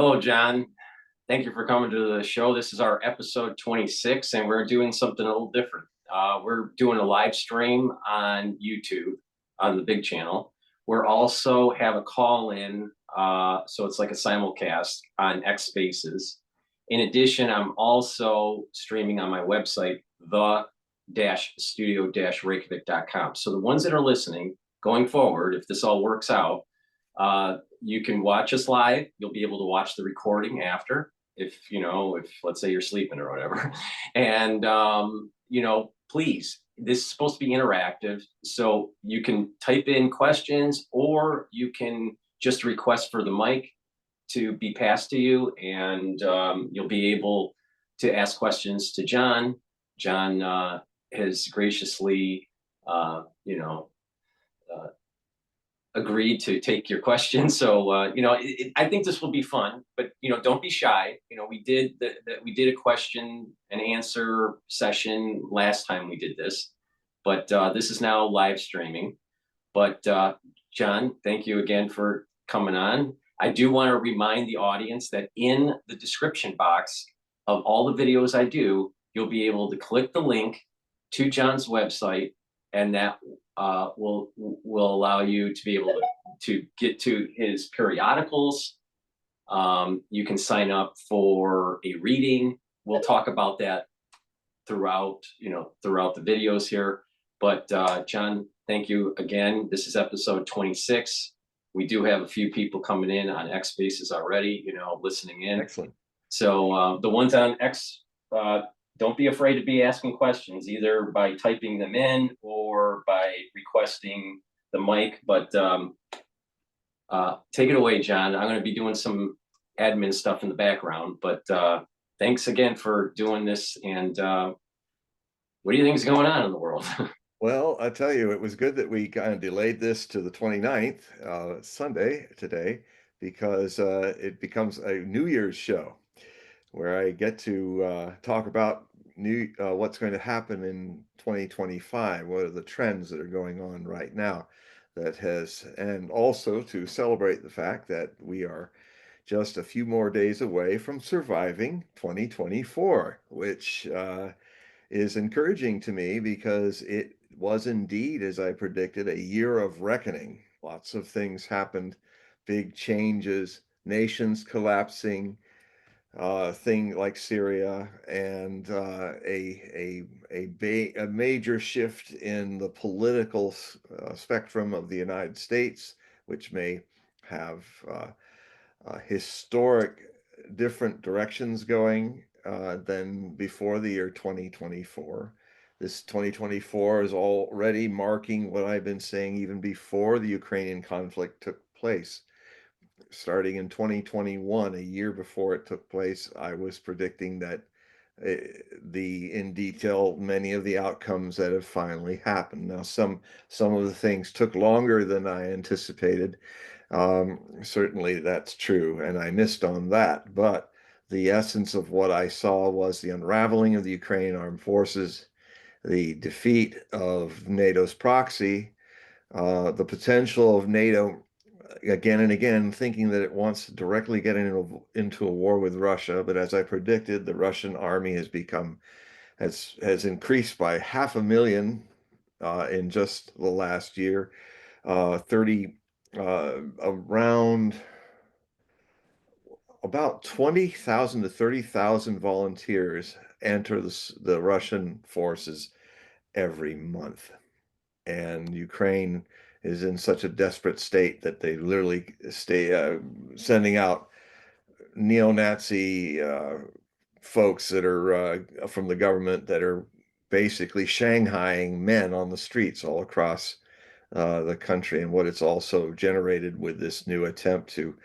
Hello, John. Thank you for coming to the show. This is our episode 26, and we're doing something a little different. We're doing a live stream on YouTube on the big channel. We're also have a call in, so it's like a simulcast on X Spaces. In addition, I'm also streaming on my website, the-studio-reykjavik.com. So the ones that are listening going forward, if this all works out, you can watch us live. You'll be able to watch the recording after, if let's say you're sleeping or whatever. And please, this is supposed to be interactive, so you can type in questions, or you can just request for the mic to be passed to you, and you'll be able to ask questions to John. John has graciously, agreed to take your question. So I think this will be fun, but don't be shy. We did a question and answer session last time we did this, but this is now live streaming. But John, thank you again for coming on. I do want to remind the audience that in the description box of all the videos I do, you'll be able to click the link to John's website, and that will allow you to be able to get to his periodicals. You can sign up for a reading. We'll talk about that throughout the videos here. But John, thank you again. This is episode 26. We do have a few people coming in on X Spaces already, listening in. Excellent. So the ones on X, don't be afraid to be asking questions, either by typing them in or by requesting the mic. But take it away, John. I'm going to be doing some admin stuff in the background, but thanks again for doing this. And what do you think is going on in the world? Well, I tell you, it was good that we kind of delayed this to the 29th, Sunday today, because it becomes a New Year's show where I get to talk about what's going to happen in 2025. What are the trends that are going on right now and also to celebrate the fact that we are just a few more days away from surviving 2024, which is encouraging to me because it was indeed, as I predicted, a year of reckoning. Lots of things happened, big changes, nations collapsing, thing like Syria, and a major shift in the political spectrum of the United States, which may have historic different directions going than before the year 2024. This 2024 is already marking what I've been saying even before the Ukrainian conflict took place. Starting in 2021, a year before it took place, I was predicting that in detail many of the outcomes that have finally happened. Now, some of the things took longer than I anticipated. Certainly that's true, and I missed on that. But the essence of what I saw was the unraveling of the Ukrainian armed forces, the defeat of NATO's proxy, the potential of NATO again and again thinking that it wants to directly get into a war with Russia. But as I predicted, the Russian army has increased by 500,000 in just the last year. 30 around about 20,000 to 30,000 volunteers enter the Russian forces every month. And Ukraine is in such a desperate state that they literally stay sending out neo-Nazi folks that are from the government that are basically shanghaiing men on the streets all across the country. And what it's also generated with this new attempt to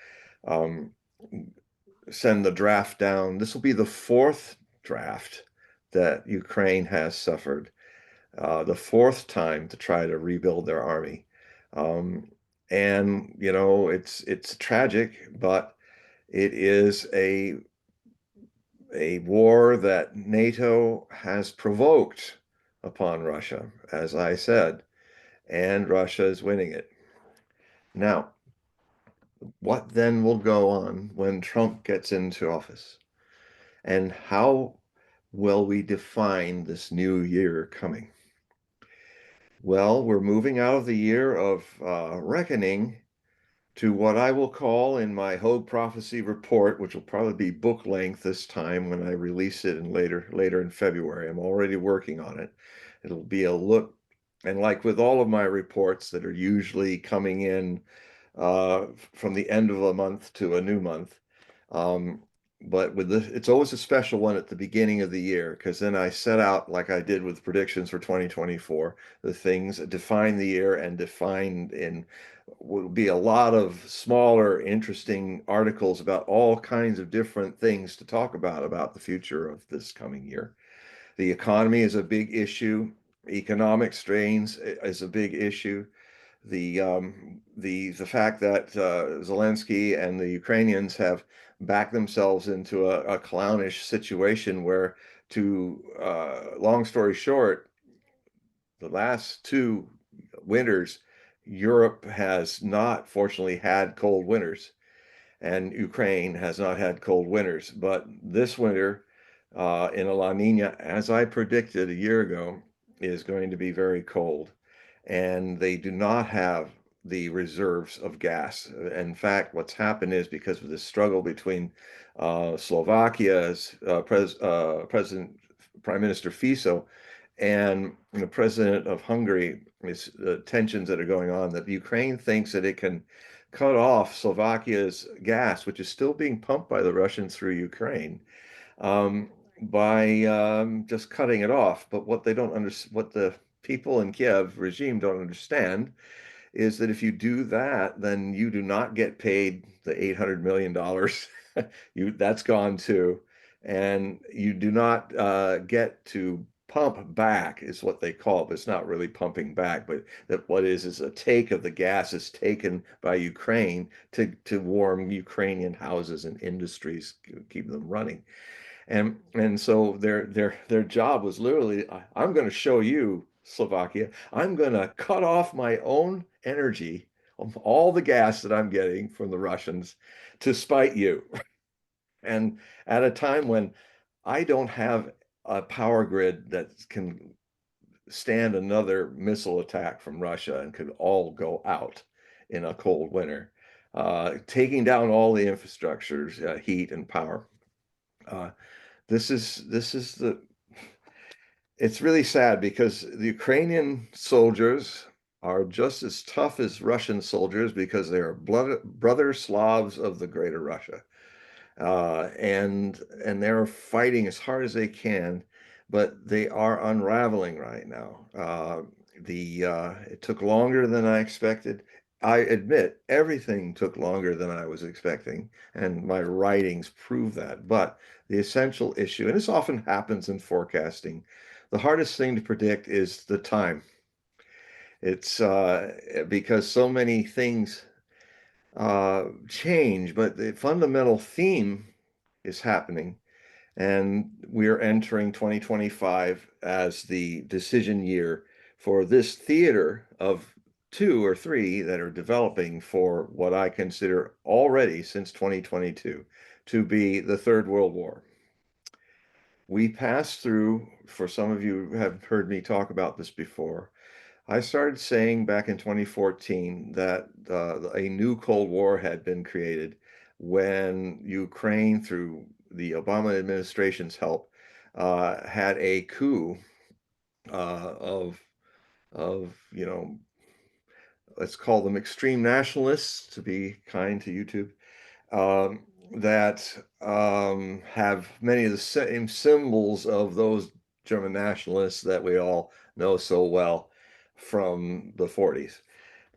send the draft down. This will be the fourth draft that Ukraine has suffered, the fourth time to try to rebuild their army. And it's tragic, but it is a war that NATO has provoked upon Russia, as I said, and Russia is winning it. Now, What then will go on when Trump gets into office? And how will we define this new year coming? Well, we're moving out of the year of reckoning to what I will call in my Hogue prophecy report, which will probably be book length this time when I release it in later in February. I'm already working on it. It'll be a look, and like with all of my reports that are usually coming in from the end of a month to a new month. Um, but with this, it's always a special one at the beginning of the year because then I set out, like I did with predictions for 2024, the things define the year and defined in will be a lot of smaller, interesting articles about all kinds of different things to talk about the future of this coming year. The economy is a big issue. Economic strains is a big issue. The fact that Zelensky and the Ukrainians have backed themselves into a clownish situation where, to long story short, the last two winters, Europe has not, fortunately, had cold winters and Ukraine has not had cold winters. But this winter, in a La Nina, as I predicted a year ago, is going to be very cold. And they do not have the reserves of gas. In fact, what's happened is because of the struggle between Slovakia's President, Prime Minister Fico, and the president of Hungary, is the tensions that are going on, that Ukraine thinks that it can cut off Slovakia's gas, which is still being pumped by the Russians through Ukraine, by just cutting it off. But what they don't understand, what the people in Kiev regime don't understand, is that if you do that, then you do not get paid the $800 million. That's gone too, and you do not get to pump back, is what they call it. But it's not really pumping back, but that what is a take of the gas is taken by Ukraine to warm Ukrainian houses and industries, keep them running. And so their job was literally, I'm going to show you, Slovakia, I'm going to cut off my own energy, all the gas that I'm getting from the Russians, to spite you. And at a time when I don't have a power grid that can stand another missile attack from Russia and could all go out in a cold winter, taking down all the infrastructures, heat and power. Uh, this is the it's really sad because the Ukrainian soldiers are just as tough as Russian soldiers because they are brother Slavs of the Greater Russia, and they're fighting as hard as they can, but they are unraveling right now. The It took longer than I expected. I admit everything took longer than I was expecting, and my writings prove that. But the essential issue, and this often happens in forecasting, the hardest thing to predict is the time. It's because so many things change, but the fundamental theme is happening. And we're entering 2025 as the decision year for this theater of two or three that are developing for what I consider already since 2022 to be the Third World War. We passed through, for some of you who have heard me talk about this before, I started saying back in 2014 that a new Cold War had been created when Ukraine, through the Obama administration's help, had a coup uh, of let's call them extreme nationalists to be kind to YouTube, um, that have many of the same symbols of those German nationalists that we all know so well from the 40s.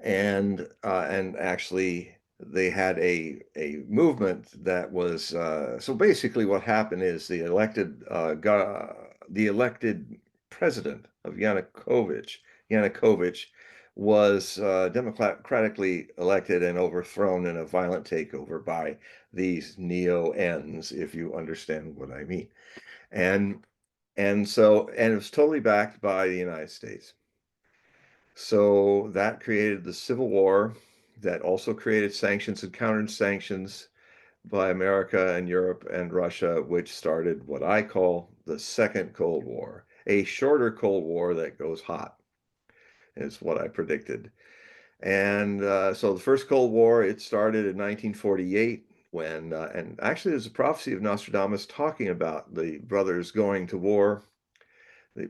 And actually they had a movement that was so basically what happened is the elected president of Yanukovych was democratically elected and overthrown in a violent takeover by these neo-ends, if you understand what I mean. And and it was totally backed by the United States. So that created the Civil War that also created sanctions and countered sanctions by America and Europe and Russia, which started what I call the Second Cold War, a shorter Cold War that goes hot, is what I predicted. And so the first Cold War, it started in 1948 when, and actually there's a prophecy of Nostradamus talking about the brothers going to war.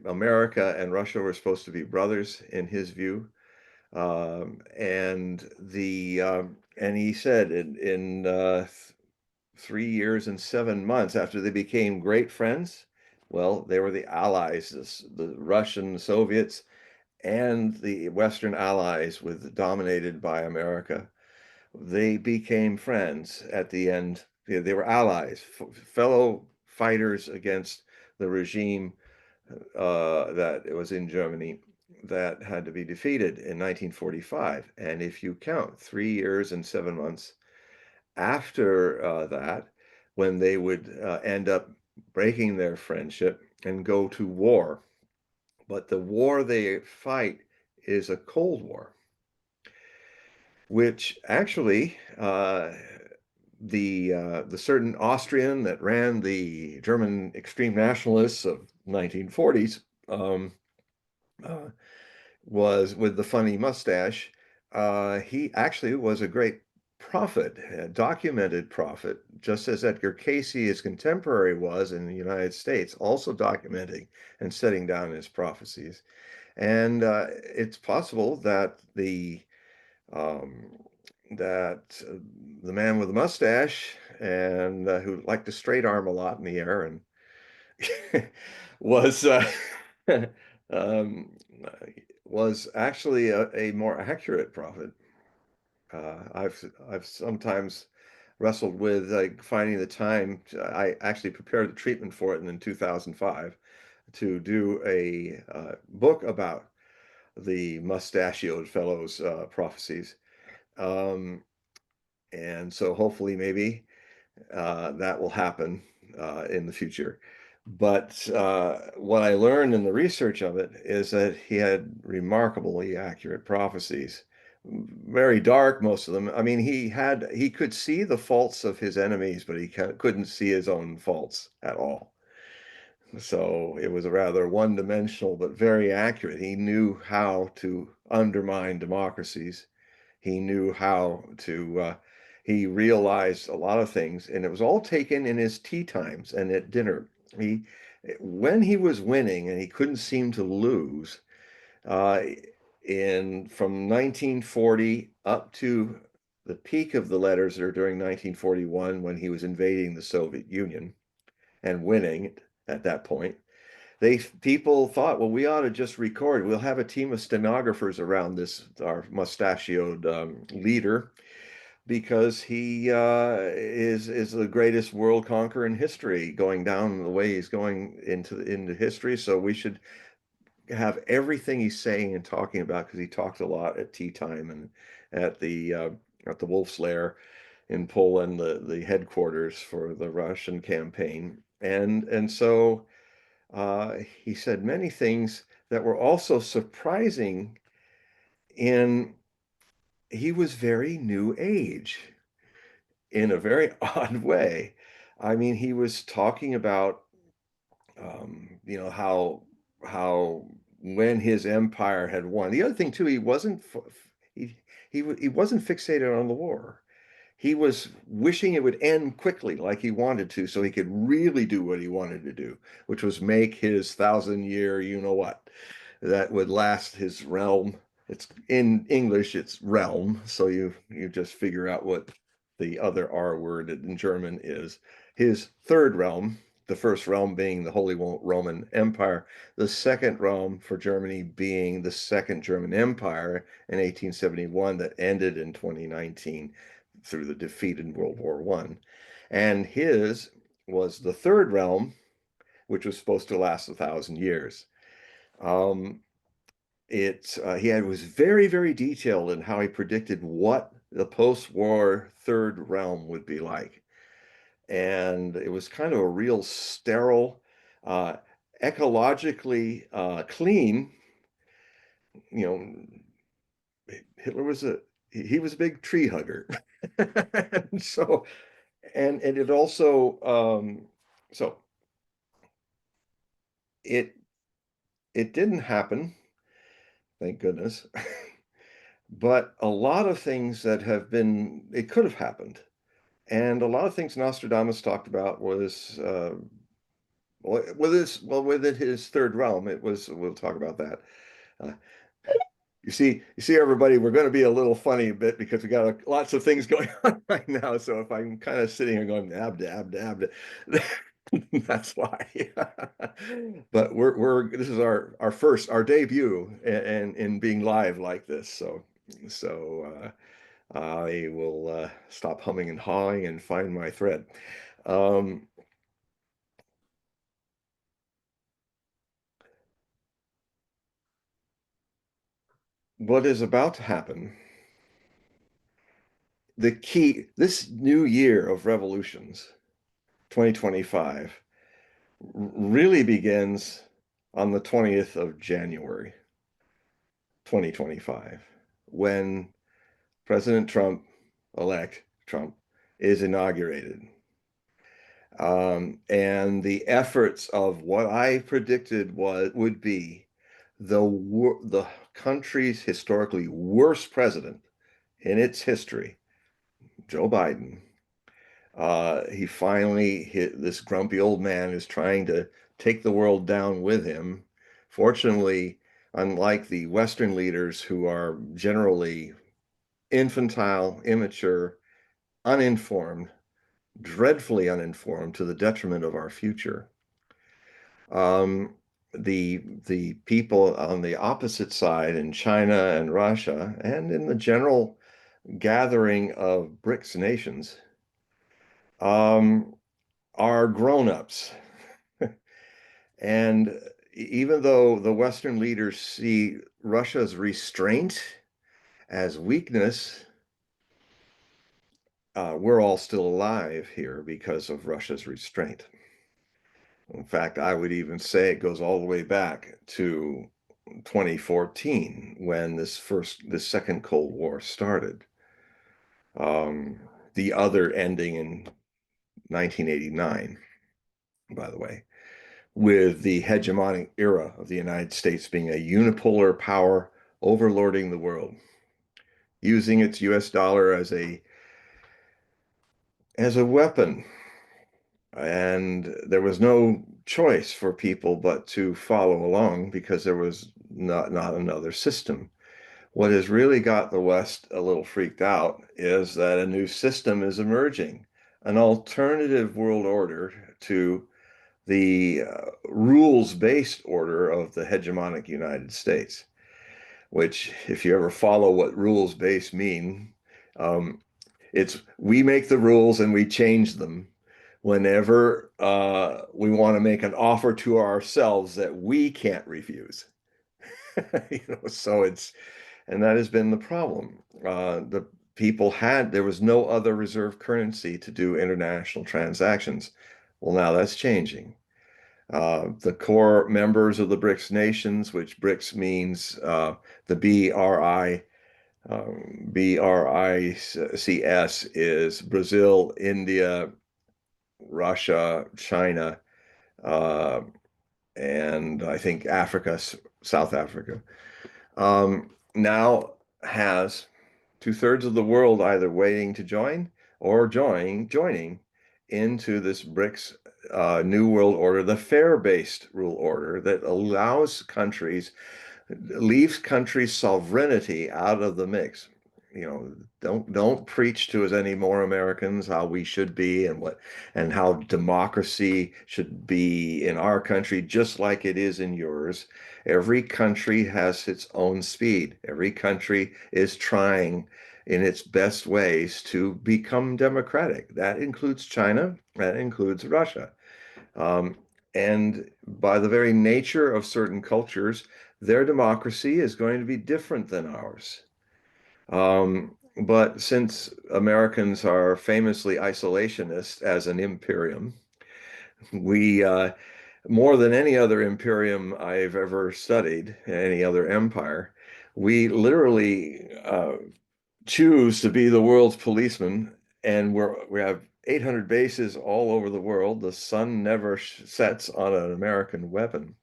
America and Russia were supposed to be brothers in his view. And he said in 3 years and 7 months after they became great friends, well, they were the allies, the Russian Soviets and the Western allies dominated by America. They became friends at the end. They were allies, fellow fighters against the regime that it was in Germany that had to be defeated in 1945. And if you count 3 years and 7 months after that, when they would end up breaking their friendship and go to war. But the war they fight is a Cold War, which actually the certain Austrian that ran the German extreme nationalists of 1940s uh, was with the funny mustache. He actually was a great prophet, a documented prophet, just as Edgar Casey, his contemporary, was in the United States, also documenting and setting down his prophecies. And it's possible that um, the man with the mustache and who liked to straight arm a lot in the air and was um, was actually a more accurate prophet. I've sometimes wrestled with like finding the time. I actually prepared the treatment for it in 2005 to do a book about the mustachioed fellow's prophecies. Um, and so hopefully maybe that will happen in the future. But what I learned in the research of it is that he had remarkably accurate prophecies. Very dark, most of them. I mean, he could see the faults of his enemies, but he couldn't see his own faults at all. So it was a rather one-dimensional, but very accurate. He knew how to undermine democracies. He knew how to, he realized a lot of things, and it was all taken in his tea times and at dinner. He, when he was winning and he couldn't seem to lose, uh, from 1940 up to the peak of the letters that are during 1941 when he was invading the Soviet Union and winning at that point, people thought, well, we ought to just record. We'll have a team of stenographers around our mustachioed leader, because he is the greatest world conqueror in history, going down the way he's going into history. So we should have everything he's saying and talking about, because he talked a lot at tea time and at the Wolf's Lair in Poland, the headquarters for the Russian campaign, and so he said many things that were also surprising. In He was very New Age in a very odd way. I mean, he was talking about how when his empire had won. The other thing too, he he wasn't fixated on the war. He was wishing it would end quickly, like he wanted to, so he could really do what he wanted to do, which was make his 1,000-year, you know what, that would last his realm. It's in English, it's realm, so you just figure out what the other R word in German is. His third realm, the first realm being the Holy Roman Empire, the second realm for Germany being the Second German Empire in 1871 that ended in 2019 through the defeat in World War I. And his was the third realm, which was supposed to last 1,000 years. Um, was very, very detailed in how he predicted what the post-war third realm would be like. And it was kind of a real sterile, uh, ecologically clean. You know, Hitler was he was a big tree hugger. And so, and it also, so it it didn't happen, thank goodness. But a lot of things that have been, it could have happened. And a lot of things Nostradamus talked about was, within his third realm, it was, we'll talk about that. Uh, you see, everybody, we're going to be a little funny a bit because we got lots of things going on right now. So if I'm kind of sitting here going dab, dab, dab, that's why. But this is our debut and in being live like this. So I will stop humming and hawing and find my thread. Um, what is about to happen, the key, this new year of revolutions, 2025, really begins on the 20th of January, 2025, when President elect Trump, is inaugurated. And the efforts of what I predicted would be the country's historically worst president in its history, Joe Biden. He finally hit this grumpy old man who's trying to take the world down with him. Fortunately, unlike the Western leaders who are generally infantile, immature, uninformed, dreadfully uninformed to the detriment of our future. The people on the opposite side in China and Russia and in the general gathering of BRICS nations are grown-ups. And even though the Western leaders see Russia's restraint as weakness, we're all still alive here because of Russia's restraint. In fact, I would even say it goes all the way back to 2014 when this second Cold War started. The other ending in 1989, by the way, with the hegemonic era of the United States being a unipolar power overlording the world, using its US dollar as a weapon. And there was no choice for people but to follow along because there was not another system. What has really got the West a little freaked out is that a new system is emerging, an alternative world order to the rules-based order of the hegemonic United States, which, if you ever follow what rules-based mean, it's we make the rules and we change them whenever we want to make an offer to ourselves that we can't refuse. So and that has been the problem. The people there was no other reserve currency to do international transactions. Well, now that's changing. The core members of the BRICS nations, which BRICS means the BRICS is Brazil, India, Russia, China, and I think South Africa, now has 2/3 of the world either waiting to join or joining into this BRICS New World Order, the fair-based rule order that leaves countries' sovereignty out of the mix. Don't preach to us anymore, Americans, how we should be and how democracy should be in our country, just like it is in yours. Every country has its own speed. Every country is trying in its best ways to become democratic. That includes China, that includes Russia. And by the very nature of certain cultures, their democracy is going to be different than ours. But since Americans are famously isolationist as an imperium, we, more than any other imperium I've ever studied, any other empire, we literally choose to be the world's policeman, and we have 800 bases all over the world. The sun never sets on an American weapon.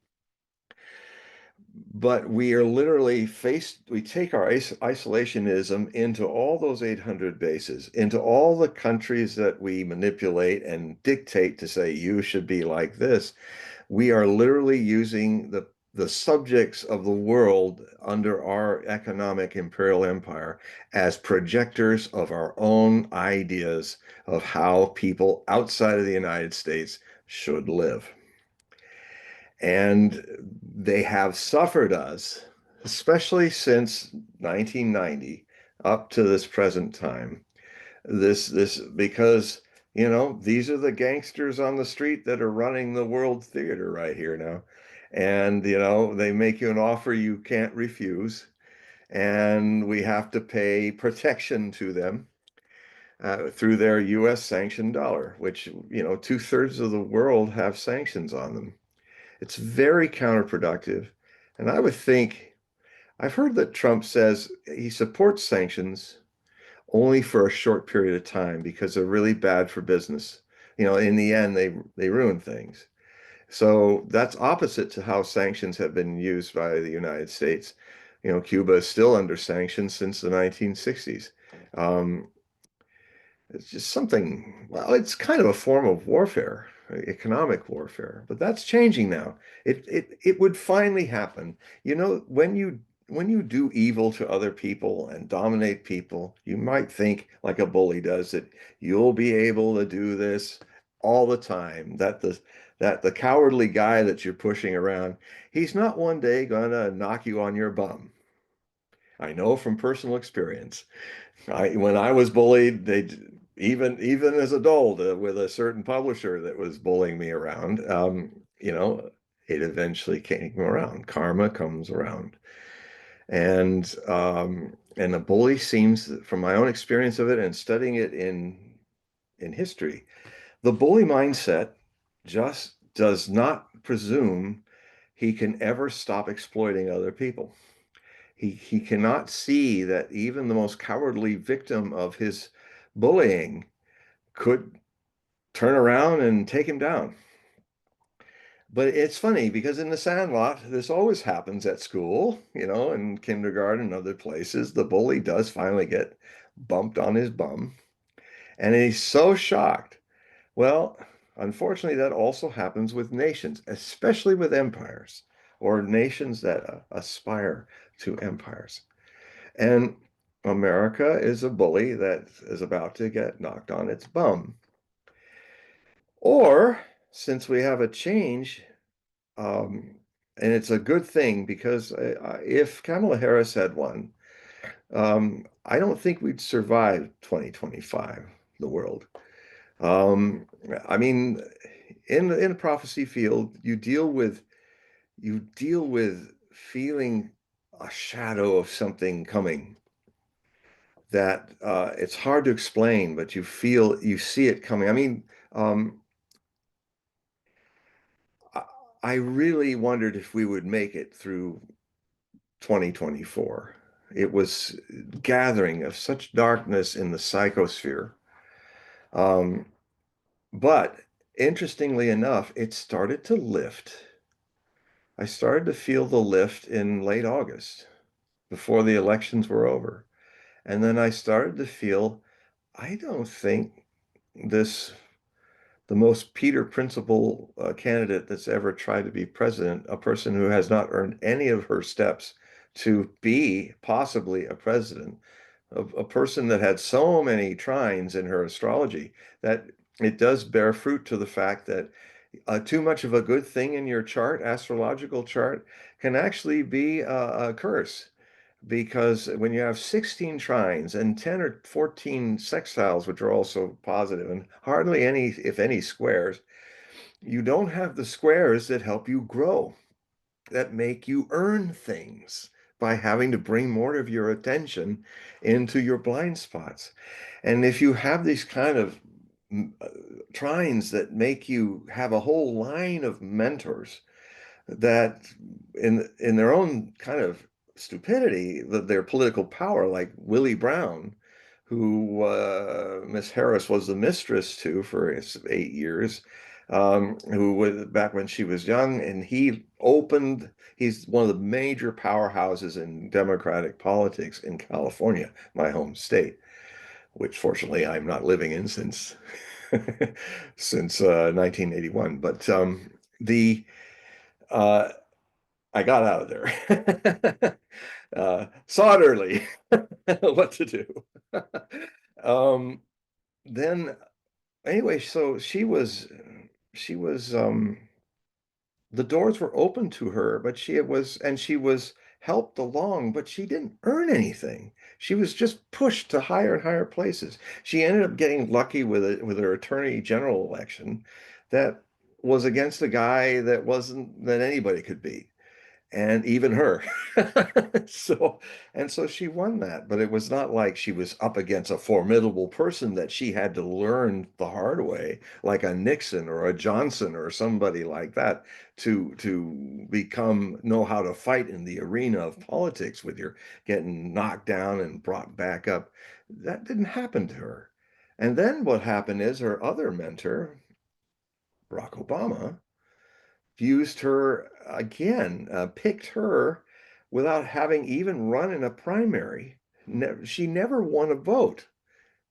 But we are literally faced, we take our isolationism into all those 800 bases, into all the countries that we manipulate and dictate to say, you should be like this. We are literally using the subjects of the world under our economic imperial empire as projectors of our own ideas of how people outside of the United States should live. And they have suffered us, especially since 1990 up to this present time. This because these are the gangsters on the street that are running the world theater right here now. And they make you an offer you can't refuse, and we have to pay protection to them through their US sanctioned dollar, which 2/3 of the world have sanctions on them. It's very counterproductive. And I would think, I've heard that Trump says he supports sanctions only for a short period of time because they're really bad for business. In the end, they ruin things. So that's opposite to how sanctions have been used by the United States. Cuba is still under sanctions since the 1960s. Um, it's just something, well, it's kind of a form of warfare, economic warfare, but that's changing now. It would finally happen. When you do evil to other people and dominate people, you might think, like a bully does, that you'll be able to do this all the time. That the cowardly guy that you're pushing around, he's not one day gonna knock you on your bum. I know from personal experience. When I was bullied, even as adult with a certain publisher that was bullying me around, it eventually came around. Karma comes around, and the bully seems, from my own experience of it and studying it in history, the bully mindset just does not presume he can ever stop exploiting other people. He cannot see that even the most cowardly victim of his bullying could turn around and take him down. But it's funny because in the Sandlot, this always happens at school, in kindergarten and other places. The bully does finally get bumped on his bum, and he's so shocked. Well, unfortunately, that also happens with nations, especially with empires or nations that aspire to empires. And America is a bully that is about to get knocked on its bum. Or, since we have a change, and it's a good thing because if Kamala Harris had won, I don't think we'd survive 2025, the world. Um, I mean, in the prophecy field, you deal with feeling a shadow of something coming that it's hard to explain, but you see it coming. I mean, I, I really wondered if we would make it through 2024. It was gathering of such darkness in the psychosphere. Um, but interestingly enough, it started to lift. I started to feel the lift in late August before the elections were over. And then I started to feel, I don't think this the most Peter Principle candidate that's ever tried to be president, a person who has not earned any of her steps to be possibly a president, a person that had so many trines in her astrology that it does bear fruit to the fact that too much of a good thing in your chart, astrological chart, can actually be a curse. Because when you have 16 trines and 10 or 14 sextiles, which are also positive, and hardly any, if any, squares, you don't have the squares that help you grow, that make you earn things by having to bring more of your attention into your blind spots. And if you have these kind of trines that make you have a whole line of mentors that in their own kind of stupidity, their political power, like Willie Brown, who Miss Harris was the mistress to for 8 years, who was back when she was young, and he's one of the major powerhouses in Democratic politics in California, my home state, which fortunately I'm not living in since since 1981. But the uh, I got out of there. Saw it early what to do. Um, then anyway, so she was the doors were open to her, but she was helped along, but she didn't earn anything. She was just pushed to higher and higher places. She ended up getting lucky with her attorney general election that was against a guy that anybody could beat, and even her. So, and so she won that, but it was not like she was up against a formidable person that she had to learn the hard way, like a Nixon or a Johnson or somebody like that, to know how to fight in the arena of politics with your getting knocked down and brought back up. That didn't happen to her. And then what happened is her other mentor, Barack Obama, used her again, picked her without having even run in a primary. She never won a vote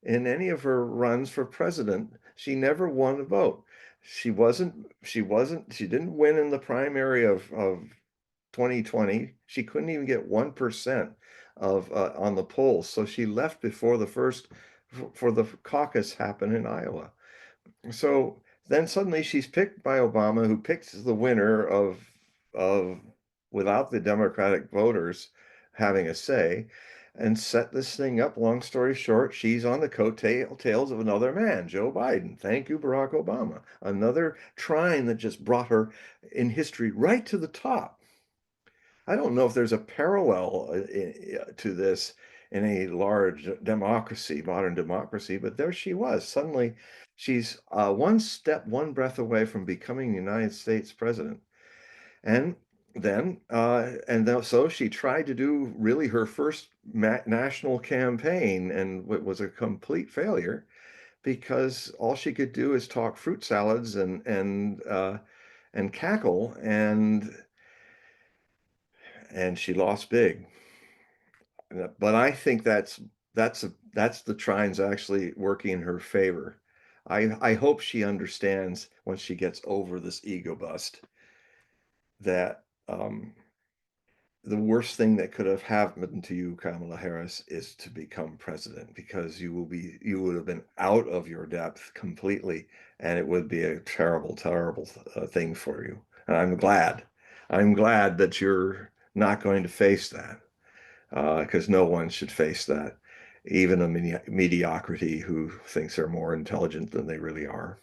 in any of her runs for president. She never won a vote. She didn't win in the primary of 2020. She couldn't even get 1% of on the polls. So she left before the first for the caucus happened in Iowa. So then suddenly she's picked by Obama, who picks the winner of without the Democratic voters having a say, and set this thing up. Long story short, she's on the coattails of another man, Joe Biden. Thank you, Barack Obama. Another trine that just brought her in history right to the top. I don't know if there's a parallel to this in a large democracy, modern democracy, but there she was. Suddenly, she's one step, one breath away from becoming the United States president. And so she tried to do really her first national campaign, and it was a complete failure because all she could do is talk fruit salads and cackle, and she lost big. But I think that's the trines actually working in her favor. I hope she understands when she gets over this ego bust that the worst thing that could have happened to you, Kamala Harris, is to become president, because you would have been out of your depth completely, and it would be a terrible, terrible thing for you. And I'm glad that you're not going to face that, because no one should face that, even a mediocrity who thinks they're more intelligent than they really are.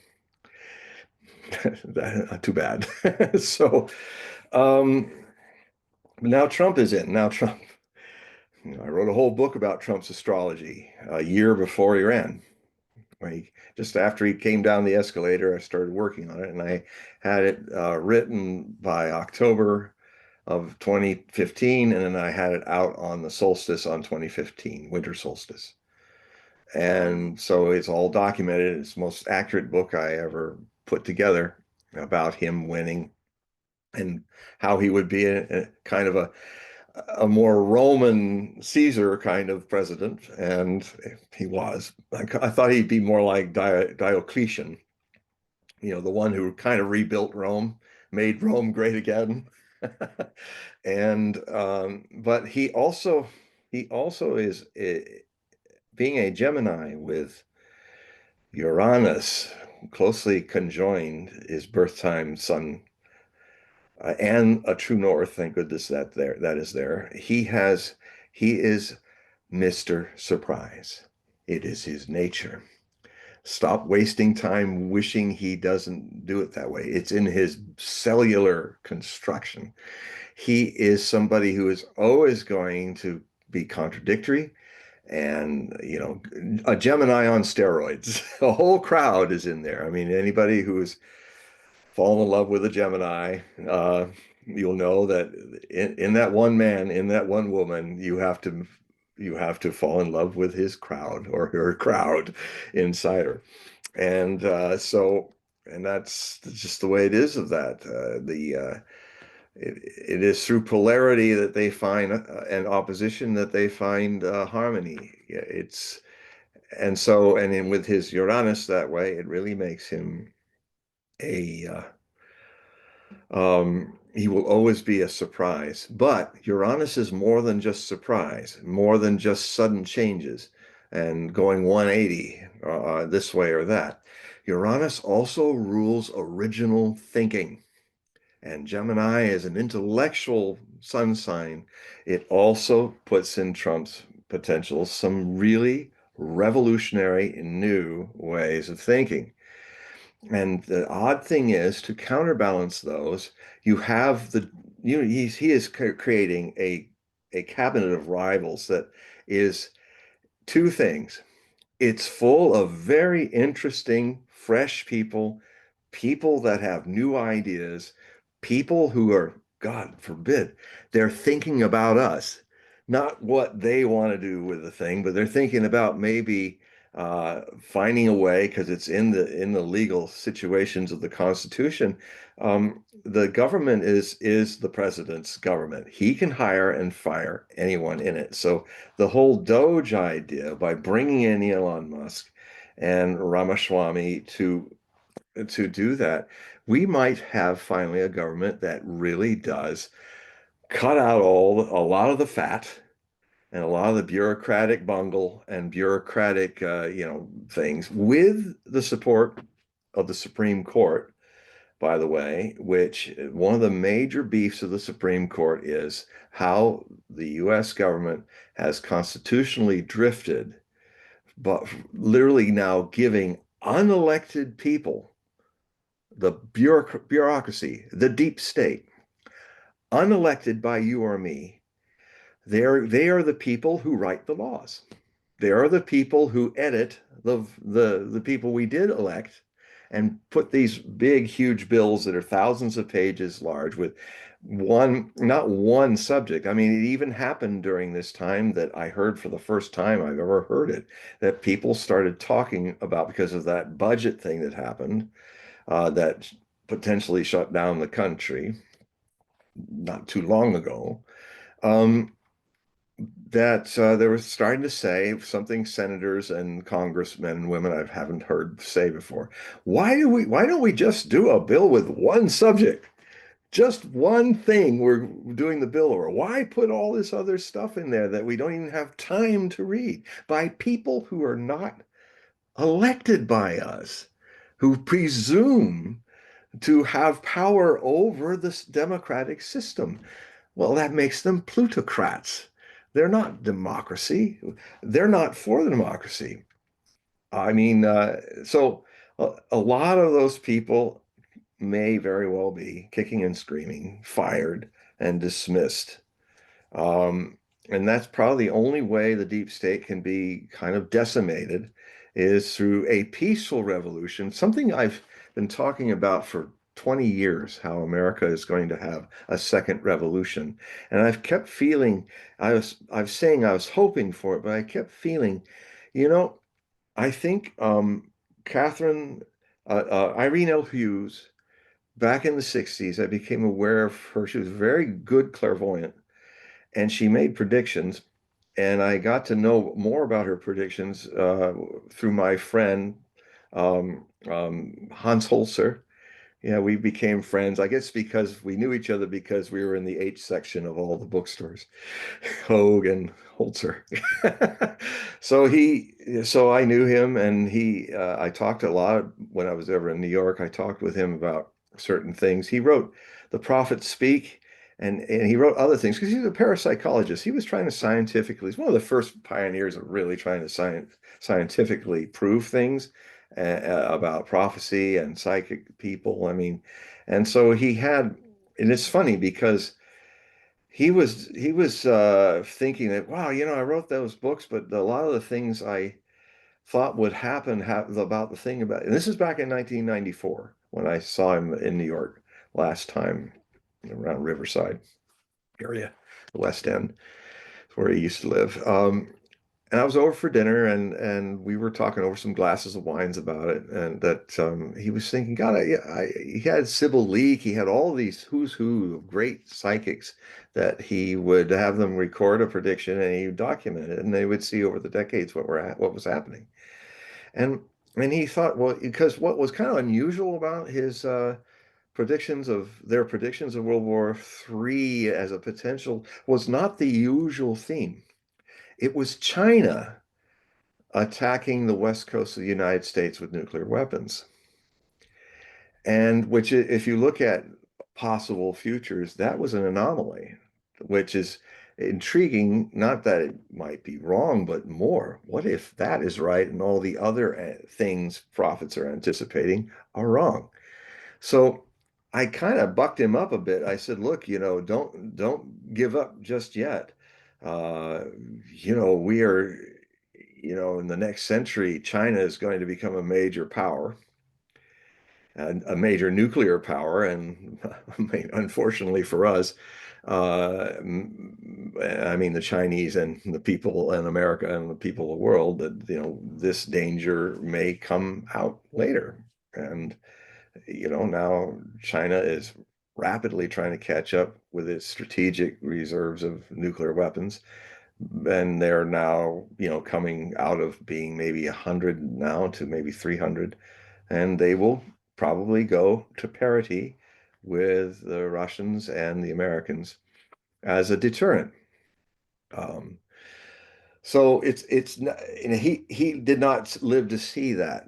Too bad. So um, now Trump is in. Now Trump. I wrote a whole book about Trump's astrology a year before he ran. Just after he came down the escalator, I started working on it, and I had it written by October of 2015, and then I had it out on the solstice on 2015, winter solstice. And so it's all documented. It's the most accurate book I ever put together about him winning and how he would be a kind of a more Roman Caesar kind of president, and he was. I thought he'd be more like Diocletian, the one who kind of rebuilt Rome, made Rome great again. And but he also is being a Gemini with Uranus closely conjoined his birth time sun, and a true north. Thank goodness that is there. He is Mr. Surprise. It is his nature. Stop wasting time wishing he doesn't do it that way. It's in his cellular construction. He is somebody who is always going to be contradictory, and a Gemini on steroids. A whole crowd is in there. I mean, anybody who's fallen in love with a Gemini, you'll know that in that one man, in that one woman, you have to fall in love with his crowd or her crowd inside her. And and that's just the way it is of that. It is through polarity that they find and opposition that they find harmony. Yeah, it's and in with his Uranus that way, it really makes him a he will always be a surprise. But Uranus is more than just surprise, more than just sudden changes and going 180 this way or that. Uranus also rules original thinking. And Gemini is an intellectual sun sign. It also puts in Trump's potential some really revolutionary new ways of thinking. And the odd thing is, to counterbalance those, you have he is creating a cabinet of rivals that is two things. It's full of very interesting, fresh people, people that have new ideas, people who are, God forbid, they're thinking about us, not what they want to do with the thing, but they're thinking about maybe finding a way because it's in the legal situations of the Constitution. The government is the president's government. He can hire and fire anyone in it. So the whole Doge idea by bringing in Elon Musk and Ramaswamy to do that, we might have finally a government that really does cut out a lot of the fat and a lot of the bureaucratic bungle and bureaucratic things with the support of the Supreme Court, by the way, which one of the major beefs of the Supreme Court is how the US government has constitutionally drifted, but literally now giving unelected people, the bureaucracy, the deep state, unelected by you or me, they are the people who write the laws. They are the people who edit the people we did elect and put these big, huge bills that are thousands of pages large with not one subject. I mean, it even happened during this time that I heard for the first time I've ever heard it, that people started talking about because of that budget thing that happened, that potentially shut down the country not too long ago. Um, that they were starting to say something senators and congressmen and women I haven't heard say before. Why don't we just do a bill with one subject? Just one thing we're doing the bill over. Why put all this other stuff in there that we don't even have time to read by people who are not elected by us, who presume to have power over this democratic system? Well, that makes them plutocrats. They're not democracy. They're not for the democracy. I mean, so a lot of those people may very well be kicking and screaming, fired and dismissed. Um, and that's probably the only way the deep state can be kind of decimated is through a peaceful revolution, something I've been talking about for 20 years, how America is going to have a second revolution. And I've kept feeling, I was saying I was hoping for it, but I kept feeling, you know, I think Catherine, Irene L. Hughes, back in the 60s, I became aware of her. She was a very good clairvoyant and she made predictions. And I got to know more about her predictions through my friend Hans Holzer. Yeah, we became friends. I guess because we knew each other because we were in the H section of all the bookstores, Hogue and Holzer. So I knew him, and I talked a lot when I was ever in New York. I talked with him about certain things. He wrote The Prophets Speak, and he wrote other things because he's a parapsychologist. He was trying to scientifically, he's one of the first pioneers of really trying to scientifically prove things about prophecy and psychic people. I mean, and so and it's funny because he was thinking that, wow, I wrote those books, but a lot of the things I thought would happen about the thing about, and this is back in 1994 when I saw him in New York last time. around Riverside area, the West End, where he used to live. And I was over for dinner, and we were talking over some glasses of wines about it, and that he was thinking, God, he had Sybil Leek, he had all these who's who of great psychics that he would have them record a prediction and he would document it, and they would see over the decades what was happening. And and he thought, well, because what was kind of unusual about his predictions of World War III as a potential was not the usual theme. It was China attacking the west coast of the United States with nuclear weapons. And which, if you look at possible futures, that was an anomaly, which is intriguing. Not that it might be wrong, but more, what if that is right and all the other things prophets are anticipating are wrong? So I kind of bucked him up a bit. I said, look, don't give up just yet. Uh, we are, in the next century, China is going to become a major power, and a major nuclear power. And I mean, unfortunately for us, I mean, the Chinese and the people in America and the people of the world, that, this danger may come out later. And now China is rapidly trying to catch up with its strategic reserves of nuclear weapons. And they're now, coming out of being maybe 100 now to maybe 300. And they will probably go to parity with the Russians and the Americans as a deterrent. Um, so he did not live to see what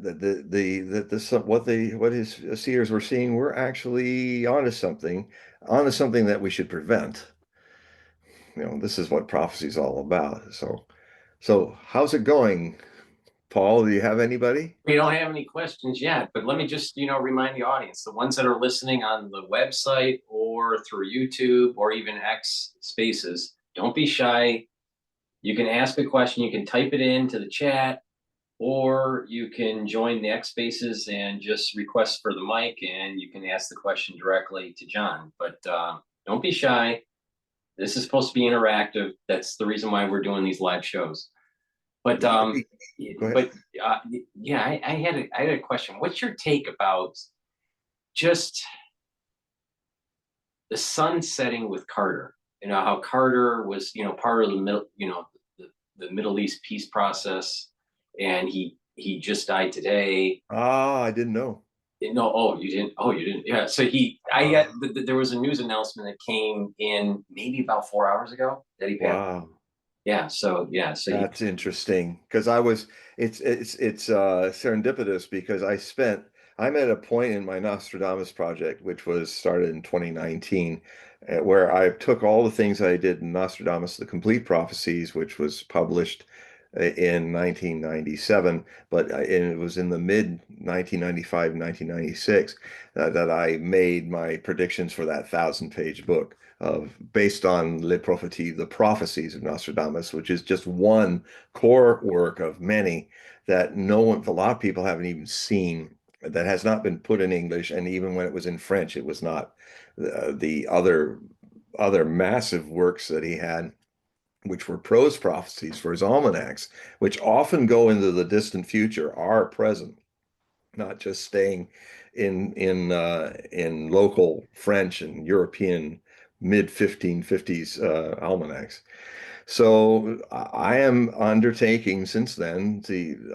his seers were seeing were actually onto something that we should prevent. This is what prophecy is all about. So how's it going, Paul? Do you have anybody? We don't have any questions yet, but let me just, remind the audience, the ones that are listening on the website or through YouTube or even X Spaces, don't be shy. You can ask a question, you can type it into the chat, or you can join the X Spaces and just request for the mic and you can ask the question directly to John. But don't be shy. This is supposed to be interactive. That's the reason why we're doing these live shows. But Go ahead. but yeah, I had a question. What's your take about just the sun setting with Carter? How Carter was, part of the middle, the Middle East peace process, and he just died today. Ah, I didn't know. No, oh, you didn't. Oh, you didn't. Yeah. So there was a news announcement that came in maybe about 4 hours ago that he passed. Wow. Yeah. So That's interesting because it's serendipitous because I'm at a point in my Nostradamus project, which was started in 2019, where I took all the things I did in Nostradamus, the complete prophecies, which was published in 1997, but it was in the mid 1995, 1996 that I made my predictions for that 1,000-page book based on Le Prophétie, the prophecies of Nostradamus, which is just one core work of many that a lot of people haven't even seen, that has not been put in English, and even when it was in French, it was not. The other massive works that he had, which were prose prophecies for his almanacs, which often go into the distant future, are present, not just staying in local French and European mid 1550s almanacs. So I am undertaking since then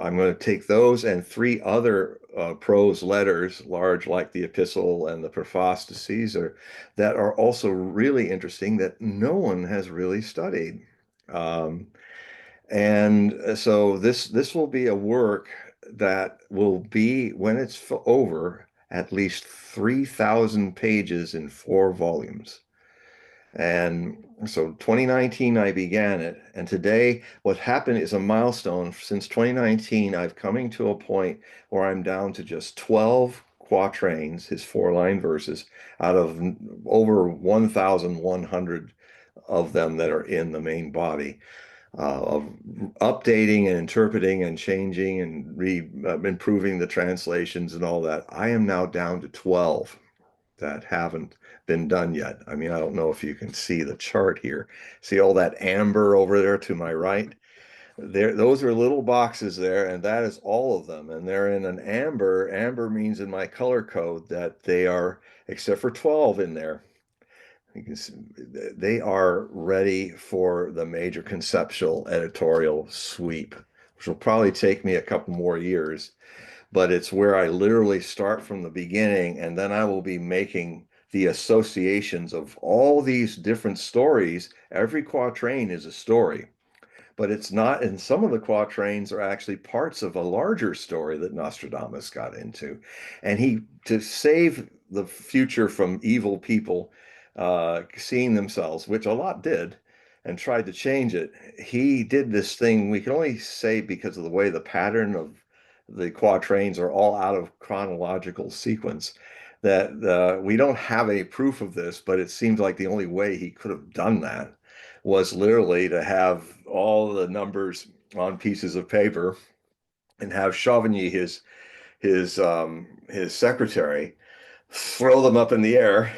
I'm going to take those and three other prose letters, large like the Epistle and the Preface to Caesar, that are also really interesting that no one has really studied. Um, and so this will be a work that will be, when it's over, at least 3,000 pages in 4 volumes. And so 2019, I began it. And today, what happened is a milestone. Since 2019, I've coming to a point where I'm down to just 12 quatrains, his 4-line verses, out of over 1,100 of them that are in the main body, of updating and interpreting and changing and improving the translations and all that. I am now down to 12. that haven't been done yet. I mean, I don't know if you can see the chart here. See all that amber over there to my right? There, those are little boxes there, and that is all of them. And they're in an amber. Amber means in my color code that they are, except for 12 in there, you can see, they are ready for the major conceptual editorial sweep, which will probably take me a couple more years, but it's where I literally start from the beginning, and then I will be making the associations of all these different stories. Every quatrain is a story, but it's not, and some of the quatrains are actually parts of a larger story that Nostradamus got into. And he, to save the future from evil people seeing themselves, which a lot did, and tried to change it, he did this thing we can only say because of the way the pattern of the quatrains are all out of chronological sequence, that we don't have any proof of this, but it seems like the only way he could have done that was literally to have all the numbers on pieces of paper and have Chauvigny, his secretary, throw them up in the air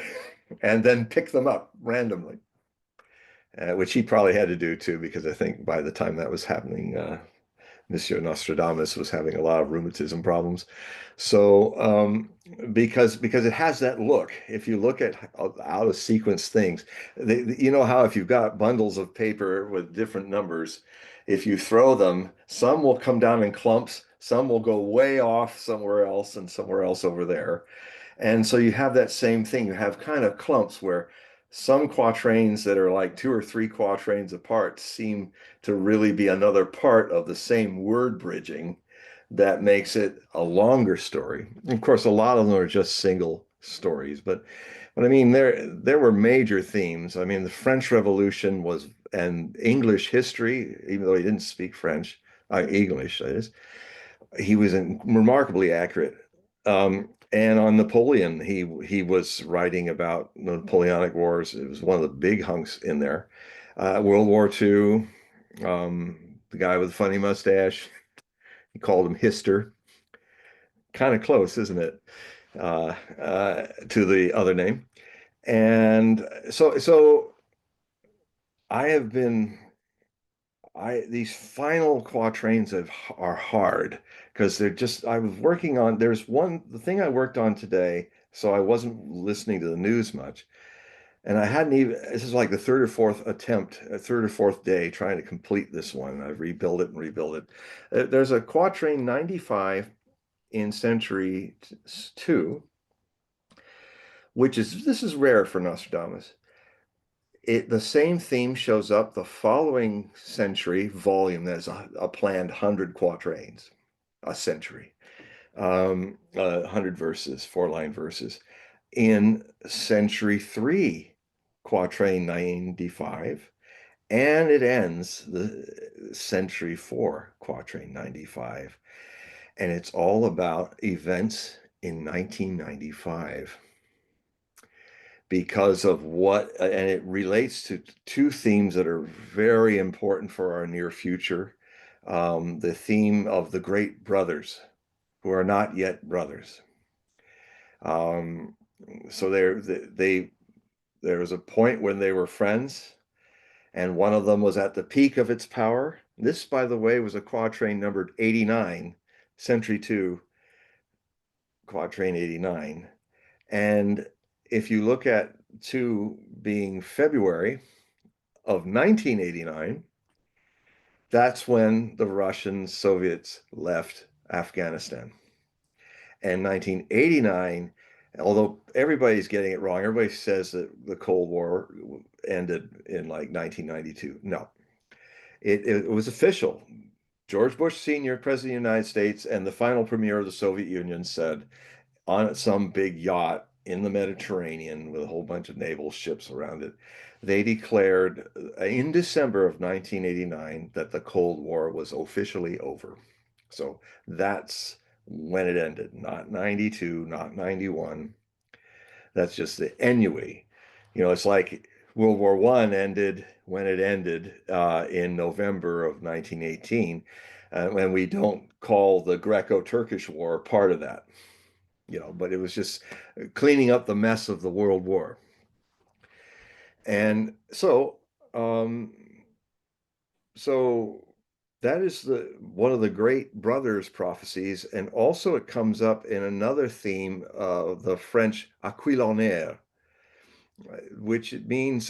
and then pick them up randomly, which he probably had to do too, because I think by the time that was happening, Monsieur Nostradamus was having a lot of rheumatism problems. So because it has that look, if you look at out of sequence things, you know how if you've got bundles of paper with different numbers, if you throw them, some will come down in clumps, some will go way off somewhere else and somewhere else over there. And so you have that same thing. You have kind of clumps where some quatrains that are like two or three quatrains apart seem to really be another part of the same word bridging that makes it a longer story. Of course, a lot of them are just single stories, but I mean there were major themes. I mean, the French Revolution was, and English history, even though he didn't speak French, English, that is, he was remarkably accurate. And on Napoleon, he was writing about Napoleonic Wars. It was one of the big hunks in there. World War II, the guy with the funny mustache, he called him Hister. Kind of close, isn't it? To the other name. And so I have been I these final quatrains are hard because they're just I was working on the thing I worked on today, so I wasn't listening to the news much. And I hadn't even this is like the third or fourth attempt, a third or fourth day trying to complete this one. I've rebuilt it and rebuilt it. There's a quatrain 95 in century 2, which is this is rare for Nostradamus. The same theme shows up the following century volume. There's a planned 100 quatrains a century, 100 verses, 4-line verses. In century 3, quatrain 95, and it ends the century 4, quatrain 95, and it's all about events in 1995 because of and it relates to two themes that are very important for our near future. The theme of the great brothers who are not yet brothers. Um, so there was a point when they were friends, and one of them was at the peak of its power. This, by the way, was a quatrain numbered 89, century 2, quatrain 89. And if you look at 2 being February of 1989, that's when the Russian Soviets left Afghanistan. And 1989, although everybody's getting it wrong, everybody says that the Cold War ended in like 1992. No, it was official. George Bush Sr., President of the United States, and the final premier of the Soviet Union said on some big yacht in the Mediterranean with a whole bunch of naval ships around it, they declared in December of 1989 that the Cold War was officially over. So that's when it ended, not 92, not 91. That's just the ennui. It's like World War I ended when it ended in November of 1918, and we don't call the Greco-Turkish War part of that. but it was just cleaning up the mess of the World War. And um, so that is the one of the great brothers prophecies, and also it comes up in another theme of the French Aquilonaire, which it means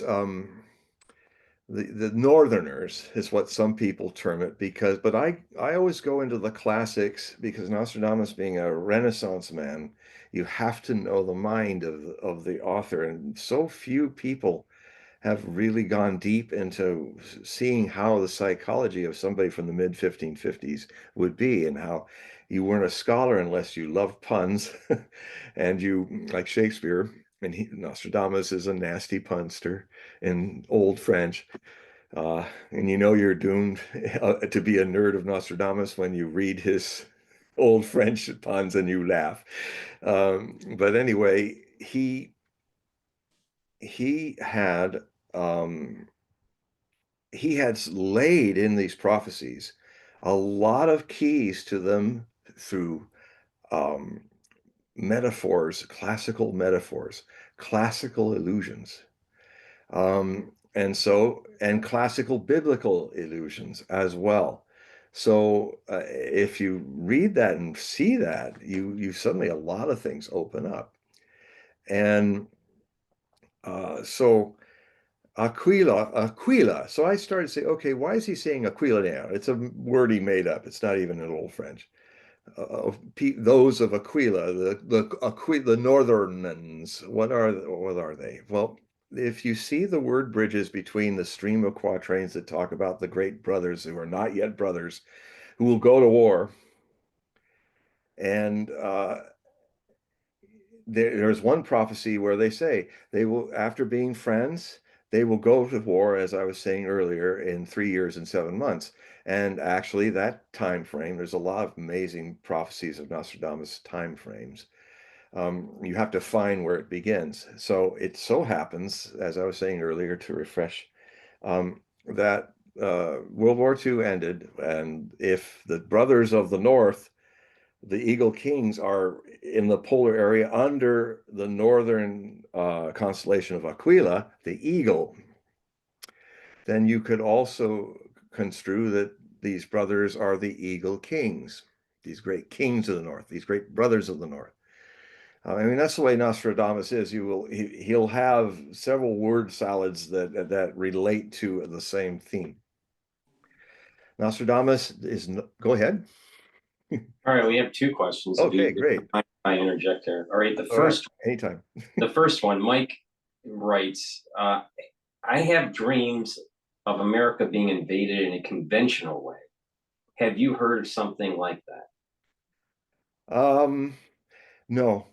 the Northerners is what some people term it, but I always go into the classics, because Nostradamus being a Renaissance man, you have to know the mind of the author, and so few people have really gone deep into seeing how the psychology of somebody from the mid 1550s would be, and how you weren't a scholar unless you loved puns and you like Shakespeare, and Nostradamus is a nasty punster in old French. And you're doomed to be a nerd of Nostradamus when you read his old French puns and you laugh. But anyway, he had um, he had laid in these prophecies a lot of keys to them through um, metaphors, classical illusions, and classical biblical illusions as well. So if you read that and see that, you suddenly, a lot of things open up. And so Aquila. So I started to say, okay, why is he saying Aquila now? It's a word he made up. It's not even in Old French. Those of Aquila, the Northerners. What are they? Well, if you see the word bridges between the stream of quatrains that talk about the great brothers who are not yet brothers, who will go to war, and there's one prophecy where they say they will, after being friends, they will go to war, as I was saying earlier, in 3 years and 7 months. And actually, that time frame, there's a lot of amazing prophecies of Nostradamus time frames. You have to find where it begins. So it so happens, as I was saying earlier, to refresh, that World War II ended, and if the brothers of the North, the Eagle Kings, are in the polar area under the northern constellation of Aquila, the Eagle, then you could also construe that these brothers are the Eagle Kings, these great kings of the North, these great brothers of the North. I mean, that's the way Nostradamus is. He'll have several word salads that relate to the same theme. Nostradamus is, go ahead. All right, we have two questions. Okay, great. I interject here. All right, All right, anytime. The first one, Mike writes, I have dreams of America being invaded in a conventional way. Have you heard of something like that? No.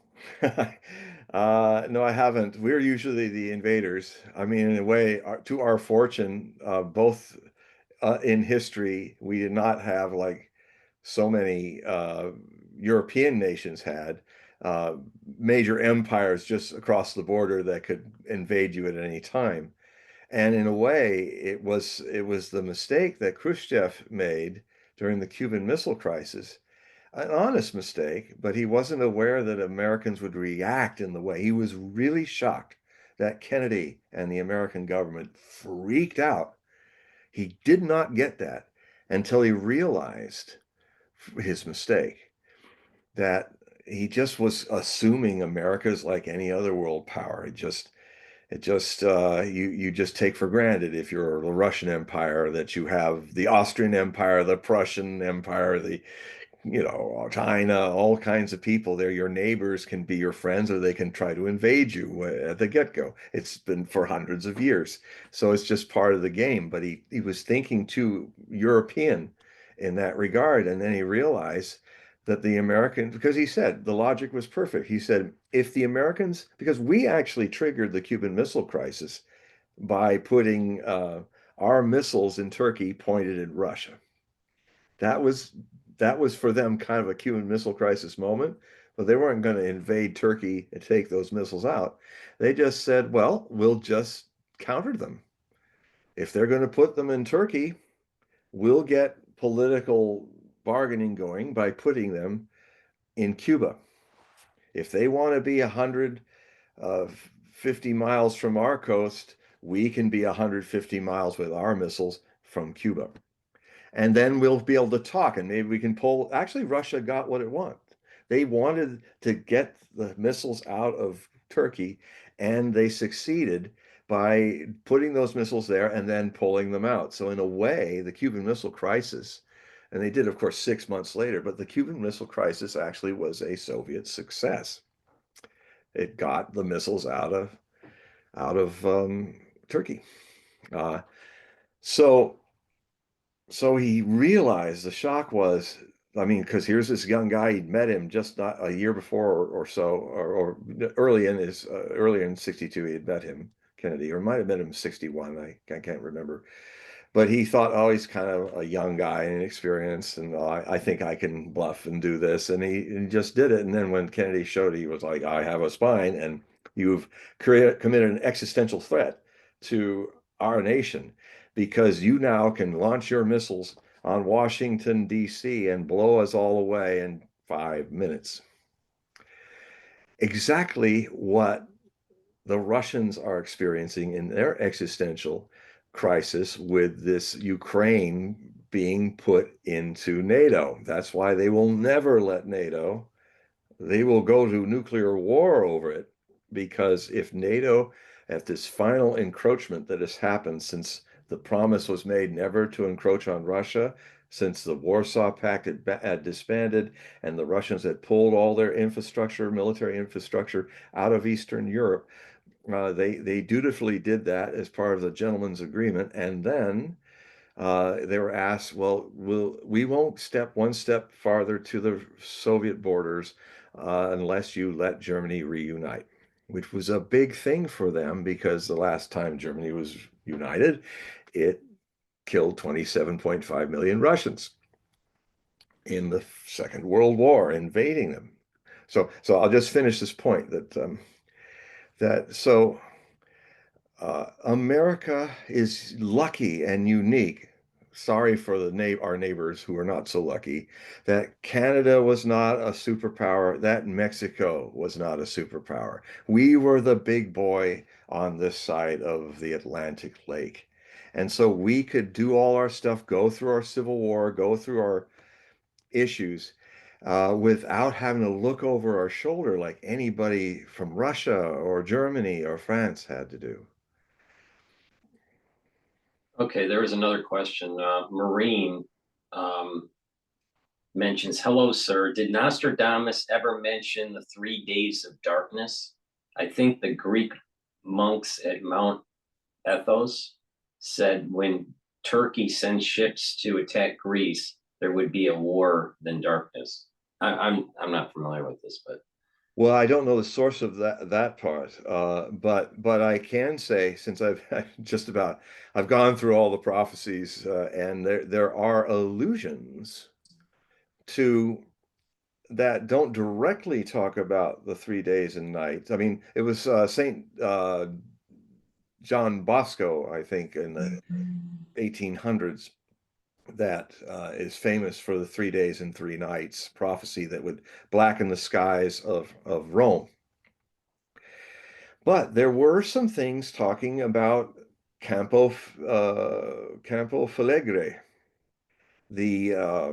No, I haven't. We're usually the invaders. I mean, in a way, to our fortune, both in history, we did not have like so many European nations had, uh, major empires just across the border that could invade you at any time. And in a way, it was the mistake that Khrushchev made during the Cuban Missile Crisis, an honest mistake, but he wasn't aware that Americans would react in the way. He was really shocked that Kennedy and the American government freaked out. He did not get that until he realized his mistake, that he just was assuming America's like any other world power. You just take for granted, if you're the Russian Empire, that you have the Austrian Empire, the Prussian Empire, the China, all kinds of people there. Your neighbors can be your friends, or they can try to invade you at the get-go. It's been for hundreds of years. So it's just part of the game. But he was thinking too European in that regard. And then he realized that the Americans, because he said the logic was perfect. He said, if the Americans, because we actually triggered the Cuban Missile Crisis by putting our missiles in Turkey pointed at Russia. That was for them kind of a Cuban Missile Crisis moment, but they weren't going to invade Turkey and take those missiles out. They just said, well, we'll just counter them. If they're going to put them in Turkey, we'll get political bargaining going by putting them in Cuba. If they want to be 150 miles from our coast, we can be 150 miles with our missiles from Cuba. And then we'll be able to talk, and maybe we can pull. Actually, Russia got what it wanted. They wanted to get the missiles out of Turkey, and they succeeded by putting those missiles there and then pulling them out. So in a way, the Cuban Missile Crisis, and they did, of course, 6 months later, but the Cuban Missile Crisis actually was a Soviet success. It got the missiles out of Turkey. Uh, so so he realized the shock was, I mean, because here's this young guy, he'd met him just not a year before or so, or early in 62, he had met him, Kennedy, or might have met him in 61. I can't remember. But he thought, oh, he's kind of a young guy and inexperienced, and oh, I think I can bluff and do this. And he just did it. And then when Kennedy showed, he was like, I have a spine, and you've committed an existential threat to our nation because you now can launch your missiles on Washington, D.C. and blow us all away in 5 minutes. Exactly what the Russians are experiencing in their existential crisis with this Ukraine being put into NATO. That's why they will never let NATO. They will go to nuclear war over it, because if NATO, at this final encroachment that has happened since the promise was made never to encroach on Russia, since the Warsaw Pact had disbanded and the Russians had pulled all their infrastructure, military infrastructure, out of Eastern Europe, they dutifully did that as part of the gentleman's agreement, and then they were asked, well, we won't step one step farther to the Soviet borders unless you let Germany reunite, which was a big thing for them because the last time Germany was united, it killed 27.5 million Russians in the Second World War, invading them. So I'll just finish this point that America is lucky and unique. Sorry for our neighbors who are not so lucky, that Canada was not a superpower, that Mexico was not a superpower. We were the big boy on this side of the Atlantic Lake. And so we could do all our stuff, go through our Civil War, go through our issues without having to look over our shoulder like anybody from Russia or Germany or France had to do. Okay, there was another question. Marine um, mentions, hello, sir. Did Nostradamus ever mention the 3 days of darkness? I think the Greek monks at Mount Athos said when Turkey sends ships to attack Greece, there would be a war than darkness. I'm not familiar with this, but Well, I don't know the source of that part, but I can say, since I've I've gone through all the prophecies, and there are allusions to that don't directly talk about the 3 days and nights. I mean, it was Saint John Bosco, I think, in the 1800s, that is famous for the 3 days and 3 nights prophecy that would blacken the skies of Rome. But there were some things talking about Campo Flegrei, the uh,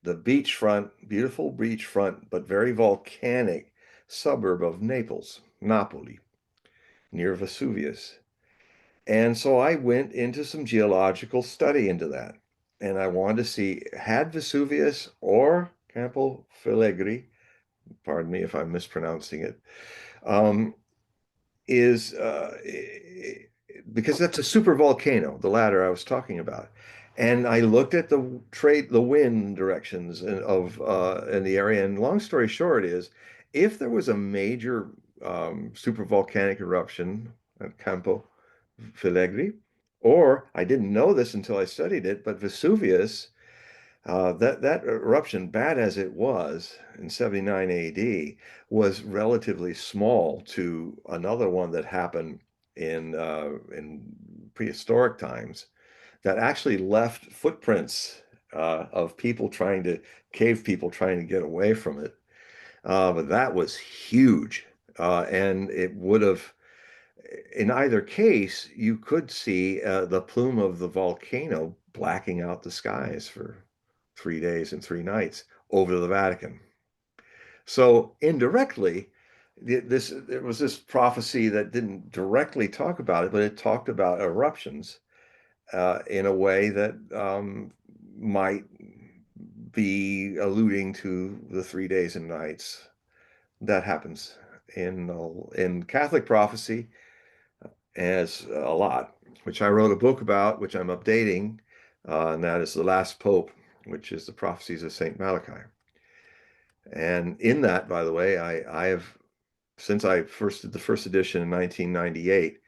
the beachfront, beautiful beachfront, but very volcanic suburb of Naples, Napoli, near Vesuvius. And so I went into some geological study into that. And I wanted to see, had Vesuvius or Campo Flegrei, pardon me if I'm mispronouncing it, um, is because that's a super volcano, the ladder I was talking about. And I looked at the wind directions in the area. And long story short is, if there was a major super volcanic eruption at Campo Flegrei, or I didn't know this until I studied it, but Vesuvius, that eruption, bad as it was in 79 AD, was relatively small to another one that happened in prehistoric times that actually left footprints of cave people trying to get away from it. But that was huge. And it would have, in either case, you could see the plume of the volcano blacking out the skies for 3 days and 3 nights over the Vatican. So indirectly, there was this prophecy that didn't directly talk about it, but it talked about eruptions in a way that might be alluding to the 3 days and nights that happens in Catholic prophecy as a lot, which I wrote a book about, which I'm updating, and that is The Last Pope, which is the prophecies of Saint Malachi. And in that, by the way, I have, since I first did the first edition in 1998,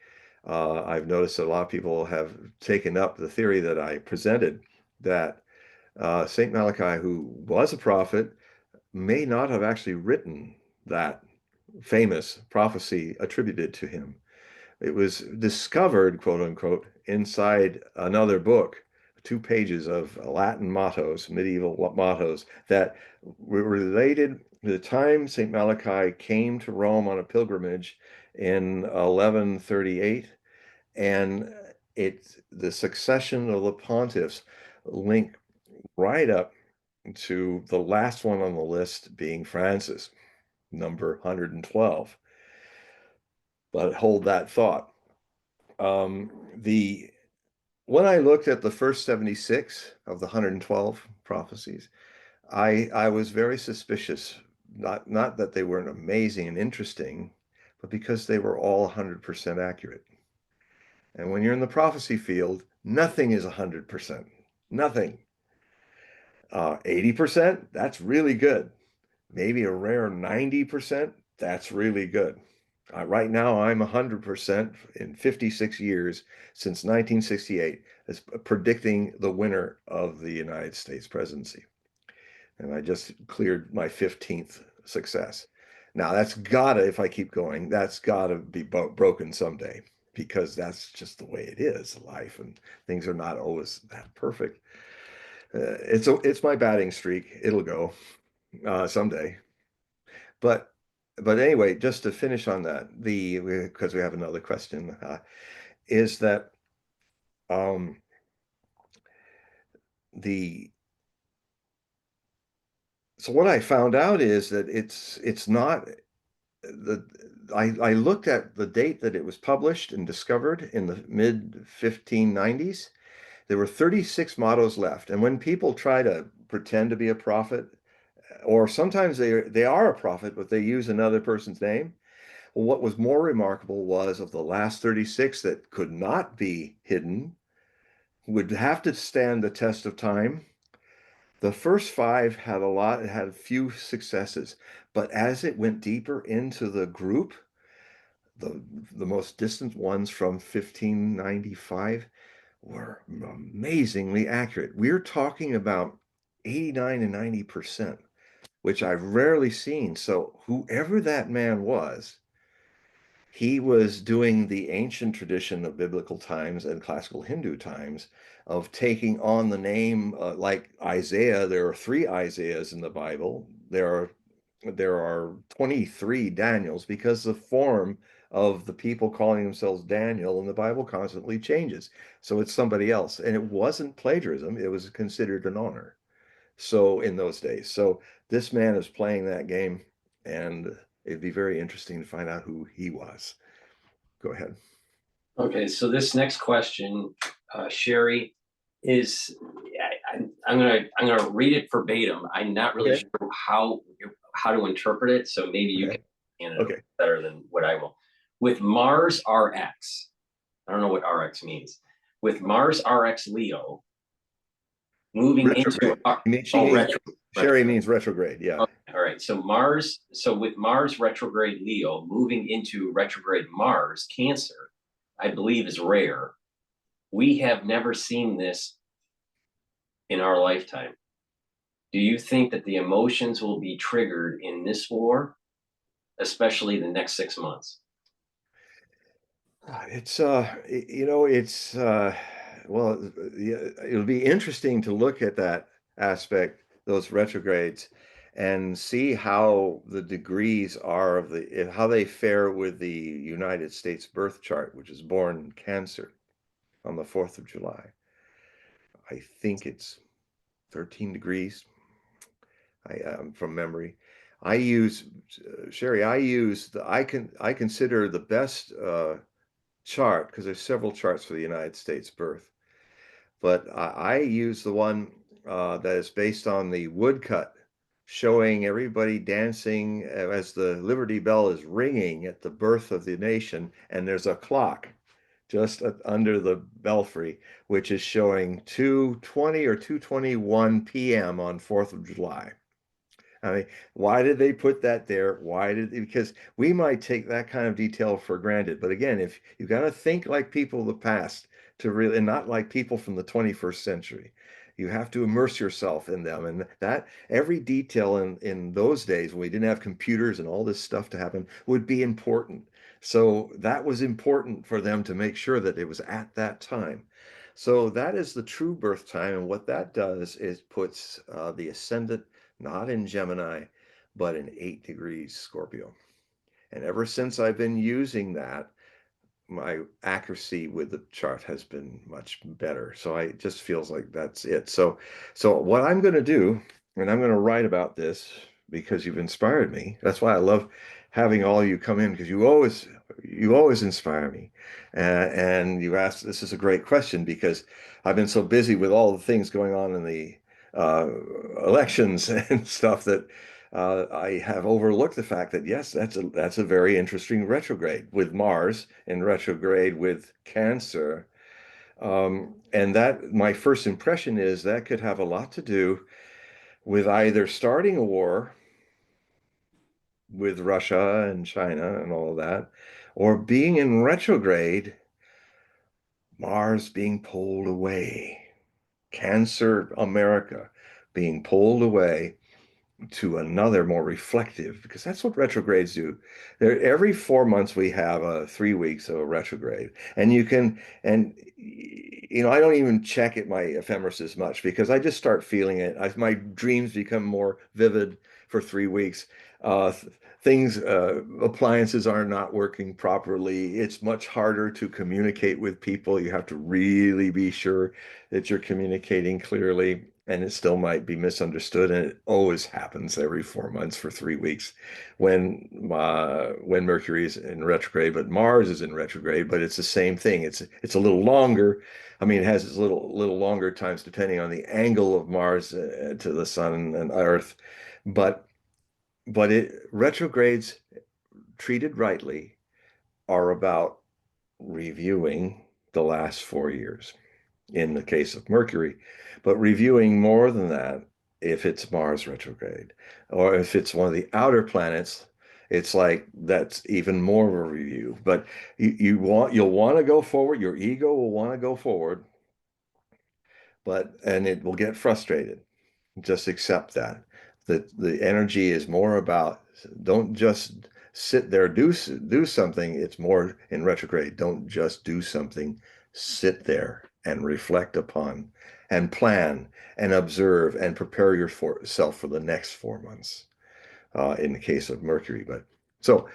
I've noticed that a lot of people have taken up the theory that I presented that Saint Malachi, who was a prophet, may not have actually written that famous prophecy attributed to him. It was discovered, quote unquote, inside another book, 2 pages of Latin mottos, medieval mottos that were related to the time St. Malachi came to Rome on a pilgrimage in 1138. And the succession of the pontiffs link right up to the last one on the list being Francis, number 112. But hold that thought. The When I looked at the first 76 of the 112 prophecies, I was very suspicious, not that they weren't amazing and interesting, but because they were all 100% accurate. And when you're in the prophecy field, nothing is 100%. Nothing. 80%, that's really good. Maybe a rare 90%, that's really good. Right now, I'm 100% in 56 years since 1968 as predicting the winner of the United States presidency. And I just cleared my 15th success. Now, that's gotta, if I keep going, that's gotta be broken someday because that's just the way it is, life, and things are not always that perfect. It's my batting streak. It'll go someday. But anyway, just to finish on that, because we have another question, is that um, the so what I found out is that it's not the I looked at the date that it was published and discovered in the mid 1590s. There were 36 mottos left, and when people try to pretend to be a prophet, or sometimes they are a prophet, but they use another person's name. Well, what was more remarkable was of the last 36 that could not be hidden, would have to stand the test of time. The first 5 had a few successes, but as it went deeper into the group, the most distant ones from 1595 were amazingly accurate. We're talking about 89 and 90%, which I've rarely seen. So whoever that man was, he was doing the ancient tradition of biblical times and classical Hindu times of taking on the name like Isaiah. There are 3 Isaiahs in the Bible. There are 23 Daniels because the form of the people calling themselves Daniel in the Bible constantly changes. So it's somebody else. And it wasn't plagiarism. It was considered an honor. So in those days. So this man is playing that game, and it'd be very interesting to find out who he was. Go ahead. Okay, so this next question, Sherry, is I'm gonna read it verbatim. I'm not really Okay. sure how to interpret it, so maybe you Okay. can handle it Okay. better than what I will. With Mars RX, I don't know what RX means. With Mars RX Leo moving into Retrograde. She oh means Sherry retrograde. means retrograde. Yeah. Okay, all right. So with Mars retrograde Leo moving into retrograde Mars Cancer, I believe is rare. We have never seen this in our lifetime. Do you think that the emotions will be triggered in this war, especially the next 6 months? It's it's yeah, it'll be interesting to look at that aspect, those retrogrades, and see how the degrees are of how they fare with the United States birth chart, which is born in Cancer on the 4th of July. I think it's 13 degrees. From memory. I use Sherry. I consider the best chart, because there's several charts for the United States birth, but I use the one that is based on the woodcut, showing everybody dancing as the Liberty Bell is ringing at the birth of the nation, and there's a clock just under the belfry, which is showing 2:20 or 2:21 p.m. on 4th of July. I mean, why did they put that there? Because we might take that kind of detail for granted. But again, if you got to think like people of the past to really, and not like people from the 21st century, you have to immerse yourself in them. And that every detail in those days when we didn't have computers and all this stuff to happen would be important. So that was important for them to make sure that it was at that time. So that is the true birth time. And what that does is puts the ascendant not in Gemini, but in 8 degrees Scorpio. And ever since I've been using that, my accuracy with the chart has been much better. So it just feels like that's it. So what I'm going to do, and I'm going to write about this because you've inspired me. That's why I love having all you come in, because you always inspire me. And you asked, this is a great question, because I've been so busy with all the things going on in the uh, elections and stuff that I have overlooked the fact that yes, that's a very interesting retrograde with Mars in retrograde with Cancer, and that my first impression is that could have a lot to do with either starting a war with Russia and China and all of that, or being in retrograde, Mars being pulled away, Cancer America being pulled away to another more reflective, because that's what retrogrades do. Every 4 months we have 3 weeks of a retrograde, and I don't even check at my ephemeris as much because I just start feeling it. My dreams become more vivid for 3 weeks. uh, Things, appliances are not working properly. It's much harder to communicate with people. You have to really be sure that you're communicating clearly, and it still might be misunderstood. And it always happens every 4 months for 3 weeks when Mercury is in retrograde, but Mars is in retrograde. But it's the same thing. It's a little longer. I mean, it has its little longer times depending on the angle of Mars to the Sun and Earth. But it retrogrades, treated rightly, are about reviewing the last 4 years in the case of Mercury, but reviewing more than that if it's Mars retrograde, or if it's one of the outer planets, it's like that's even more of a review. But you'll want to go forward, your ego will want to go forward, and it will get frustrated. Just accept that. The energy is more about, don't just sit there, do something. It's more in retrograde. Don't just do something. Sit there and reflect upon and plan and observe and prepare yourself for the next 4 months, in the case of Mercury. But so,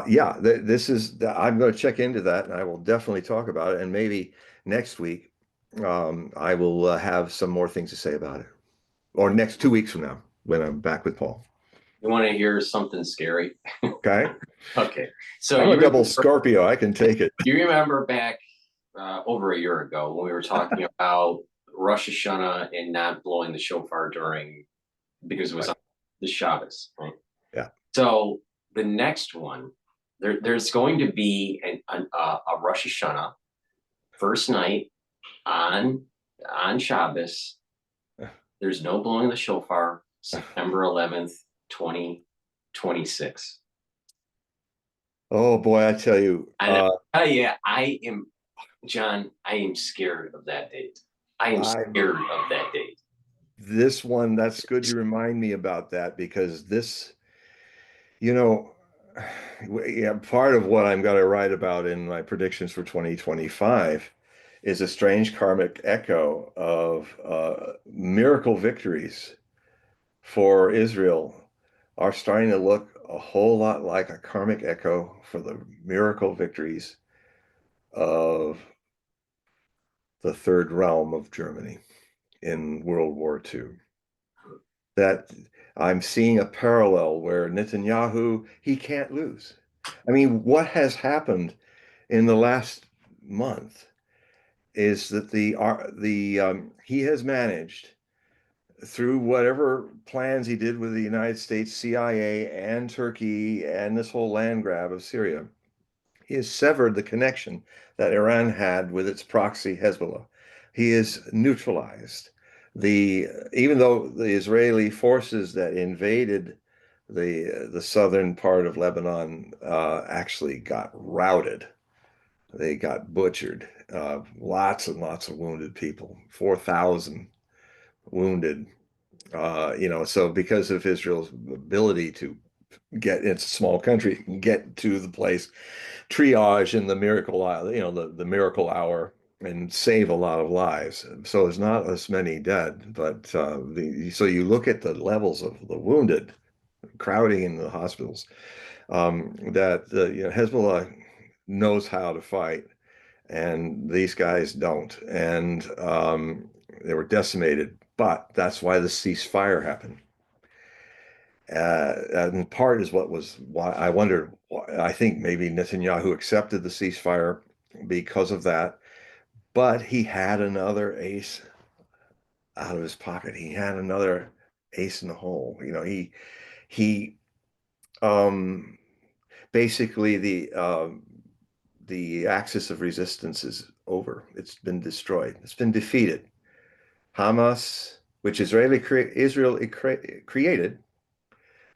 yeah, I'm going to check into that, and I will definitely talk about it. And maybe next week, I will have some more things to say about it, or next 2 weeks from now when I'm back with Paul. You want to hear something scary? Okay. Okay. So I'm a double Scorpio. I can take it. you remember back over a year ago when we were talking about Rosh Hashanah and not blowing the shofar because it was Right. the Shabbos, right? Yeah. So the next one, there's going to be a Rosh Hashanah first night on Shabbos. There's no blowing the shofar, September 11th, 2026. Oh boy, I tell you. Yeah, John, I am scared of that date. I am scared of that date. This one, that's good you remind me about that, because you know, yeah, part of what I'm going to write about in my predictions for 2025 is a strange karmic echo of miracle victories for Israel are starting to look a whole lot like a karmic echo for the miracle victories of the third realm of Germany in World War II. That I'm seeing a parallel where Netanyahu, he can't lose. I mean, what has happened in the last month is that he has managed through whatever plans he did with the United States CIA and Turkey and this whole land grab of Syria, he has severed the connection that Iran had with its proxy Hezbollah. He has neutralized even though the Israeli forces that invaded the southern part of Lebanon actually got routed. They got butchered. Lots and lots of wounded people, 4,000 wounded. So because of Israel's ability to it's a small country, get to the place, triage in the miracle hour, the miracle hour, and save a lot of lives. So there's not as many dead, but so you look at the levels of the wounded crowding in the hospitals. That Hezbollah knows how to fight, and these guys don't, and they were decimated. But that's why the ceasefire happened. And part is why I wondered. I think maybe Netanyahu accepted the ceasefire because of that, but he had another ace out of his pocket. He had another ace in the hole. He um, basically the axis of resistance is over. It's been destroyed. It's been defeated. Hamas, which Israel created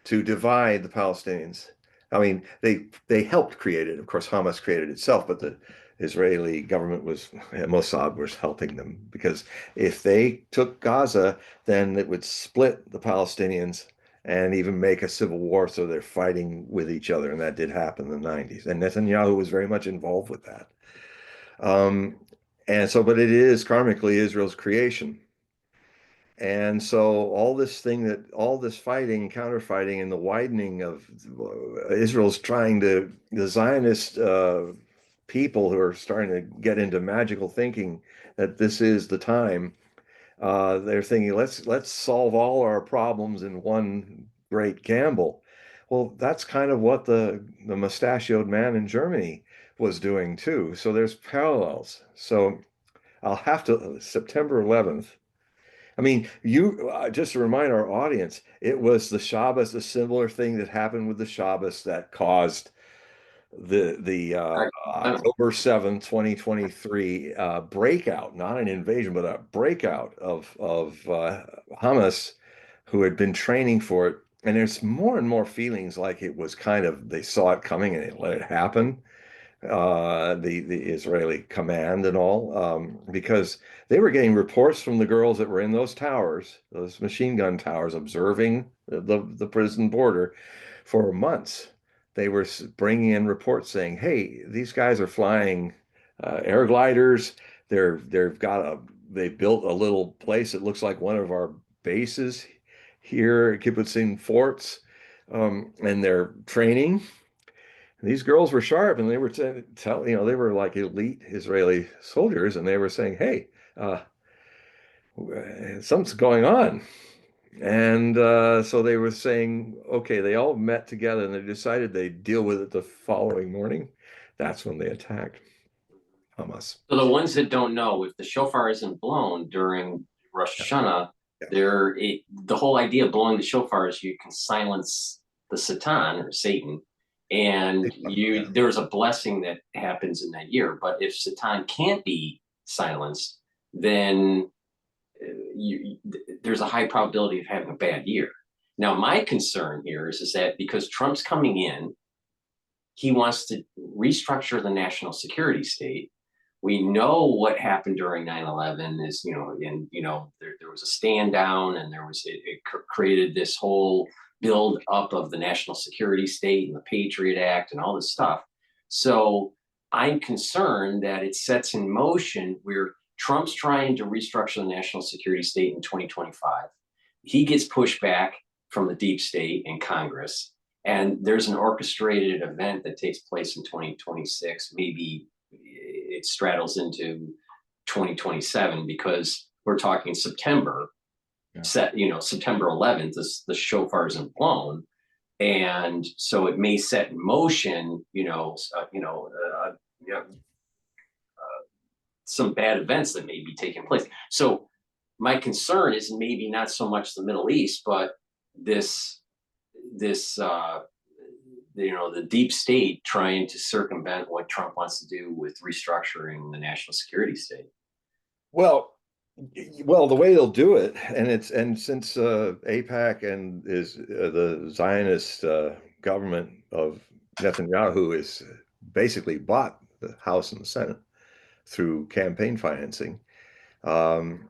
to divide the Palestinians. I mean, they helped create it. Of course, Hamas created itself, but the Israeli government Mossad was helping them, because if they took Gaza, then it would split the Palestinians and even make a civil war, so they're fighting with each other, and that did happen in the 90s. And Netanyahu was very much involved with that. Um, but it is karmically Israel's creation. And so all this fighting, counterfighting, and the widening of Israel's the Zionist people who are starting to get into magical thinking that this is the time. They're thinking, let's solve all our problems in one great gamble. Well, that's kind of what the mustachioed man in Germany was doing too. So there's parallels. So I'll have to September 11th. I mean, just to remind our audience, it was the Shabbos, a similar thing that happened with the Shabbos that caused the October 7th, 2023 breakout, not an invasion, but a breakout of Hamas, who had been training for it. And there's more and more feelings like it was they saw it coming and they let it happen. The Israeli command and all, because they were getting reports from the girls that were in those towers, those machine gun towers, observing the prison border for months. They were bringing in reports saying, "Hey, these guys are flying air gliders. They built a little place that looks like one of our bases here, kibbutzim forts, and they're training." These girls were sharp, and they were they were like elite Israeli soldiers, and they were saying, "Hey, something's going on." And so they were saying, okay, they all met together and they decided they'd deal with it the following morning. That's when they attacked Hamas. So the ones that don't know, if the shofar isn't blown during Rosh Hashanah, the whole idea of blowing the shofar is you can silence the Satan or Satan, and there's a blessing that happens in that year. But if Satan can't be silenced, then there's a high probability of having a bad year. Now, my concern here is that because Trump's coming in, he wants to restructure the national security state. We know what happened during 9/11 is, there was a stand down, and it created this whole build up of the national security state and the Patriot Act and all this stuff. So I'm concerned that it sets in motion where Trump's trying to restructure the national security state in 2025. He gets pushed back from the deep state in Congress. And there's an orchestrated event that takes place in 2026. Maybe it straddles into 2027 because we're talking September. Set, September 11th, the shofar isn't blown, and so it may set in motion, some bad events that may be taking place. So my concern is maybe not so much the Middle East, but this the deep state trying to circumvent what Trump wants to do with restructuring the national security state. Well, the way they'll do it, and since AIPAC and is the Zionist government of Netanyahu is basically bought the House and the Senate through campaign financing, and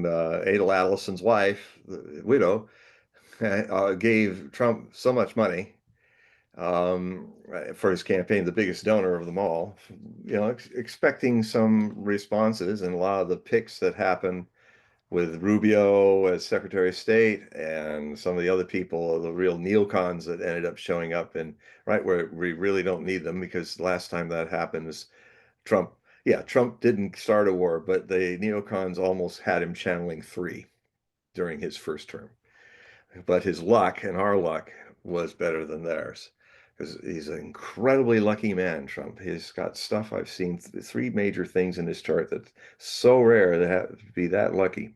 Adel Adelson's wife, the widow, gave Trump so much money for his campaign, the biggest donor of them all, expecting some responses. And a lot of the picks that happen with Rubio as Secretary of State and some of the other people, the real neocons that ended up showing up in right where we really don't need them, because the last time that happened was Trump. Yeah, Trump didn't start a war, but the neocons almost had him channeling 3 during his first term. But his luck and our luck was better than theirs, because he's an incredibly lucky man, Trump. He's got stuff I've seen, 3 major things in his chart that's so rare to have to be that lucky.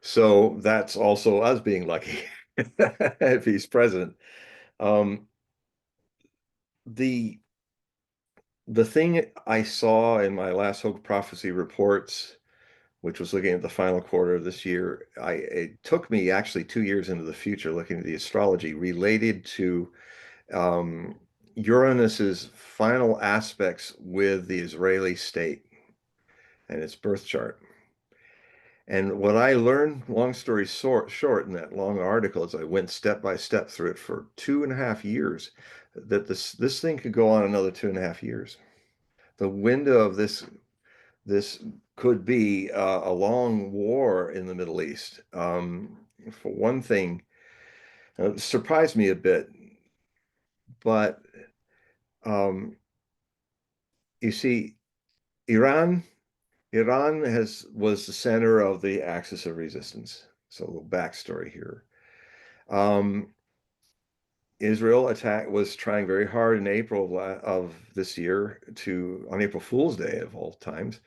So that's also us being lucky if he's president. The thing I saw in my last Hogue prophecy reports, which was looking at the final quarter of this year, it took me actually 2 years into the future looking at the astrology related to Uranus's final aspects with the Israeli state and its birth chart. And what I learned, long story short, in that long article, as I went step by step through it for 2.5 years, that this thing could go on another 2.5 years. The window of this could be a long war in the Middle East. For one thing, it surprised me a bit, but you see, Iran was the center of the axis of resistance. So a little backstory here. Israel was trying very hard in April of this year on April Fool's Day of all times,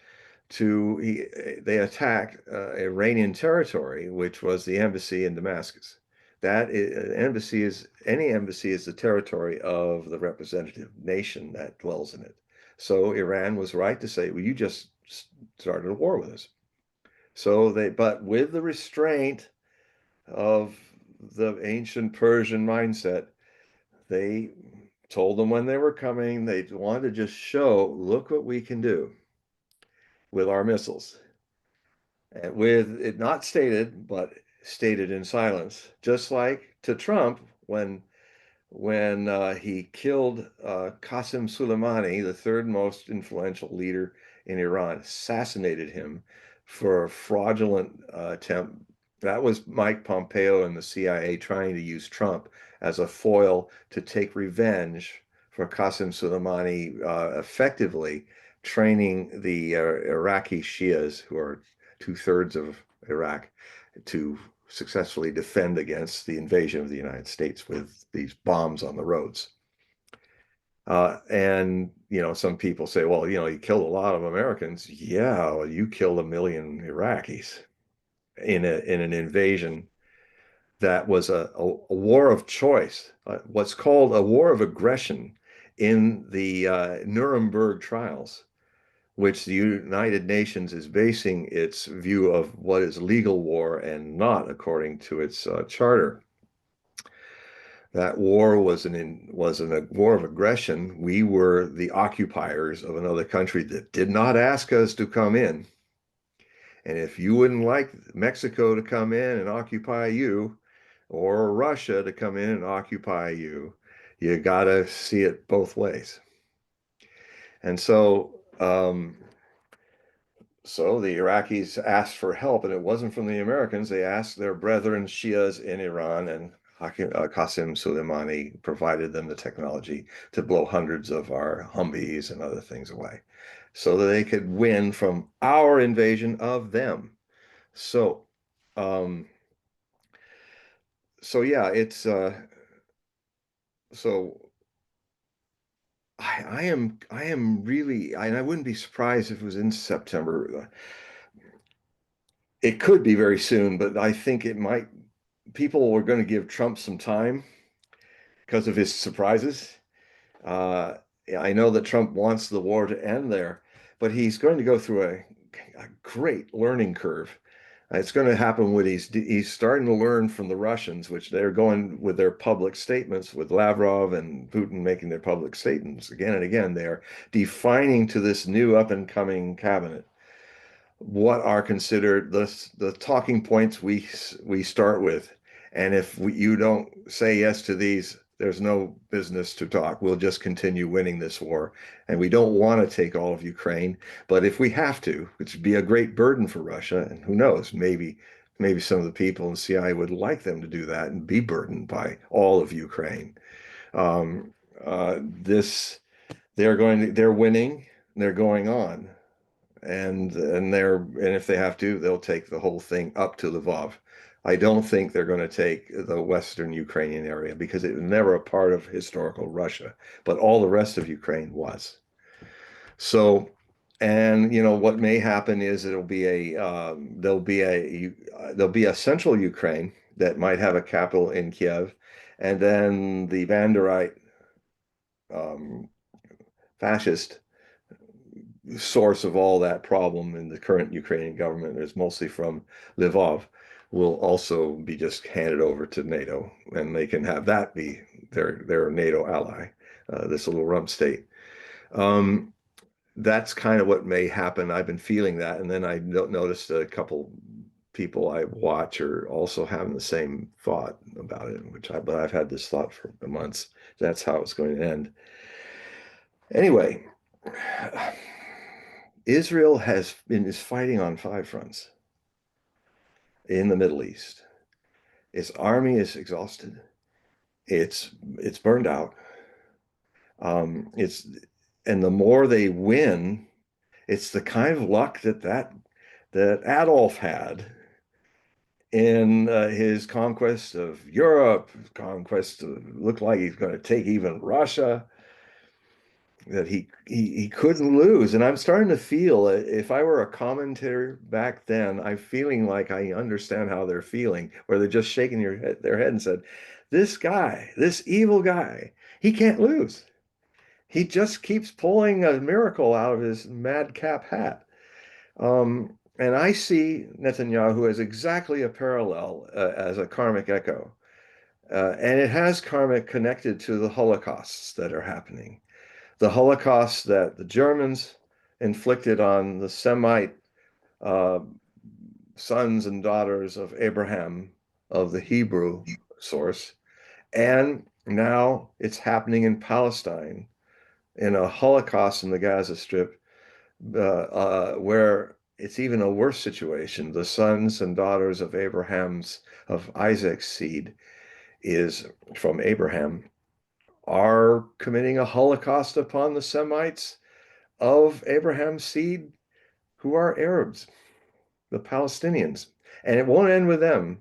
they attacked Iranian territory, which was the embassy in Damascus. Any embassy is the territory of the representative nation that dwells in it. So Iran was right to say, well, you just started a war with us. But with the restraint of the ancient Persian mindset, they told them when they were coming, they wanted to just show, look what we can do with our missiles. And with it not stated, but stated in silence, just like to Trump when he killed Qasem Soleimani, the 3rd most influential leader in Iran, assassinated him for a fraudulent attempt. That was Mike Pompeo and the CIA trying to use Trump as a foil to take revenge for Qasem Soleimani, effectively training the Iraqi Shias, who are 2/3 of Iraq, to successfully defend against the invasion of the United States with these bombs on the roads. And some people say, well, you killed a lot of Americans. Yeah, well, you killed 1 million Iraqis in an invasion that was a war of choice, what's called a war of aggression in the Nuremberg trials, which the United Nations is basing its view of what is legal war and not according to its charter. That war was a war of aggression. We were the occupiers of another country that did not ask us to come in. And if you wouldn't like Mexico to come in and occupy you, or Russia to come in and occupy you, you got to see it both ways. And so So the Iraqis asked for help, and it wasn't from the Americans. They asked their brethren Shias in Iran, and Qasem Soleimani provided them the technology to blow hundreds of our Humvees and other things away so that they could win from our invasion of them. So, um, so yeah, it's so I am really, and I wouldn't be surprised if it was in September. It could be very soon, but I think it might. People are going to give Trump some time because of his surprises. Uh, I know that Trump wants the war to end there, but he's going to go through a great learning curve. It's going to happen when he's starting to learn from the Russians, which they're going with their public statements, with Lavrov and Putin making their public statements again and again. They're defining to this new up and coming cabinet what are considered the talking points we start with. And if you don't say yes to these, there's no business to talk. We'll just continue winning this war. And we don't want to take all of Ukraine, but if we have to, which would be a great burden for Russia, and who knows, maybe some of the people in CIA would like them to do that and be burdened by all of Ukraine. Um, this they're winning, they're going on, and if they have to, they'll take the whole thing up to Lvov. I don't think they're going to take the western Ukrainian area because it was never a part of historical Russia, but all the rest of Ukraine was. So, and what may happen is there'll be a central Ukraine that might have a capital in Kiev, and then the Banderite um, fascist source of all that problem in the current Ukrainian government is mostly from Lvov, will also be just handed over to NATO, and they can have that be their NATO ally, this little rump state. Um, that's kind of what may happen. I've been feeling that, and then I noticed a couple people I watch are also having the same thought about it, but I've had this thought for months. That's how it's going to end. Anyway, Israel is fighting on 5 fronts in the Middle East. Its army is exhausted. It's burned out. It's and the more they win, it's the kind of luck that Adolf had in his conquest of Europe, looked like he's going to take even Russia, that he couldn't lose. And I'm starting to feel, if I were a commentator back then, I'm feeling like I understand how they're feeling, where they're just shaking their head and said, this guy, this evil guy, he can't lose. He just keeps pulling a miracle out of his madcap hat. And I see Netanyahu as exactly a parallel, as a karmic echo. And it has karmic connected to the Holocausts that are happening. The Holocaust that the Germans inflicted on the Semite uh, sons and daughters of Abraham, of the Hebrew source. And now it's happening in Palestine, in a Holocaust in the Gaza Strip, where it's even a worse situation. The sons and daughters of of Isaac's seed is from Abraham, are committing a Holocaust upon the Semites of Abraham's seed, who are Arabs, the Palestinians. And it won't end with them.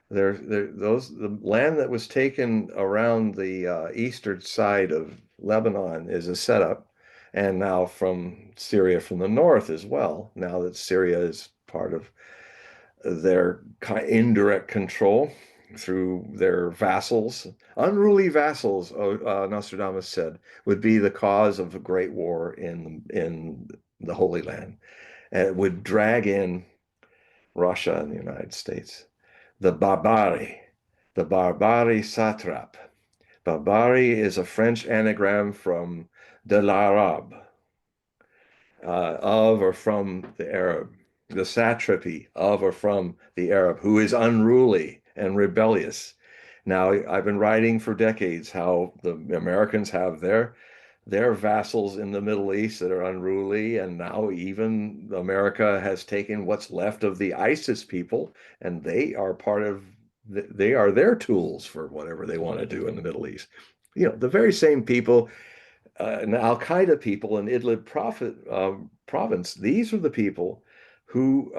The land that was taken around the eastern side of Lebanon is a setup, and now from Syria from the north as well. Now that Syria is part of their indirect control through their vassals, unruly vassals, Nostradamus said, would be the cause of a great war in the Holy Land, and it would drag in Russia and the United States. The Barbari satrap. Barbari is a French anagram from de l'Arabe, of or from the Arab, the satrapy of or from the Arab, who is unruly and rebellious. Now, I've been writing for decades how the Americans have They're vassals in the Middle East that are unruly, and now even America has taken what's left of the ISIS people, and they are part of they are their tools for whatever they want to do in the Middle East. You know, the very same people, and Al Qaeda people in Idlib province, these are the people who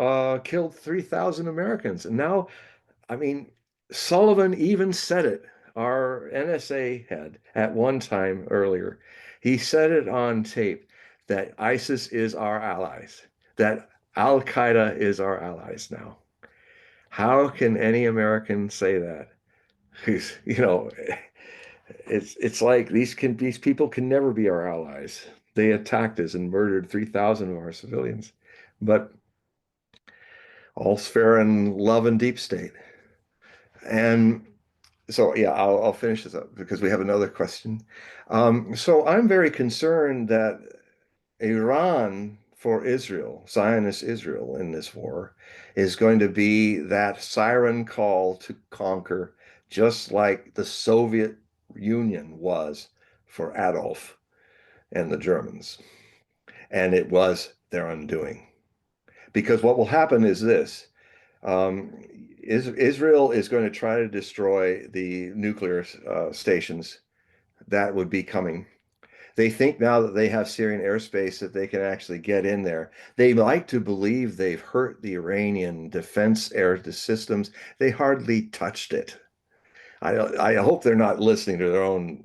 killed 3,000 Americans. And now, I mean, Sullivan even said it, our NSA head, at one time earlier. He said it on tape that ISIS is our allies, that Al Qaeda is our allies now. How can any American say that? Because, you know, it's like these people can never be our allies. They attacked us and murdered 3,000 of our civilians. But all's fair in love and deep state. And so, yeah, I'll finish this up because we have another question. So I'm very concerned that Iran for Israel, Zionist Israel in this war, is going to be that siren call to conquer, just like the Soviet Union was for Adolf and the Germans. And it was their undoing. Because what will happen is this. Israel is going to try to destroy the nuclear stations that would be coming. They think now that they have Syrian airspace that they can actually get in there. They like to believe they've hurt the Iranian defense air systems. They hardly touched it. I hope they're not listening to their own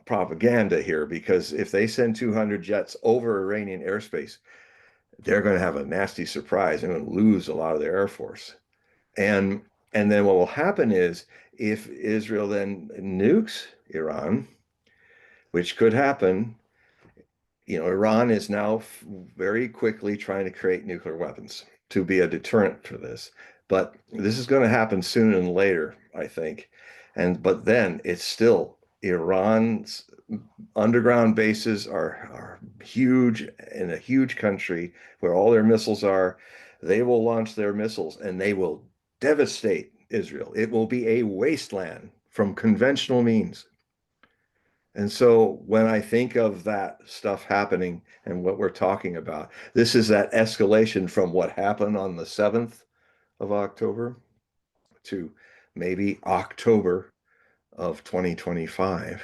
propaganda here, because if they send 200 jets over Iranian airspace, they're going to have a nasty surprise. They're going to lose a lot of their air force. And and then what will happen is if Israel then nukes Iran, which could happen, you know, Iran is now very quickly trying to create nuclear weapons to be a deterrent for this. But this is going to happen sooner than later, I think. But then it's still Iran's underground bases are huge in a huge country where all their missiles are. They will launch their missiles and they will devastate Israel. It will be a wasteland from conventional means. And so when I think of that stuff happening and what we're talking about, this is that escalation from what happened on the 7th of October to maybe October of 2025.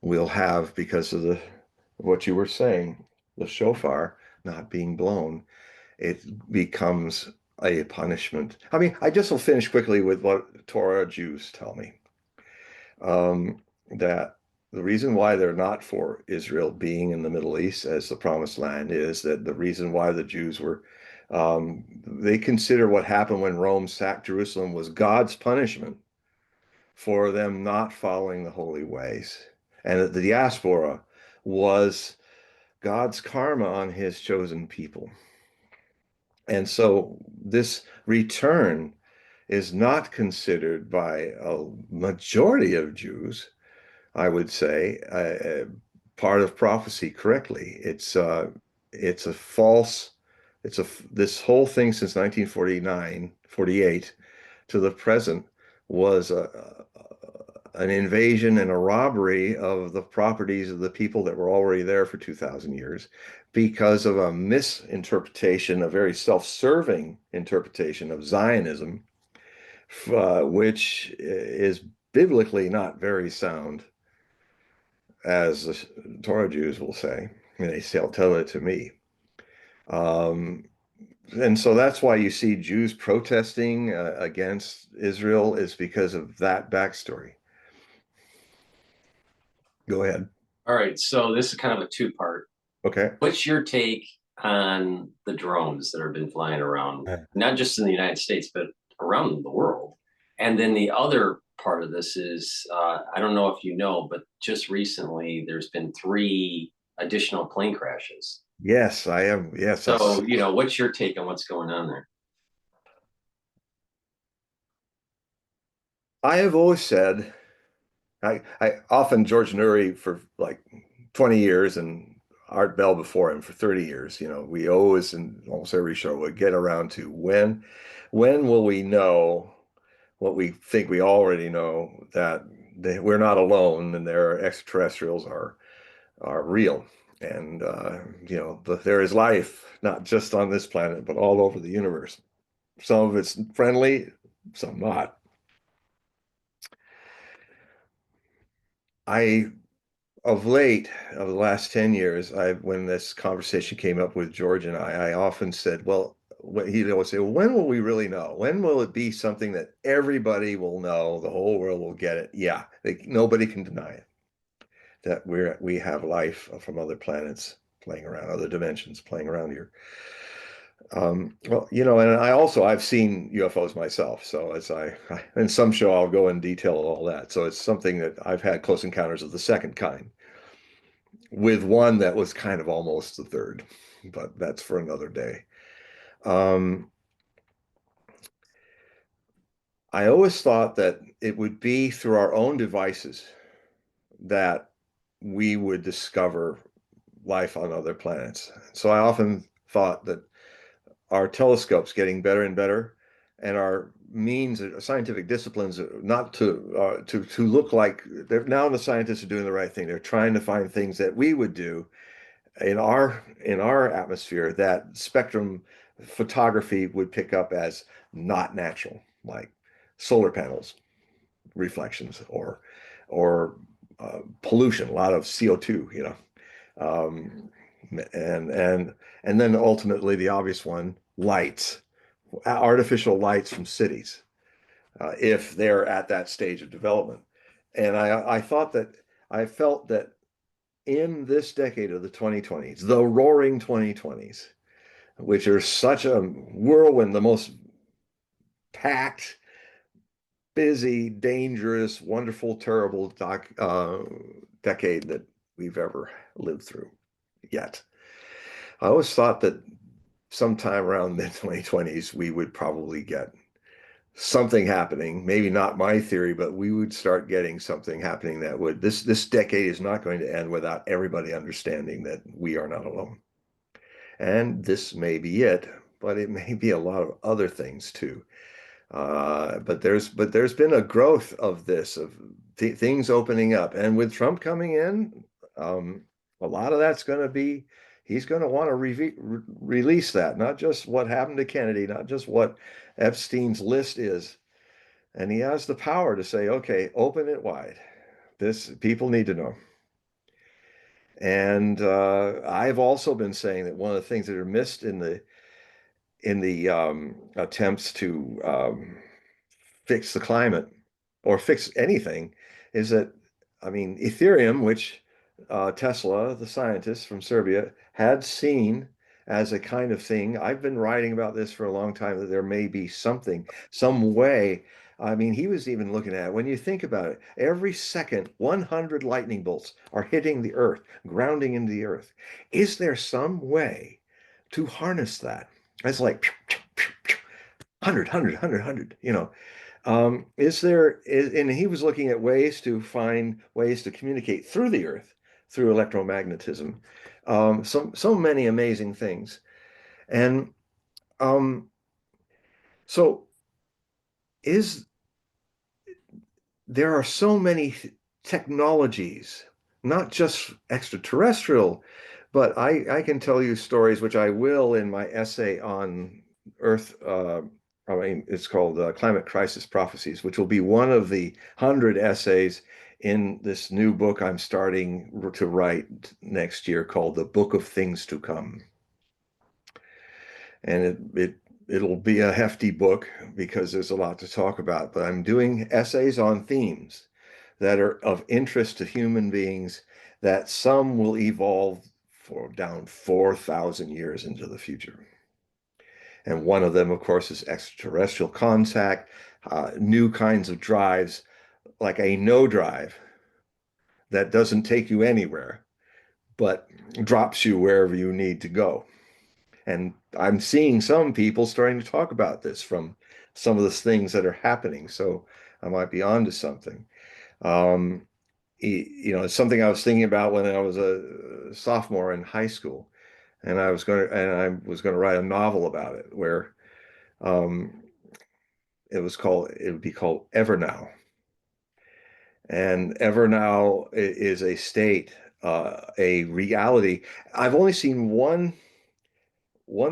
We'll have, because of what you were saying, the shofar not being blown, it becomes a punishment. I mean, I just will finish quickly with what Torah Jews tell me. That the reason why they're not for Israel being in the Middle East as the promised land is that the reason why the Jews were, they consider what happened when Rome sacked Jerusalem was God's punishment for them not following the holy ways, and that the diaspora was God's karma on his chosen people. And so this return is not considered by a majority of Jews, I would say, part of prophecy correctly. It's a false, this whole thing since 1949, 48 to the present was an invasion and a robbery of the properties of the people that were already there for 2,000 years because of a misinterpretation, a very self-serving interpretation of Zionism, which is biblically not very sound, as the Torah Jews will say, and they tell it to me. And so that's why you see Jews protesting against Israel, is because of that backstory. Go ahead. All right, so this is kind of a two-part. Okay. What's your take on the drones that have been flying around, not just in the United States, but around the world? And then the other part of this is, I don't know if you know, but just recently there's been 3 additional plane crashes. Yes, I am. Yes. So, what's your take on what's going on there? I have always said, I often George Noory for like 20 years and Art Bell before him for 30 years. We always, in almost every show, would get around to when will we know what we think we already know, that we're not alone and there are extraterrestrials are are real. And, there is life, not just on this planet, but all over the universe. Some of it's friendly, some not. I, of late, of the last 10 years, when this conversation came up with George and I often said, well, he'd always say, well, when will we really know? When will it be something that everybody will know, the whole world will get it? Yeah, nobody can deny it, that we have life from other planets playing around, other dimensions playing around here. Well, and I've seen UFOs myself. So in some show, I'll go in detail on all that. So it's something that I've had close encounters of the second kind, with one that was kind of almost the third, but that's for another day. I always thought that it would be through our own devices that we would discover life on other planets. So I often thought that our telescopes getting better and better, and our means of scientific disciplines not to look like now the scientists are doing the right thing. They're trying to find things that we would do in our atmosphere that spectrum photography would pick up as not natural, like solar panels reflections or pollution, a lot of CO2, um, and then ultimately the obvious one, lights, artificial lights from cities, if they're at that stage of development. And I felt that in this decade of the 2020s, the roaring 2020s, which are such a whirlwind, the most packed, busy, dangerous, wonderful, terrible decade that we've ever lived through yet. I always thought that sometime around mid 2020s, we would probably get something happening. Maybe not my theory, but we would start getting something happening that would, this decade is not going to end without everybody understanding that we are not alone. And this may be it, but it may be a lot of other things too. But there's been a growth of this, of things opening up, and with Trump coming in, a lot of that's going to be, he's going to want to release that, not just what happened to Kennedy, not just what Epstein's list is, and he has the power to say, okay, open it wide. This people need to know. And I've also been saying that one of the things that are missed in the attempts to fix the climate or fix anything is that, I mean, Ethereum, which Tesla, the scientist from Serbia, had seen as a kind of thing. I've been writing about this for a long time, that there may be something, some way. I mean, he was even looking at, when you think about it, every second, 100 lightning bolts are hitting the earth, grounding into the earth. Is there some way to harness that? It's like 100, 100, 100, 100, and he was looking at ways to find ways to communicate through the earth, through electromagnetism. So many amazing things. And so is there are so many technologies, not just extraterrestrial, but I can tell you stories, which I will in my essay on Earth. I mean, it's called Climate Crisis Prophecies, which will be one of the 100 essays in this new book I'm starting to write next year, called The Book of Things to Come. And it'll be a hefty book because there's a lot to talk about, but I'm doing essays on themes that are of interest to human beings, that some will evolve for down 4,000 years into the future. And one of them, of course, is extraterrestrial contact, new kinds of drives, like a no drive that doesn't take you anywhere, but drops you wherever you need to go. And I'm seeing some people starting to talk about this from some of the things that are happening. So I might be onto something. It's something I was thinking about when I was a sophomore in high school, and I was going to write a novel about it, where um, it would be called Ever Now. And Ever Now is a state a reality. I've only seen one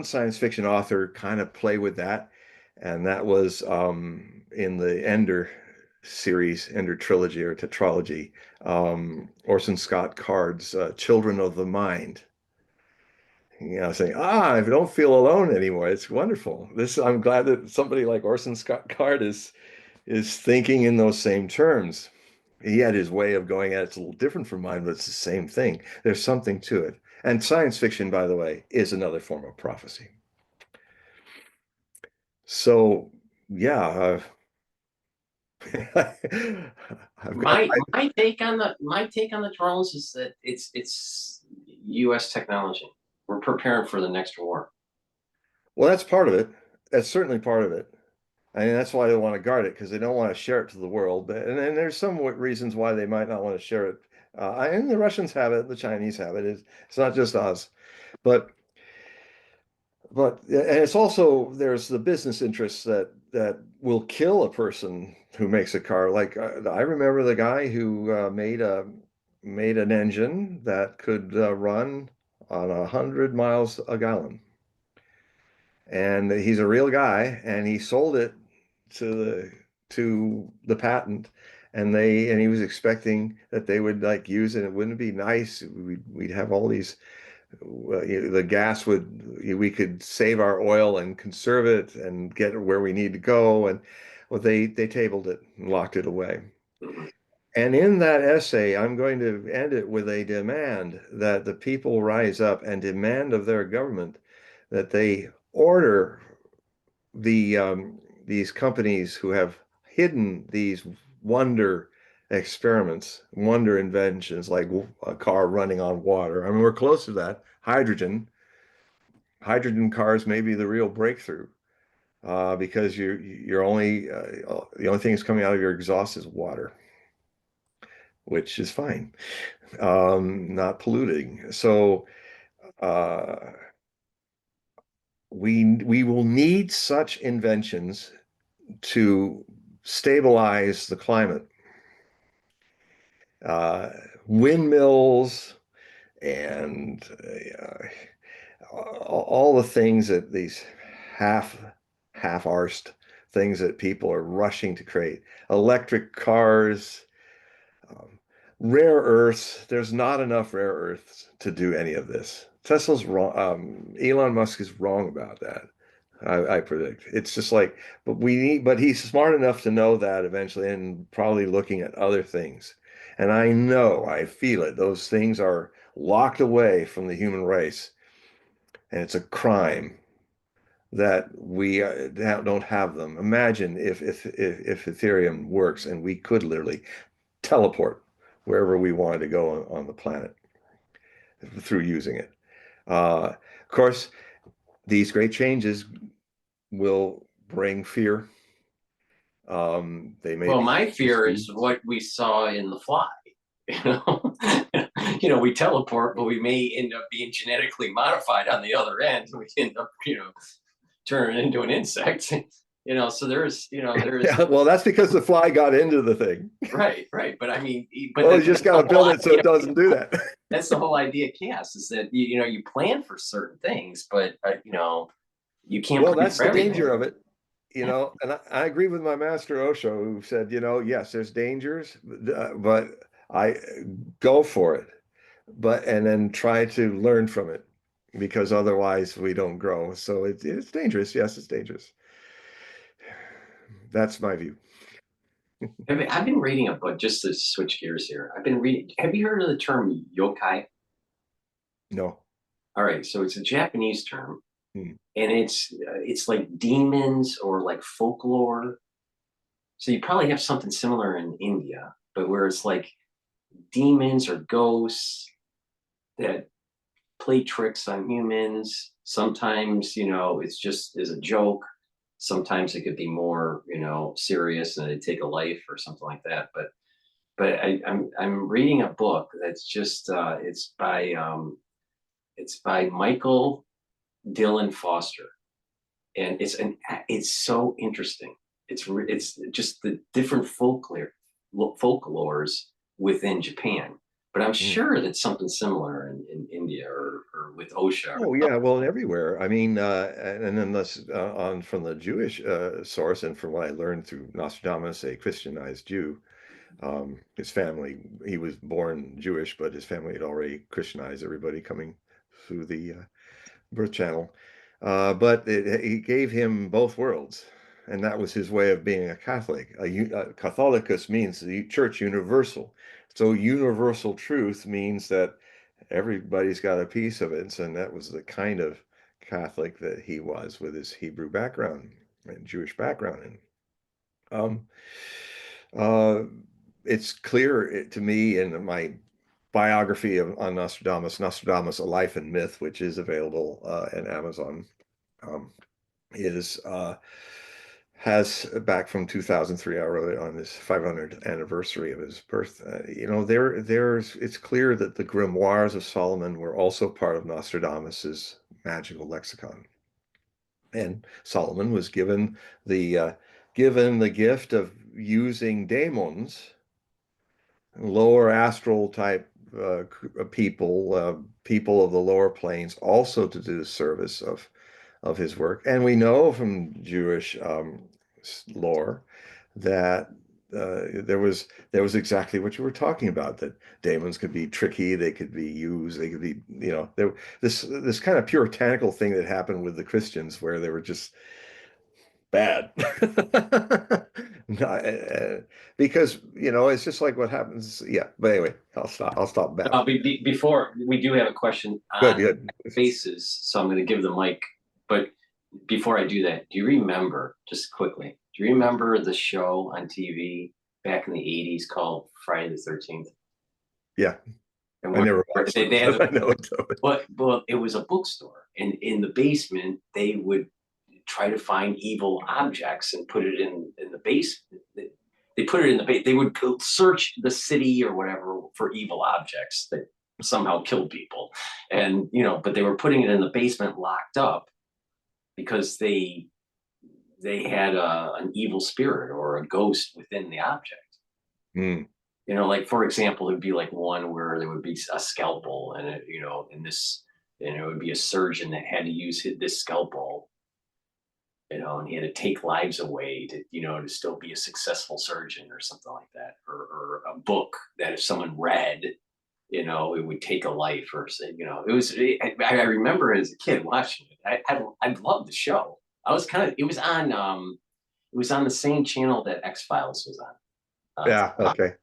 science fiction author kind of play with that, and that was in the Ender series, Ender trilogy or tetralogy, Orson Scott Card's Children of the Mind. Saying, I don't feel alone anymore. It's wonderful. I'm glad that somebody like Orson Scott Card is thinking in those same terms. He had his way of going at it. It's a little different from mine, but it's the same thing. There's something to it. And science fiction, by the way, is another form of prophecy. So, yeah, I've got. My take on the drones is that it's U.S. technology. We're preparing for the next war. Well, that's part of it. That's certainly part of it. I mean, that's why they want to guard it, because they don't want to share it to the world. But and then there's some reasons why they might not want to share it. And the Russians have it, the Chinese have it. It's not just us. But and it's also there's the business interests that will kill a person who makes a car. Like I remember the guy who made an engine that could run on 100 miles a gallon, and he's a real guy, and he sold it to the patent, and he was expecting that they would like use it. It wouldn't be nice. We'd have all these the gas we could save our oil and conserve it and get it where we need to go. And well, they tabled it and locked it away. Mhm. And in that essay, I'm going to end it with a demand that the people rise up and demand of their government that they order these companies who have hidden these wonder experiments, wonder inventions like a car running on water. I mean, we're close to that. Hydrogen cars may be the real breakthrough because you're only the only thing that's coming out of your exhaust is water, which is fine, not polluting. So uh, we will need such inventions to stabilize the climate. Uh, Windmills and all the things that these half half-arsed things that people are rushing to create. Electric cars, rare earths. There's not enough rare earths to do any of this. Tesla's wrong. Elon Musk is wrong about that. I predict. It's just like, but he's smart enough to know that eventually and probably looking at other things. And I feel it. Those things are locked away from the human race. And it's a crime that we don't have them. Imagine if Ethereum works and we could literally teleport wherever we wanted to go on the planet through using it. Of course, these great changes will bring fear. They may Well, be my fear is what we saw in The Fly. You know, we teleport, but we may end up being genetically modified on the other end. We end up, turning into an insect. So there's Yeah, well, that's because the fly got into the thing. right. But I mean, Well, you just got to build it so it doesn't do that. That's the whole idea of chaos, is that you plan for certain things, but you can't Well, plan that's for the everything. danger of it. And I agree with my master Osho, who said, yes, there's dangers, but I go for it, and then try to learn from it, because otherwise we don't grow. So it's dangerous. Yes, it's dangerous. That's my view. I've been reading a book, just to switch gears here. I've been reading. Have you heard of the term yokai? No. All right, so it's a Japanese term, Hmm. and it's like demons or like folklore. So you probably have something similar in India, but where it's like demons or ghosts that play tricks on humans. Sometimes, it's just as a joke. Sometimes it could be more, serious and they take a life or something like that. But I'm reading a book that's just it's by Michael Dylan Foster, and it's so interesting. It's just the different folklores within Japan. but I'm Mm. sure that's something similar in India or with Osha. Oh yeah, well, everywhere. I mean, and then let's on from the Jewish source, and from what I learned through Nostradamus, a Christianized Jew. His family, he was born Jewish, but his family had already Christianized everybody coming through the birth channel. But he gave him both worlds, and that was his way of being a Catholic. Catholicus means the church universal. So universal truth means that everybody's got a piece of it. And that was the kind of Catholic that he was with his Hebrew background and Jewish background. And um, uh, it's clear to me in my biography on Nostradamus, A Life and Myth, which is available at Amazon, um, is has back from 2003. I wrote it on his 500th anniversary of his birth. There's it's clear that the grimoires of Solomon were also part of Nostradamus's magical lexicon. And Solomon was given the gift of using daemons, lower astral type people of the lower planes, also to do the service of his work. And we know from Jewish lore that there was exactly what you were talking about, that daemons could be tricky, they could be used, they could be, this kind of puritanical thing that happened with the Christians where they were just bad. No, because it's just like what happens. Yeah, but anyway, I'll stop babbling. Before we do have a question Good, on good. faces, so I'm going to give the mic. But before I do that, do you remember, just quickly, do you remember the show on TV back in the 80s called Friday the 13th? Yeah, And I never watched it, they have but I know it's of it. well, it was a bookstore, and in the basement they would try to find evil objects and put it in the basement. They put it in the base. They would search the city or whatever for evil objects that somehow killed people, and but they were putting it in the basement, locked up, because they had an evil spirit or a ghost within the object. Mm. Like for example, it'd be like one where there would be a scalpel, and and it would be a surgeon that had to use this scalpel, and he had to take lives away to still be a successful surgeon or something like that, or a book that if someone read, it would take a life, or say, I remember as a kid watching it. I loved the show. It was on the same channel that X-Files was on. Yeah, okay.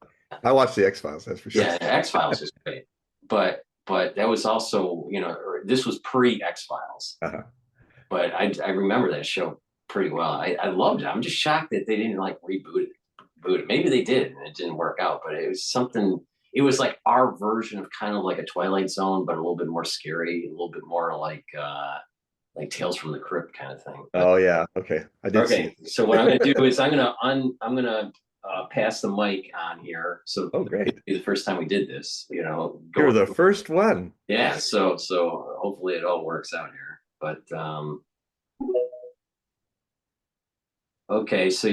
I watched the X-Files, that's for sure. Yeah, X-Files was great, but that was also, this was pre X-Files. Uh-huh. But I remember that show pretty well. I loved it. I'm just shocked that they didn't like reboot it. Maybe they did and it didn't work out, but it was something. It was like our version of kind of like a Twilight Zone, but a little bit more scary, a little bit more like Tales from the Crypt kind of thing. But Oh yeah, okay. I did see okay, so what I'm gonna do is I'm gonna pass the mic on here. So Oh, great. the first time we did this, You're going. the first one. Yeah, so hopefully it all works out here. But okay, so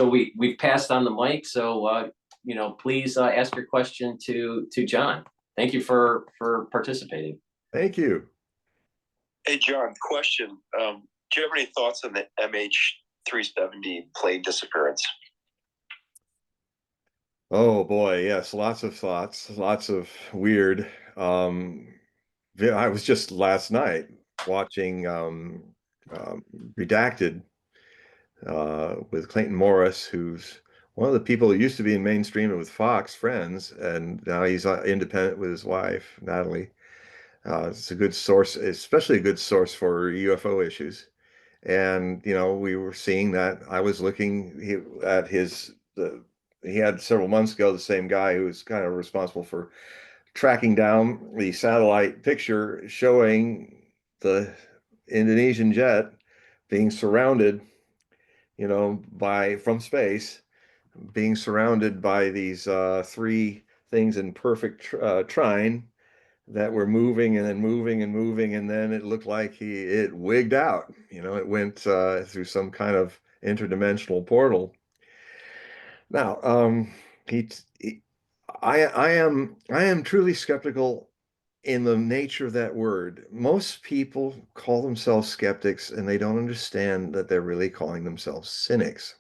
we've passed on the mic. So please ask your question to John. Thank you for participating. Thank you. Hey, John, question. Do you have any thoughts on the MH370 plane disappearance? Oh boy, yes, lots of thoughts, lots of weird. I was just last night watching Redacted with Clayton Morris, who's one of the people who used to be in mainstream with Fox Friends, and now he's independent with his wife, Natalie. It's a good source, especially a good source for UFO issues. And we were seeing that. I was looking at he had several months ago the same guy who was kind of responsible for tracking down the satellite picture showing the Indonesian jet being surrounded, from space, being surrounded by these three things in perfect trine that were moving and then moving and moving, and then it looked like it wigged out. It went through some kind of interdimensional portal. Now, he I am truly skeptical in the nature of that word. Most people call themselves skeptics and they don't understand that they're really calling themselves cynics.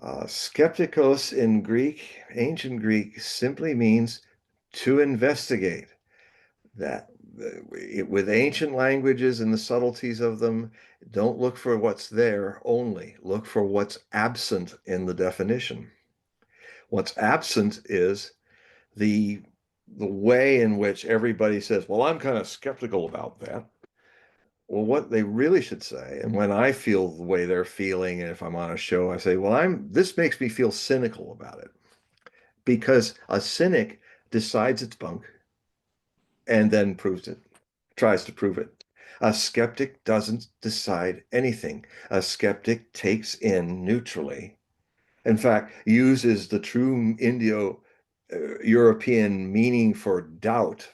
Skeptikos in Greek, ancient Greek, simply means to investigate. That with ancient languages and the subtleties of them, don't look for what's there only, look for what's absent in the definition. What's absent is the way in which everybody says, well, I'm kind of skeptical about that. Well, what they really should say, and when I feel the way they're feeling, and if I'm on a show, I say, well, this makes me feel cynical about it. Because a cynic decides it's bunk and then proves it, tries to prove it. A skeptic doesn't decide anything. A skeptic takes in neutrally. In fact, uses the true Indo-European meaning for doubt,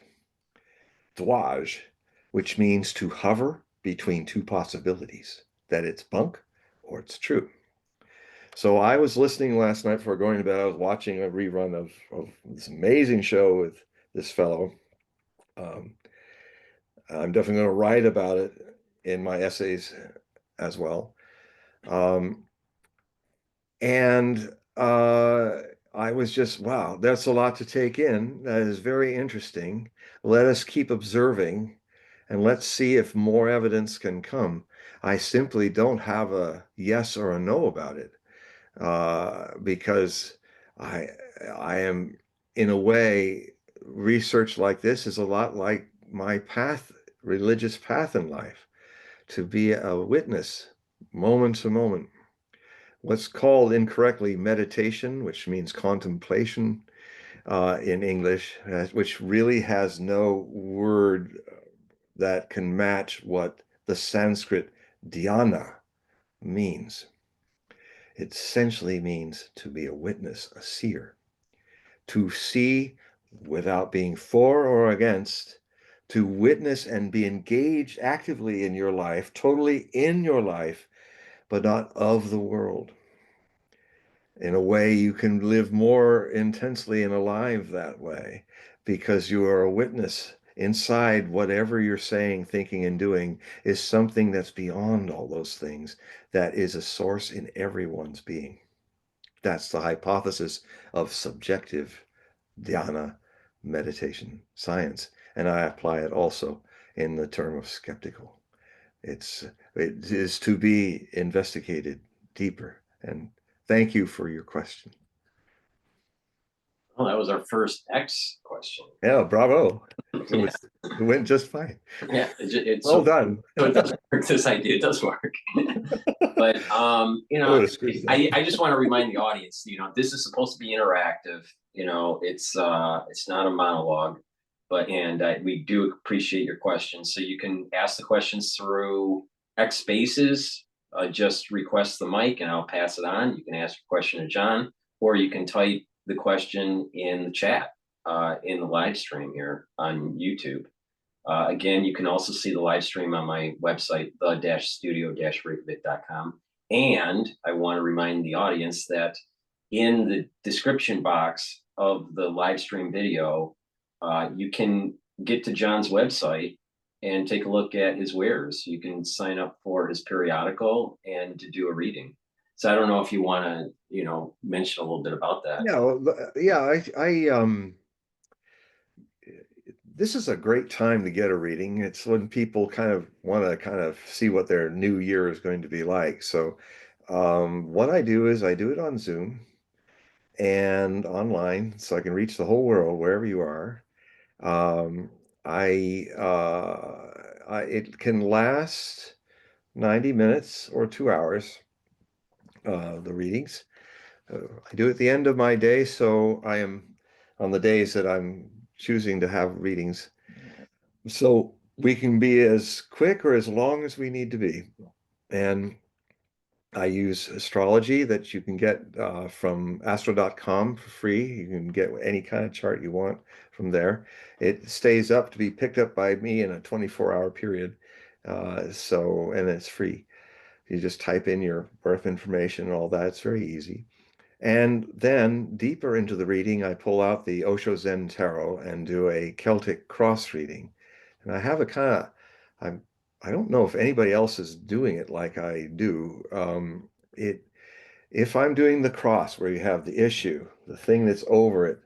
dwaj, which means to hover between two possibilities, that it's bunk or it's true. So I was listening last night before going to bed. I was watching a rerun of this amazing show with this fellow. I'm definitely going to write about it in my essays as well. And I was just, wow, that's a lot to take in. That is very interesting. Let us keep observing and let's see if more evidence can come. I simply don't have a yes or a no about it because I am, in a way, research like this is a lot like my path, religious path in life, to be a witness moment to moment. What's called incorrectly meditation, which means contemplation in English, which really has no word that can match what the Sanskrit dhyana means. It essentially means to be a witness, a seer, to see without being for or against, to witness and be engaged actively in your life, totally in your life, but not of the world. In a way, you can live more intensely and alive that way because you are a witness. Inside whatever you're saying, thinking, and doing is something that's beyond all those things, that is a source in everyone's being. That's the hypothesis of subjective dhyana meditation science. And I apply it also in the term of skeptical. It is to be investigated deeper. And thank you for your question. Well, that was our first X question. Yeah, bravo. It went just fine. Yeah, it's well done. So it does work. This idea does work. But I just want to remind the audience, this is supposed to be interactive. It's not a monologue, and we do appreciate your questions. So you can ask the questions through X Spaces. Just request the mic and I'll pass it on. You can ask your question to John, or you can type the question in the chat in the live stream here on YouTube. Again, you can also see the live stream on my website, the-studio-reykjavik.com. And I want to remind the audience that in the description box of the live stream video, you can get to John's website and take a look at his wares. You can sign up for his periodical and to do a reading. So I don't know if you want to, mention a little bit about that. This is a great time to get a reading. It's when people kind of want to see what their new year is going to be like. So what I do is I do it on Zoom and online, so I can reach the whole world wherever you are. It can last 90 minutes or 2 hours, the readings. I do it at the end of my day, so I am on the days that I'm choosing to have readings. So we can be as quick or as long as we need to be. And I use astrology that you can get from astro.com for free. You can get any kind of chart you want from there. It stays up to be picked up by me in a 24-hour period. And it's free. You just type in your birth information and all that. It's very easy. And then deeper into the reading, I pull out the Osho Zen Tarot and do a Celtic cross reading. And I have a kind of, I don't know if anybody else is doing it like I do. If I'm doing the cross where you have the issue, the thing that's over it,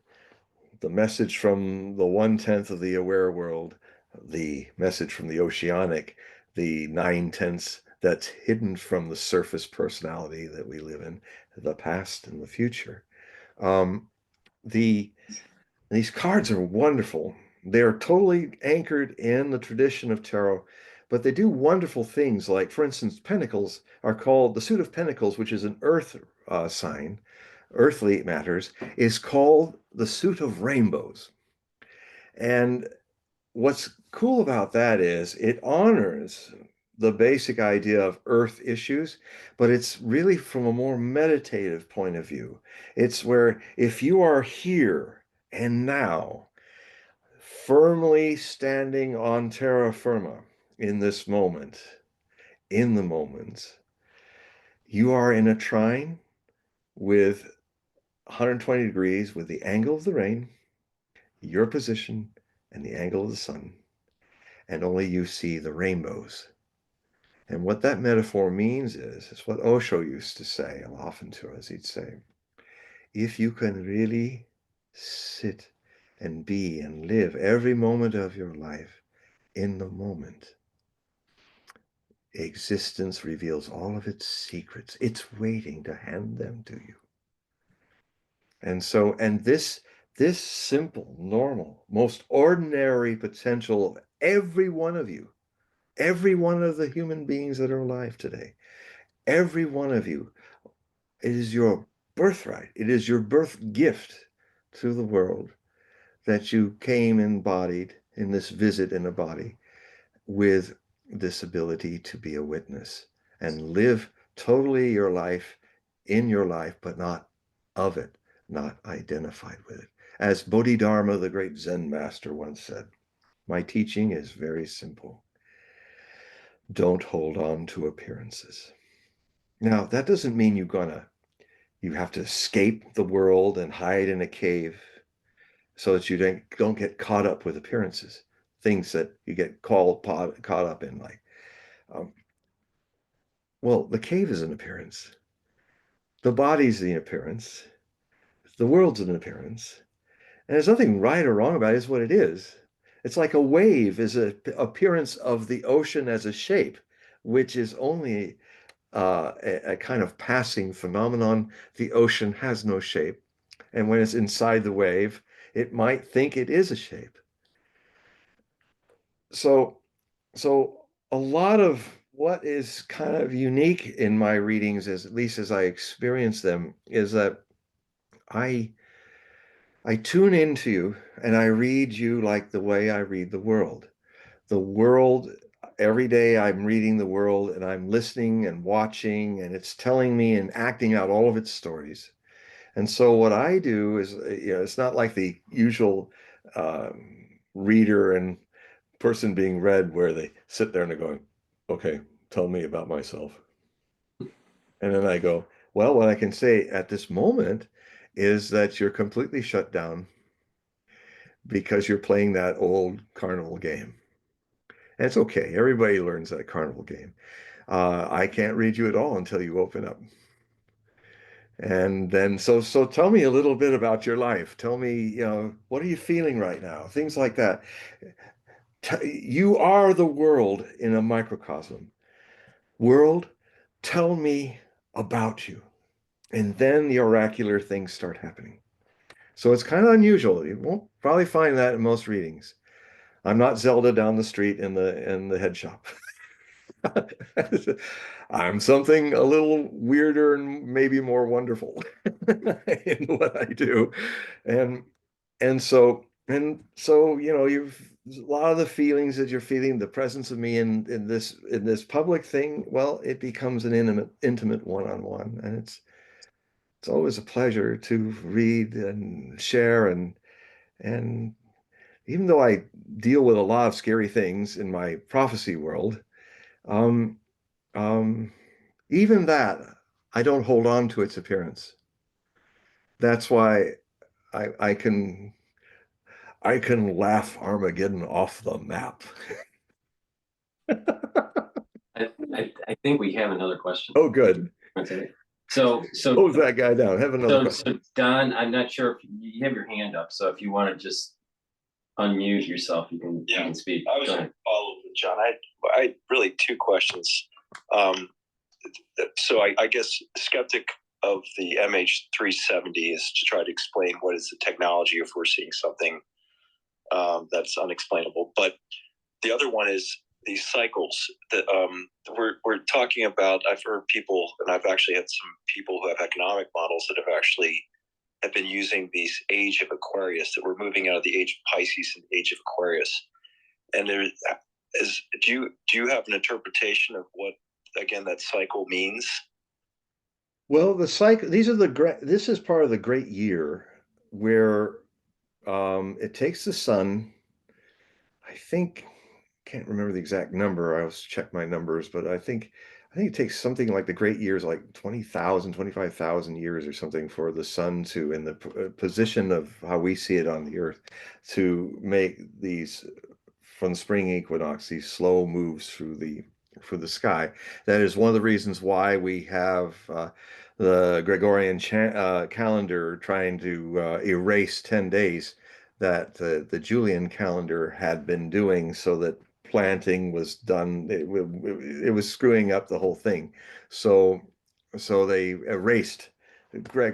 the message from the 1/10 of the aware world, the message from the oceanic, the 9/10 that's hidden from the surface personality that we live in, the past and the future. Um, these cards are wonderful. They're totally anchored in the tradition of tarot, but they do wonderful things. Like, for instance, pentacles are called the suit of pentacles, which is an earth sign, earthly matters, is called the suit of rainbows. And what's cool about that is it honors the basic idea of earth issues, but it's really from a more meditative point of view. It's where if you are here and now, firmly standing on terra firma in this moment, in the moment, you are in a trine with 120 degrees with the angle of the rain, your position, and the angle of the sun, and only you see the rainbows. And what that metaphor means is what Osho used to say often to us. He'd say, if you can really sit and be and live every moment of your life in the moment, existence reveals all of its secrets. It's waiting to hand them to you. And so, and this simple, normal, most ordinary potential of every one of you, every one of the human beings that are alive today, every one of you, it is your birthright. It is your birth gift to the world that you came embodied in this visit in a body with this ability to be a witness and live totally your life in your life, but not of it, not identified with it. As Bodhidharma, the great Zen master, once said, my teaching is very simple. Don't hold on to appearances. Now, that doesn't mean you have to escape the world and hide in a cave so that you don't get caught up with appearances, things that you get caught up in, like, well, the cave is an appearance. The body's the appearance. The world's an appearance. And there's nothing right or wrong about it. It's what it is. It's like a wave is an appearance of the ocean as a shape, which is only a kind of passing phenomenon. The ocean has no shape. And when it's inside the wave, it might think it is a shape. So, so a lot of what is kind of unique in my readings, as at least as I experience them, is that I tune into you and I read you like the way I read the world. The world, every day I'm reading the world and I'm listening and watching, and it's telling me and acting out all of its stories. And so what I do is, it's not like the usual reader and person being read where they sit there and they're going, okay, tell me about myself. And then I go, well, what I can say at this moment is that you're completely shut down because you're playing that old carnival game. And it's okay. Everybody learns that carnival game. I can't read you at all until you open up. And then, so tell me a little bit about your life. Tell me, what are you feeling right now? Things like that. You are the world in a microcosm. World, tell me about you. And then the oracular things start happening. So it's kind of unusual. You won't probably find that in most readings. I'm not Zelda down the street in the head shop. I'm something a little weirder and maybe more wonderful in what I do. And so you've a lot of the feelings that you're feeling, the presence of me in this public thing, well, it becomes an intimate one-on-one. And it's always a pleasure to read and share, and even though I deal with a lot of scary things in my prophecy world, um, um, even that, I don't hold on to its appearance. That's why I can laugh Armageddon off the map. I think we have another question. Oh, good. So Close that guy down. Have another question. so Don, I'm not sure if you have your hand up. So if you want to just unmute yourself, you can speak. I was going to follow with John. I really two questions. So I guess skeptic of the MH370 is to try to explain what is the technology if we're seeing something that's unexplainable. But the other one is these cycles that we're talking about. I've heard people, and I've actually had some people who have economic models that have been using these age of Aquarius, that we're moving out of the age of Pisces and the age of Aquarius. And there is, do you have an interpretation of what, again, that cycle means? Well, the cycle, this is part of the great year where it takes the sun, I think, can't remember the exact number. I always check my numbers, but I think it takes something like the great years, like 20,000, 25,000 years or something for the sun to, in the position of how we see it on the earth, to make these, from the spring equinox, these slow moves through the sky. That is one of the reasons why we have the Gregorian calendar trying to erase 10 days that the Julian calendar had been doing, so that planting was done. It was screwing up the whole thing. So they erased,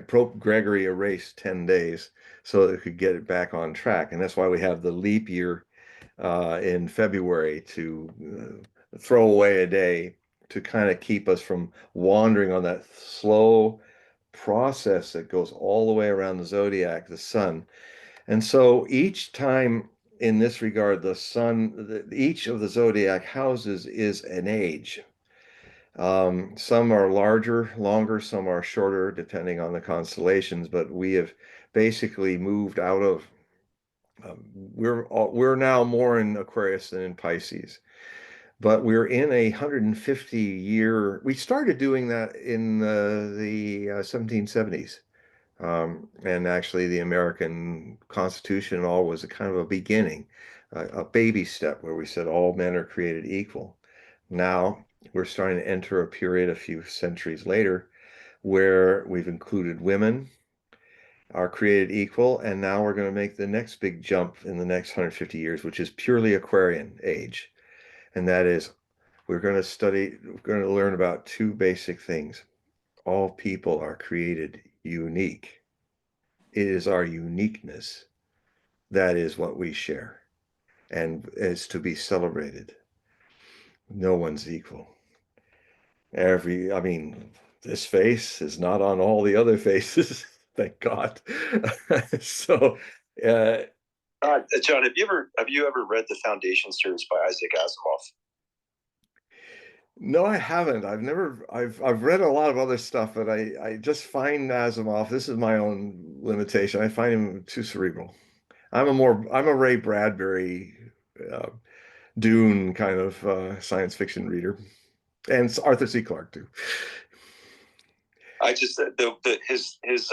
Pope Gregory erased 10 days so that it could get it back on track. And that's why we have the leap year in February, to throw away a day to kind of keep us from wandering on that slow process that goes all the way around the zodiac, the sun. And so each time in this regard, the sun, each of the zodiac houses is an age. Some are larger, longer, some are shorter, depending on the constellations, but we have basically moved out of, we're now more in Aquarius than in Pisces. But we're in a 150-year, we started doing that in the 1770s. And actually the American Constitution and all was a kind of a beginning, a baby step where we said all men are created equal. Now we're starting to enter a period a few centuries later where we've included women are created equal, and now we're going to make the next big jump in the next 150 years, which is purely Aquarian age. And that is, we're going to learn about two basic things. All people are created unique. It is our uniqueness that is what we share and is to be celebrated. No one's equal. I mean, this face is not on all the other faces, thank God. So, John, have you ever read the Foundation series by Isaac Asimov? no, I haven't. I've read a lot of other stuff, but I just find Asimov, this is my own limitation, I find him too cerebral. I'm a Ray Bradbury, Dune kind of science fiction reader, and Arthur C. Clarke too. I just it's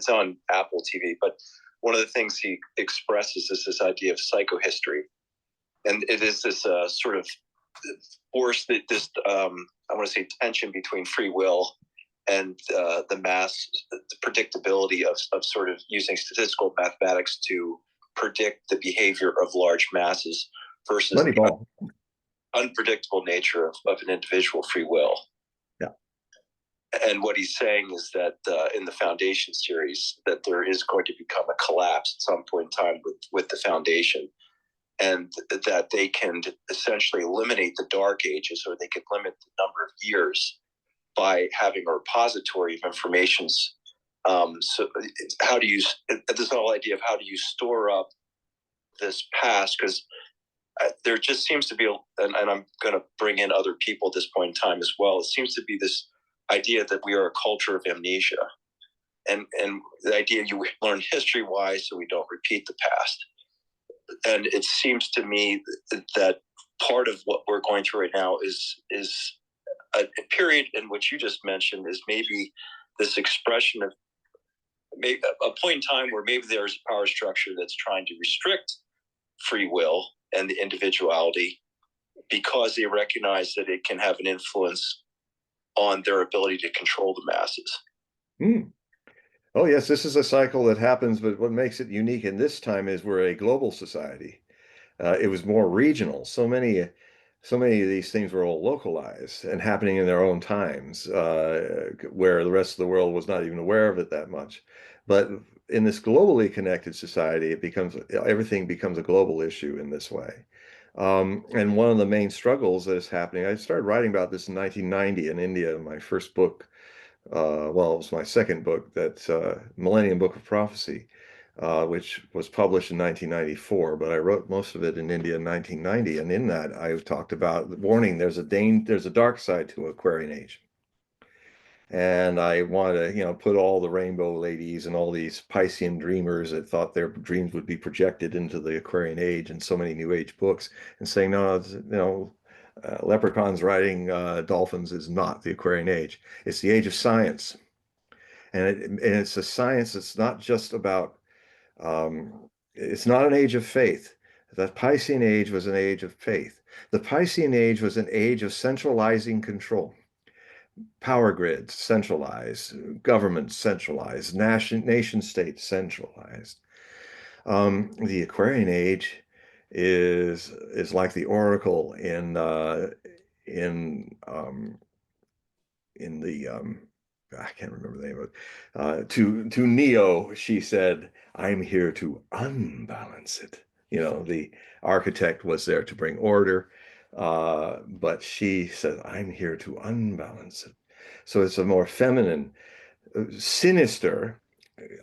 on Apple TV, but one of the things he expresses is this idea of psychohistory, and it is this sort of force that this I want to say tension between free will and the mass, the predictability of sort of using statistical mathematics to predict the behavior of large masses versus the unpredictable nature of an individual free will. Yeah. And what he's saying is that in the Foundation series, that there is going to become a collapse at some point in time with the Foundation, and that they can essentially eliminate the Dark Ages, or they could limit the number of years by having a repository of informations. So how do you, this whole idea of how do you store up this past, because there just seems to be, and I'm going to bring in other people at this point in time as well, it seems to be this idea that we are a culture of amnesia, and the idea you learn history-wise so we don't repeat the past. And it seems to me that part of what we're going through right now is a period in which you just mentioned is maybe this expression of maybe a point in time where maybe there's a power structure that's trying to restrict free will and the individuality because they recognize that it can have an influence on their ability to control the masses. Oh, yes, this is a cycle that happens, but what makes it unique in this time is we're a global society. It was more regional. So many of these things were all localized and happening in their own times, where the rest of the world was not even aware of it that much. But in this globally connected society, everything becomes a global issue in this way. And one of the main struggles that is happening, I started writing about this in 1990 in India, my first book. Well, it was my second book, that Millennium Book of Prophecy, which was published in 1994, but I wrote most of it in India in 1990. And in that, I've talked about the warning, there's a dark side to Aquarian Age. And I wanted to, put all the rainbow ladies and all these Piscean dreamers that thought their dreams would be projected into the Aquarian Age and so many New Age books, and saying, no, leprechauns riding dolphins is not the Aquarian Age. It's the age of science. And it's a science that's not just about, it's not an age of faith. The Piscean Age was an age of faith. The Piscean Age was an age of centralizing control. Power grids centralized, government centralized, nation state centralized. The Aquarian Age is like the oracle in the I can't remember the name of it. To Neo, she said, "I'm here to unbalance it." The architect was there to bring order, but she said, "I'm here to unbalance it." So it's a more feminine, sinister.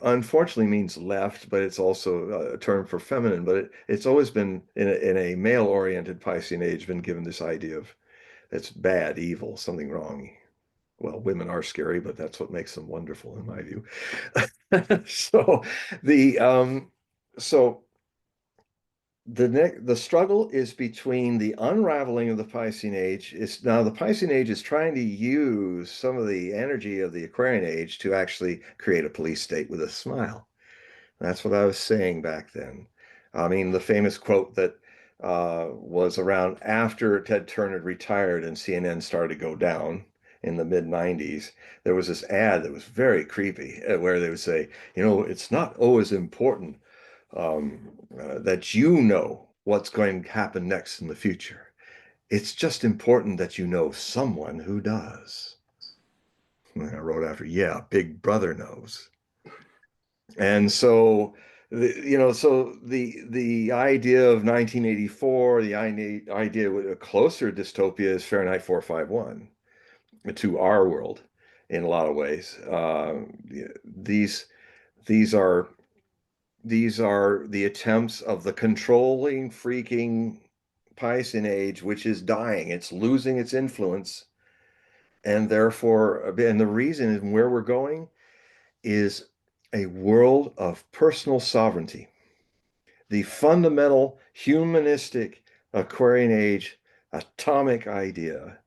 Unfortunately, means left, but it's also a term for feminine. But it's always been in a male-oriented Piscean Age been given this idea of it's bad, evil, something wrong. Well, women are scary, but that's what makes them wonderful, in my view. So the struggle is between the unraveling of the Piscean Age. Now the Piscean Age is trying to use some of the energy of the Aquarian Age to actually create a police state with a smile. That's what I was saying back then. I mean, the famous quote that was around after Ted Turner retired and CNN started to go down in the mid 90s, there was this ad that was very creepy where they would say, it's not always important that you know what's going to happen next in the future. It's just important that you know someone who does. And I wrote after, yeah, Big Brother knows. And so, the idea of 1984, the idea with a closer dystopia is Fahrenheit 451 to our world in a lot of ways. These are the attempts of the controlling, freaking Piscean Age, which is dying. It's losing its influence, and the reason and where we're going is a world of personal sovereignty. The fundamental humanistic Aquarian Age atomic idea,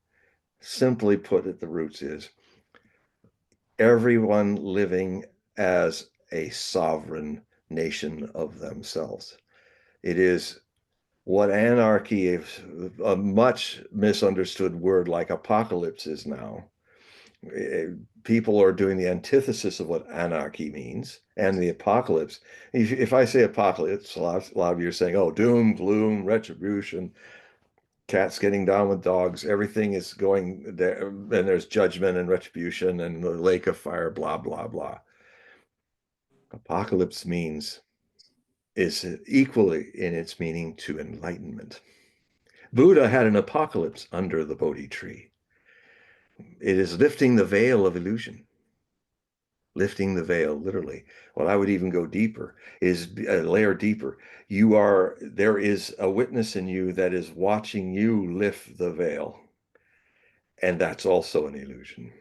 simply put at the roots, is everyone living as a sovereign nation of themselves. It is what anarchy, a much misunderstood word like apocalypse, is now. People are doing the antithesis of what anarchy means and the apocalypse. If I say apocalypse, a lot of you are saying, oh, doom, gloom, retribution, cats getting down with dogs, everything is going there, and there's judgment and retribution and the lake of fire, blah, blah, blah. Apocalypse is equally in its meaning to enlightenment. Buddha had an apocalypse under the Bodhi tree. It is lifting the veil of illusion. Lifting the veil, literally. Well, I would even go deeper, is a layer deeper. There is a witness in you that is watching you lift the veil. And that's also an illusion.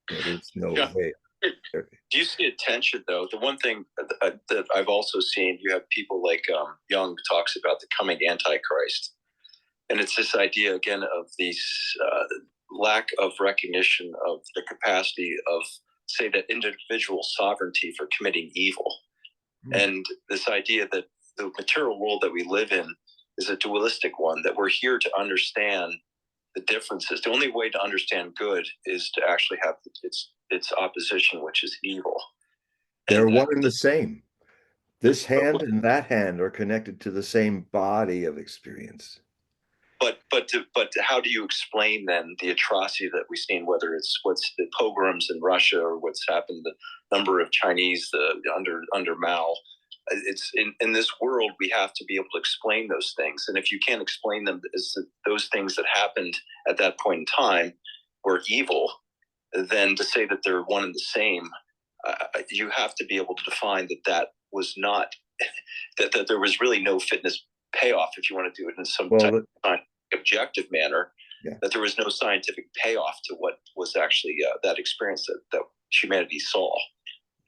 There is no veil. Do you see a tension, though? The one thing that I've also seen, you have people like Jung talks about the coming Antichrist. And it's this idea, again, of these lack of recognition of the capacity of say that individual sovereignty for committing evil. And this idea that the material world that we live in is a dualistic one, that we're here to understand the differences. The only way to understand good is to actually have its opposition, which is evil. They're one and the same. This hand and that hand are connected to the same body of experience. But how do you explain then the atrocity that we've seen, whether it's what's the pogroms in Russia or what's happened, the number of Chinese under Mao? It's in this world we have to be able to explain those things, and if you can't explain them as those things that happened at that point in time were evil, then to say that they're one and the same, you have to be able to define that was not that there was really no fitness payoff, if you want to do it in some type of objective manner. Yeah. That there was no scientific payoff to what was actually that experience that humanity saw.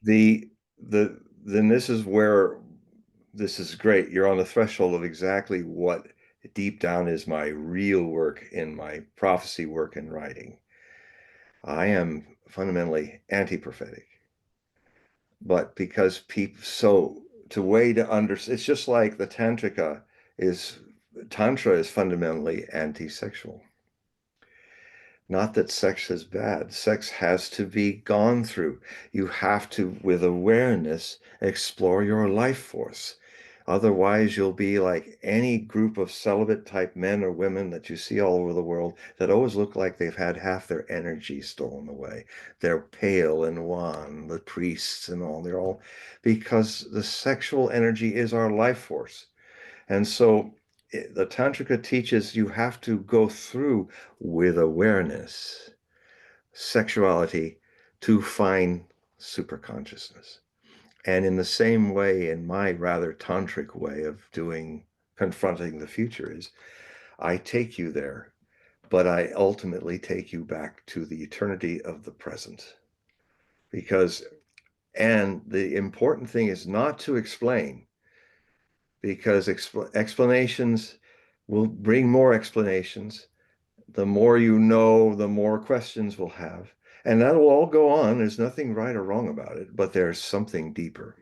Then this is where this is great. You're on the threshold of exactly what deep down is my real work in my prophecy work and writing. I am fundamentally anti-prophetic, but because people, so to way to understand, it's just like the Tantra is fundamentally anti-sexual. Not that sex is bad. Sex has to be gone through. You have to, with awareness, explore your life force. Otherwise, you'll be like any group of celibate type men or women that you see all over the world that always look like they've had half their energy stolen away. They're pale and wan, the priests and all. They're all because the sexual energy is our life force. And so the Tantrika teaches you have to go through with awareness, sexuality to find superconsciousness. And in the same way, in my rather tantric way of confronting the future is, I take you there, but I ultimately take you back to the eternity of the present. And the important thing is not to explain, because explanations will bring more explanations. The more you know, the more questions we'll have. And that will all go on. There's nothing right or wrong about it, but there's something deeper.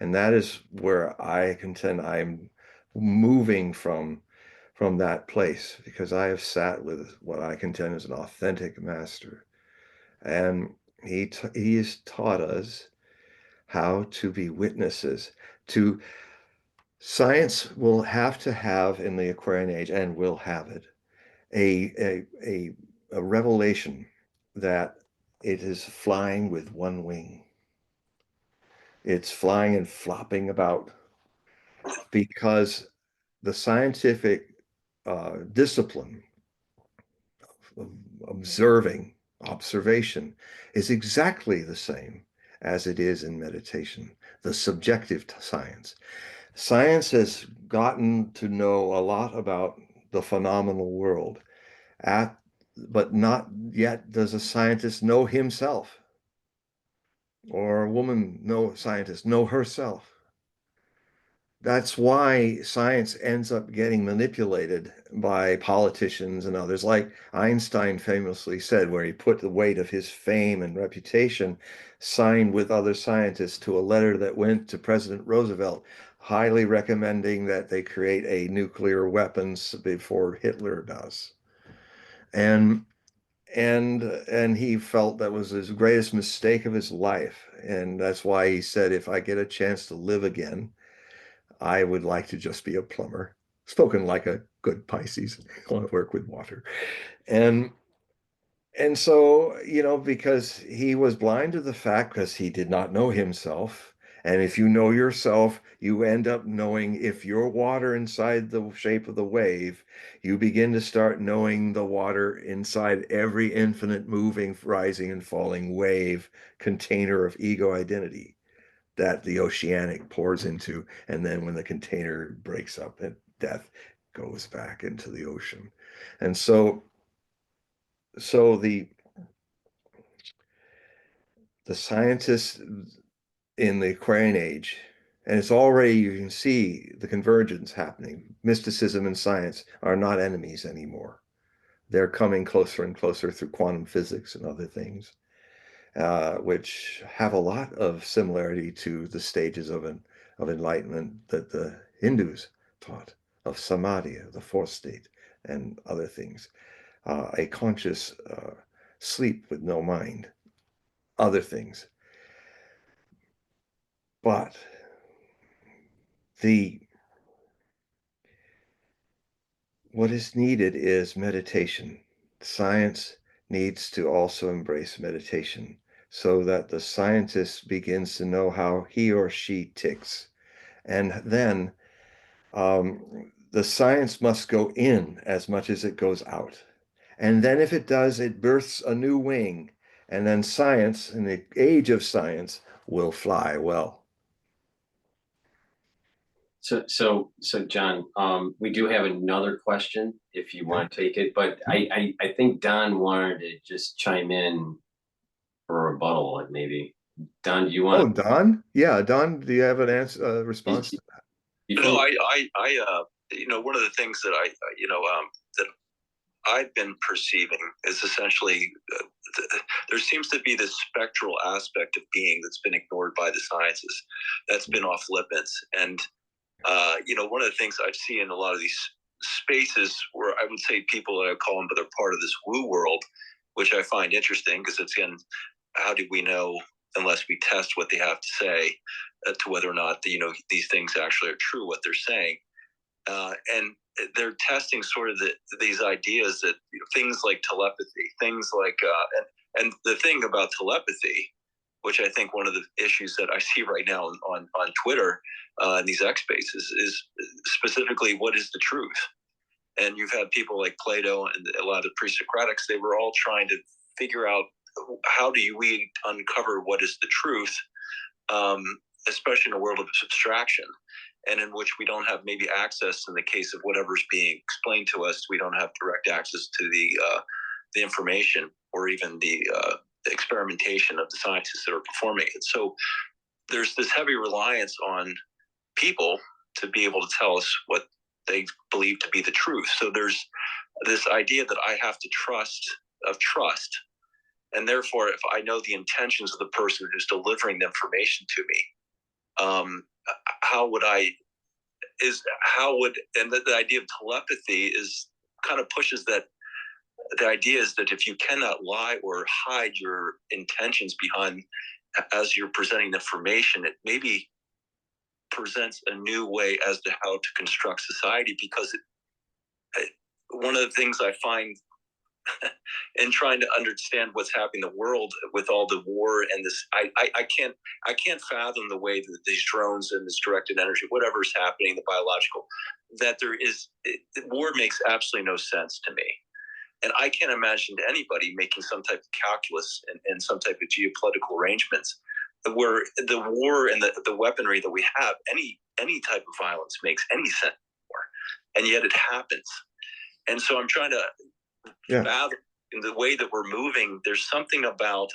And that is where I contend I'm moving from that place, because I have sat with what I contend is an authentic master. And he has taught us how to be witnesses to science. Will have to have in the Aquarian age, and will have it, a revelation that it is flying with one wing. It's flying and flopping about, because the scientific discipline of observation is exactly the same as it is in meditation, the subjective science. Science has gotten to know a lot about the phenomenal world, but not yet does a scientist know himself, or a scientist know herself. That's why science ends up getting manipulated by politicians and others. Like Einstein famously said, where he put the weight of his fame and reputation, signed with other scientists, to a letter that went to President Roosevelt, highly recommending that they create a nuclear weapons before Hitler does. And he felt that was his greatest mistake of his life. And that's why he said, if I get a chance to live again, I would like to just be a plumber, spoken like a good Pisces. I want to work with water. And so, because he was blind to the fact, because he did not know himself. And if you know yourself, you end up knowing, if you're water inside the shape of the wave, you begin to start knowing the water inside every infinite moving, rising and falling wave container of ego identity that the oceanic pours into. And then when the container breaks up, and death goes back into the ocean. And so the scientists in the Aquarian age, and it's already, you can see the convergence happening. Mysticism and science are not enemies anymore. They're coming closer and closer through quantum physics and other things. which have a lot of similarity to the stages of enlightenment that the Hindus taught, of samadhi, the fourth state, and other things. A conscious sleep with no mind, other things. But what is needed is meditation. Science needs to also embrace meditation so that the scientist begins to know how he or she ticks. And then the science must go in as much as it goes out. And then if it does, it births a new wing. And then science, in the age of science, will fly well. So John, we do have another question if you want to take it, but I think Don wanted to just chime in for a rebuttal, maybe. Don, do you want? Oh, Don? Yeah, Don, do you have an answer, response to that? One of the things that that I've been perceiving is essentially there seems to be this spectral aspect of being that's been ignored by the sciences, that's been off limits. And one of the things I see in a lot of these spaces where I would say people that I call them, but they're part of this woo world, which I find interesting because it's, again, how do we know unless we test what they have to say to whether or not these things actually are true, what they're saying. And they're testing sort of these ideas that things like telepathy, things like and the thing about telepathy, which I think one of the issues that I see right now on Twitter in these X spaces is specifically what is the truth. And you've had people like Plato and a lot of the pre-Socratics, they were all trying to figure out how do we uncover what is the truth, especially in a world of abstraction, and in which we don't have maybe access, in the case of whatever's being explained to us, we don't have direct access to the information or even the experimentation of the scientists that are performing it. So there's this heavy reliance on people to be able to tell us what they believe to be the truth. So there's this idea that I have to trust. And therefore, if I know the intentions of the person who's delivering the information to me, and the idea of telepathy is kind of pushes that. The idea is that if you cannot lie or hide your intentions behind as you're presenting the information, it maybe presents a new way as to how to construct society. Because one of the things I find in trying to understand what's happening in the world with all the war and this, I can't fathom the way that these drones and this directed energy, whatever's happening, the biological, that war makes absolutely no sense to me. And I can't imagine anybody making some type of calculus and some type of geopolitical arrangements where the war and the weaponry that we have, any type of violence makes any sense anymore. And yet it happens. And so I'm trying to fathom in the way that we're moving, there's something about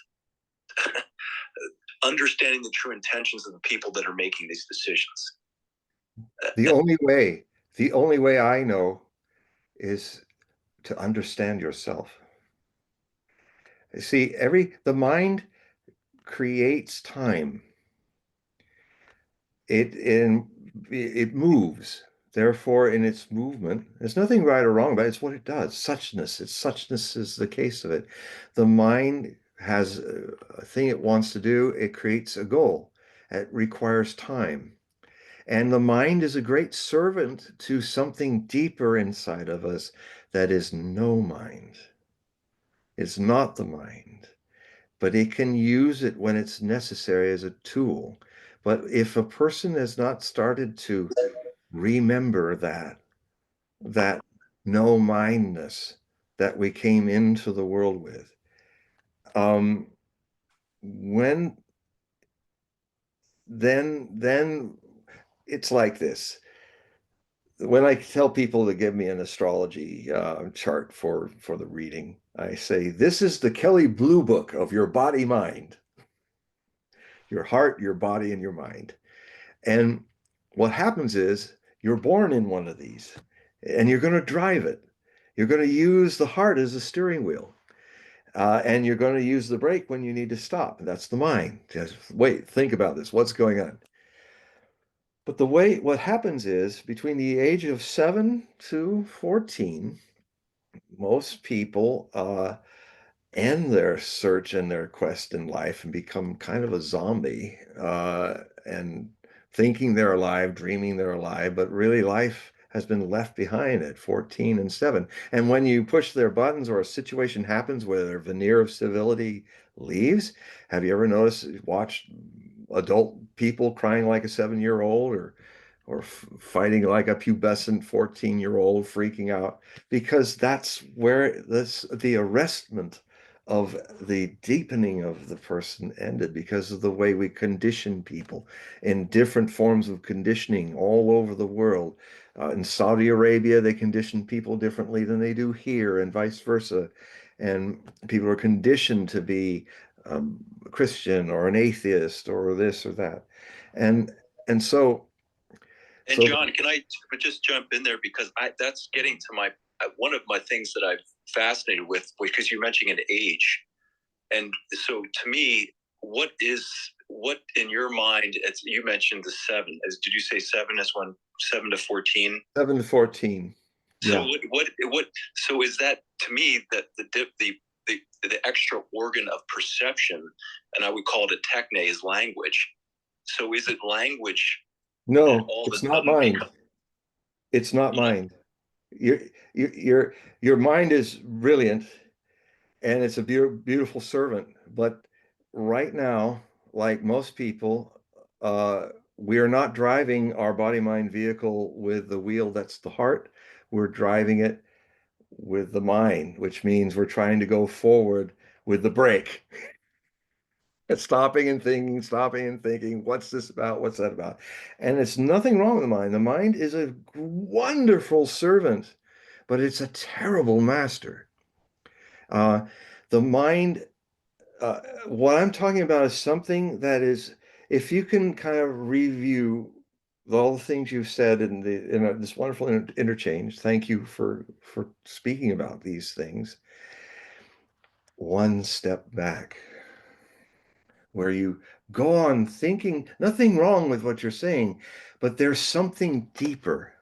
understanding the true intentions of the people that are making these decisions. The only way I know is to understand yourself. See, the mind creates time. It moves. Therefore, in its movement, there's nothing right or wrong, but it's what it does. Suchness is the case of it. The mind has a thing it wants to do. It creates a goal. It requires time. And the mind is a great servant to something deeper inside of us that is no mind. It's not the mind, but it can use it when it's necessary as a tool. But if a person has not started to remember that no mindness that we came into the world with, then it's like this. When I tell people to give me an astrology chart for the reading, I say, this is the Kelly Blue Book of your body mind, your heart, your body, and your mind. And what happens is you're born in one of these and you're going to drive it. You're going to use the heart as a steering wheel. And you're going to use the brake when you need to stop. That's the mind. Just wait, think about this. What's going on? But what happens is between the age of 7 to 14, most people end their search and their quest in life and become kind of a zombie, and thinking they're alive, dreaming they're alive, but really life has been left behind at 14 and 7. And when you push their buttons or a situation happens where their veneer of civility leaves, have you ever watched adult people crying like a 7-year-old, or fighting like a pubescent 14-year-old freaking out? Because that's where the arrestment of the deepening of the person ended, because of the way we condition people in different forms of conditioning all over the world. In Saudi Arabia, they condition people differently than they do here, and vice versa. And people are conditioned to be Christian or an atheist or this or that. And and so And so John, can I just jump in there, because that's getting to my one of my things that I'm fascinated with, because you're mentioning an age, and so to me, what in your mind? You mentioned the 7. Did you say 7 is when 7 to 14? 7 to 14. So Yeah. what? So is that, to me, that the extra organ of perception, and I would call it a techne, is language. So is it language? No, it's not mind. It's not mind. Your mind is brilliant, and it's a beautiful servant. But right now, like most people, we are not driving our body-mind vehicle with the wheel that's the heart. We're driving it with the mind, which means we're trying to go forward with the brake. Stopping and thinking, what's this about? What's that about? And it's nothing wrong with the mind. The mind is a wonderful servant, but it's a terrible master. The mind, what I'm talking about is something that is, if you can kind of review all the things you've said in this wonderful interchange. Thank you for speaking about these things. One step back, where you go on thinking, nothing wrong with what you're saying, but there's something deeper.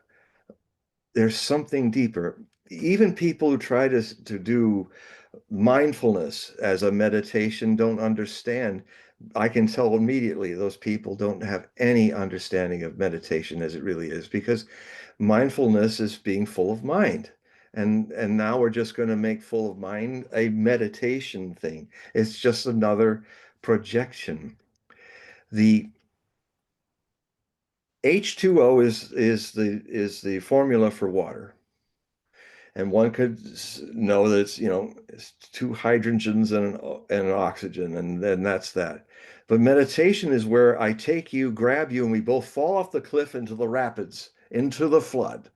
There's something deeper. Even people who try to do mindfulness as a meditation don't understand. I can tell immediately those people don't have any understanding of meditation as it really is, because mindfulness is being full of mind. And now we're just going to make full of mind a meditation thing. It's just another projection. The H2O is the formula for water. And one could know that it's 2 hydrogens and an oxygen, and then that's that. But meditation is where I take you, grab you, and we both fall off the cliff into the rapids, into the flood,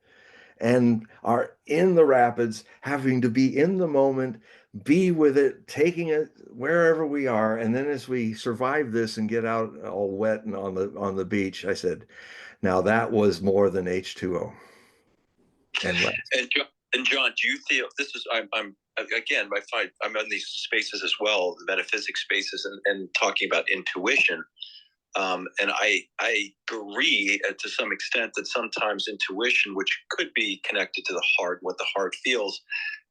and are in the rapids, having to be in the moment, be with it, taking it wherever we are. And then as we survive this and get out all wet and on the beach, I said, now that was more than H2O. And John, do you feel this is? I'm again, I'm in these spaces as well, the metaphysics spaces, and talking about intuition. And I agree to some extent that sometimes intuition, which could be connected to the heart, what the heart feels,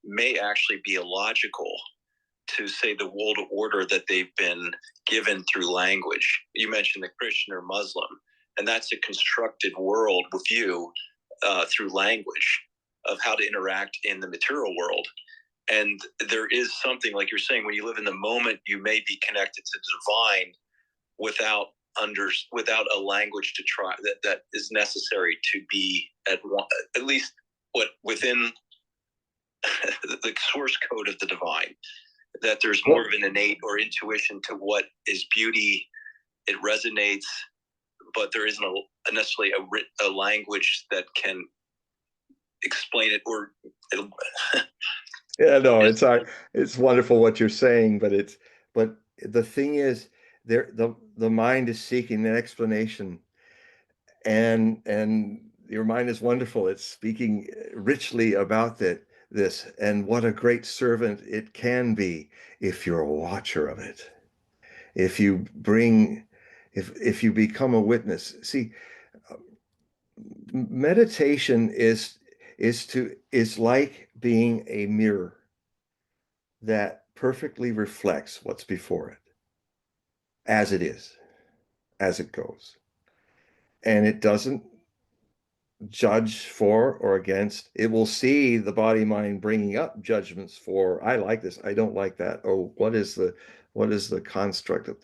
may actually be illogical to say the world order that they've been given through language. You mentioned the Christian or Muslim, and that's a constructed world with you through language of how to interact in the material world. And there is something, like you're saying, when you live in the moment, you may be connected to the divine without a language to try that is necessary to be at least within the sourse code of the divine. That there's more of an innate or intuition to what is beauty. It resonates, but there isn't necessarily a language that can explain it, or yeah, no, it's wonderful what you're saying, but the thing is, the mind is seeking an explanation, and your mind is wonderful. It's speaking richly about that. this, and what a great servant it can be if you're a watcher of it. If you bring, if you become a witness. See, meditation is like being a mirror that perfectly reflects what's before it, as it is, as it goes. And it doesn't judge for or against. It will see the body mind bringing up judgments for, I like this, I don't like that. Oh, what is the construct of,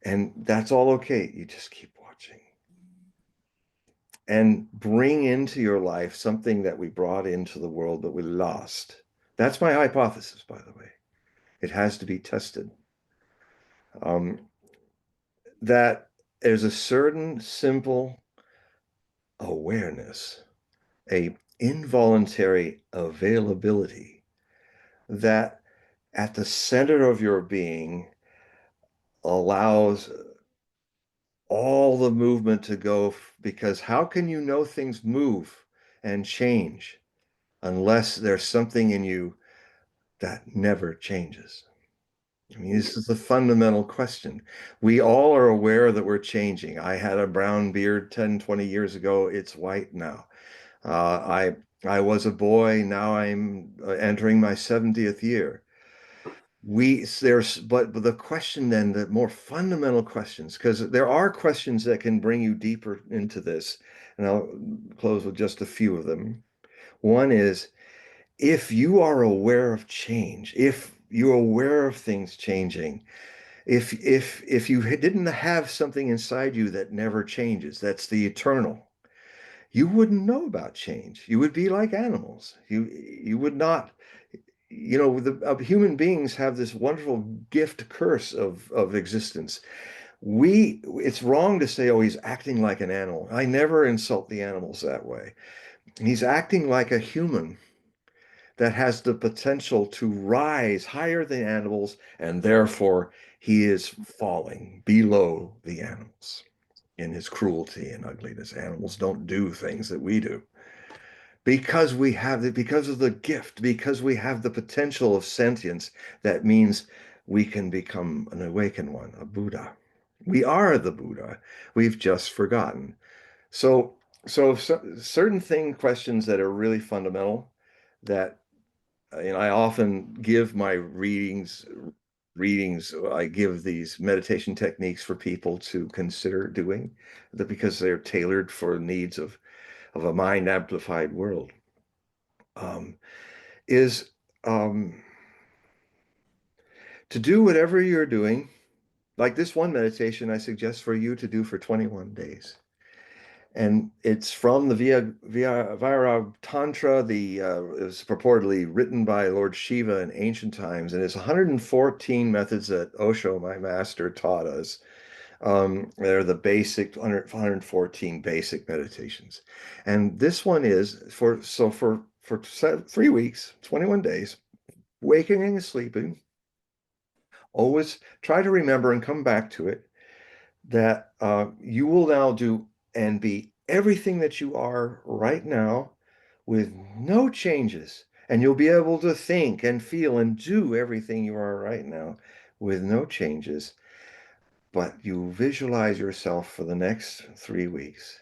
and that's all okay. You just keep watching and bring into your life something that we brought into the world that we lost. That's my hypothesis, by the way. It has to be tested. That there's a certain simple awareness, a involuntary availability that at the center of your being allows all the movement to go, because how can you know things move and change unless there's something in you that never changes? I mean, this is the fundamental question. We all are aware that we're changing. I had a brown beard 10, 20 years ago. It's white now. I was a boy. Now I'm entering my 70th year. But the question then, the more fundamental questions, because there are questions that can bring you deeper into this, and I'll close with just a few of them. One is, if you are aware of change, if you're aware of things changing, if you didn't have something inside you that never changes, that's the eternal, you wouldn't know about change. You would be like animals. You would not, human beings have this wonderful gift curse of existence. It's wrong to say, oh, he's acting like an animal. I never insult the animals that way. He's acting like a human that has the potential to rise higher than animals, and therefore he is falling below the animals in his cruelty and ugliness. Animals don't do things that we do. Because of the gift, because we have the potential of sentience, that means we can become an awakened one, a Buddha. We are the Buddha. We've just forgotten. So certain questions that are really fundamental, that I often give my readings. I give these meditation techniques for people to consider doing, because they're tailored for needs of a mind amplified world. Is to do whatever you're doing, like this one meditation I suggest for you to do for 21 days. And it's from the Vajrayana Tantra. It was purportedly written by Lord Shiva in ancient times, and it's 114 methods that Osho, my master, taught us. They're the basic 114 basic meditations, and this one is for 3 weeks, 21 days, waking and sleeping. Always try to remember and come back to it, that you will now do and be everything that you are right now with no changes. And you'll be able to think and feel and do everything you are right now with no changes. But you visualize yourself for the next 3 weeks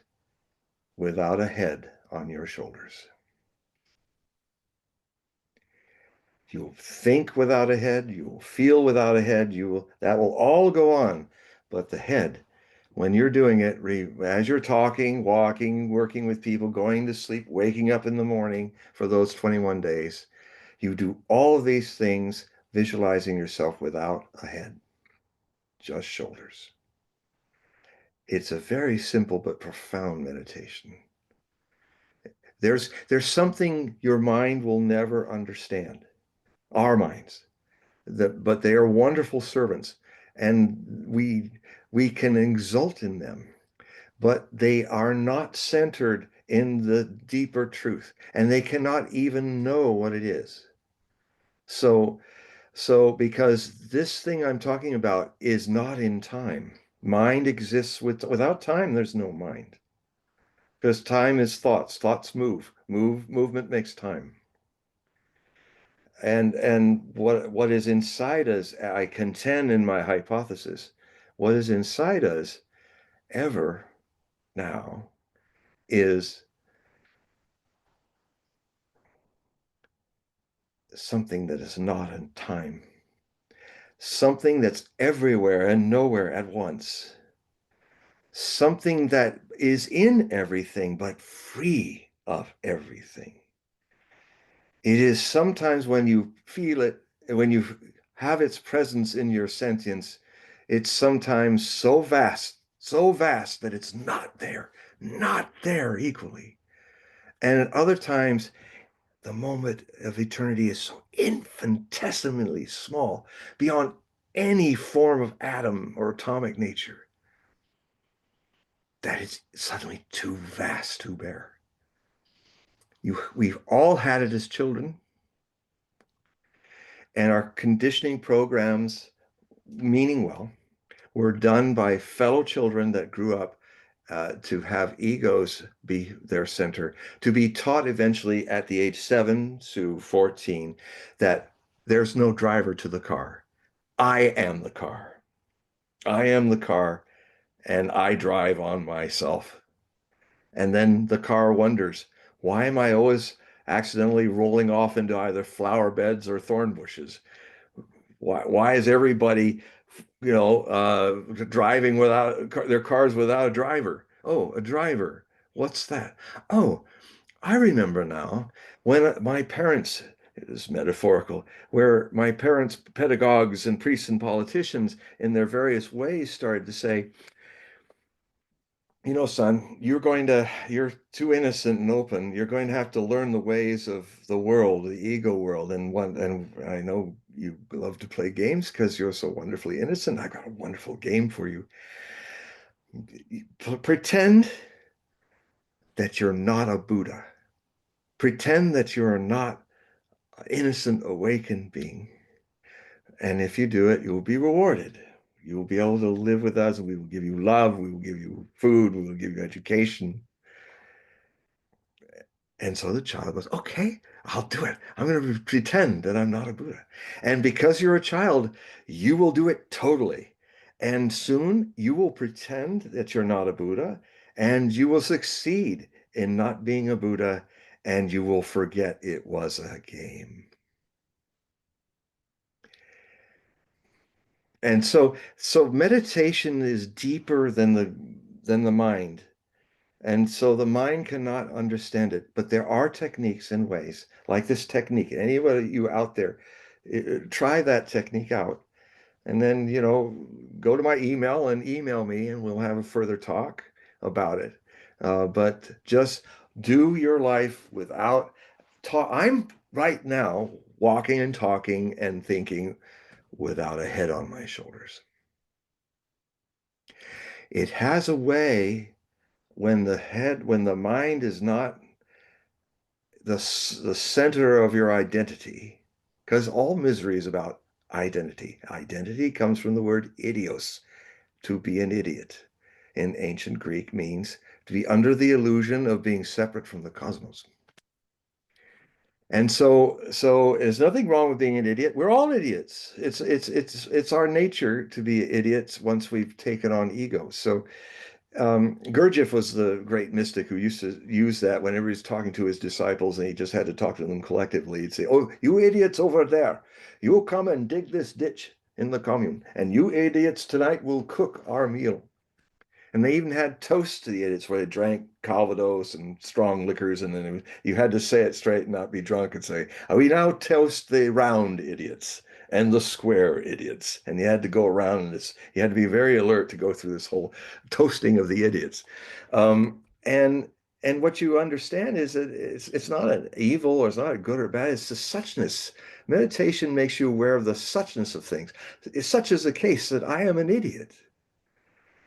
without a head on your shoulders. You'll think without a head, you'll feel without a head, that will all go on. But the head, when you're doing it, as you're talking, walking, working with people, going to sleep, waking up in the morning for those 21 days, you do all of these things visualizing yourself without a head, just shoulders. It's a very simple but profound meditation. There's something your mind will never understand, our minds, but they are wonderful servants, and we can exult in them, but they are not centered in the deeper truth, and they cannot even know what it is. So because this thing I'm talking about is not in time. Mind exists without time. There's no mind, because time is thoughts. Thoughts movement makes time. And what is inside us, I contend in my hypothesis, what is inside us ever now is something that is not in time, something that's everywhere and nowhere at once, something that is in everything but free of everything. It is sometimes when you feel it, when you have its presence in your sentience, it's sometimes so vast that it's not there equally. And at other times, the moment of eternity is so infinitesimally small, beyond any form of atom or atomic nature, that it's suddenly too vast to bear. We've all had it as children, and our conditioning programs, meaning well, were done by fellow children that grew up to have egos be their center, to be taught eventually at the age 7 to 14 that there's no driver to the car. I am the car. I am the car, and I drive on myself. And then the car wonders, why am I always accidentally rolling off into either flower beds or thorn bushes? Why is everybody, driving without their cars without a driver? Oh, a driver. What's that? Oh, I remember now when my parents, it is metaphorical, where my parents, pedagogues and priests and politicians in their various ways started to say, son, you're too innocent and open. You're going to have to learn the ways of the world, the ego world. And I know you love to play games because you're so wonderfully innocent. I got a wonderful game for you. Pretend that you're not a Buddha. Pretend that you're not an innocent, awakened being. And if you do it, you will be rewarded. You will be able to live with us. We will give you love. We will give you food. We will give you education. And so the child goes, okay, I'll do it. I'm going to pretend that I'm not a Buddha. And because you're a child, you will do it totally. And soon you will pretend that you're not a Buddha, and you will succeed in not being a Buddha, and you will forget it was a game. And so meditation is deeper than the mind. And so the mind cannot understand it, but there are techniques and ways, like this technique. Anybody you out there, try that technique out. And then, go to my email and email me, and we'll have a further talk about it. But just do your life without talk. I'm right now walking and talking and thinking without a head on my shoulders. It has a way when the mind is not the center of your identity, because all misery is about identity. Identity comes from the word idios, to be an idiot. In ancient Greek means to be under the illusion of being separate from the cosmos. And so there's nothing wrong with being an idiot. We're all idiots. It's our nature to be idiots once we've taken on ego. So Gurdjieff was the great mystic who used to use that whenever he's talking to his disciples, and he just had to talk to them collectively. He'd say, "Oh, you idiots over there, you will come and dig this ditch in the commune, and you idiots tonight will cook our meal." And they even had toast to the idiots where they drank Calvados and strong liquors, and then you had to say it straight and not be drunk and say, "We now toast the round idiots and the square idiots." And you had to go around this. You had to be very alert to go through this whole toasting of the idiots. And what you understand is that it's not an evil, or it's not a good or bad. It's the suchness. Meditation makes you aware of the suchness of things. Such is the case that I am an idiot.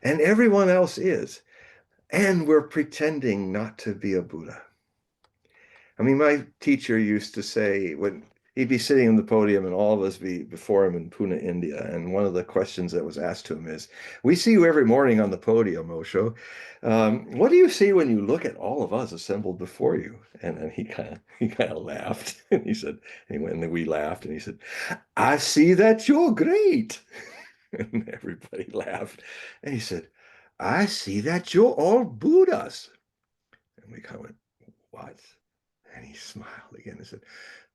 And everyone else is. And we're pretending not to be a Buddha. I mean, my teacher used to say, when he'd be sitting on the podium and all of us be before him in Pune, India. And one of the questions that was asked to him is, we see you every morning on the podium, Osho. What do you see when you look at all of us assembled before you? And then he kind of laughed. And he said, and we laughed, and he said, I see that you're great. And everybody laughed. And he said, I see that you're all Buddhas. And we kind of went, what? And he smiled again and said,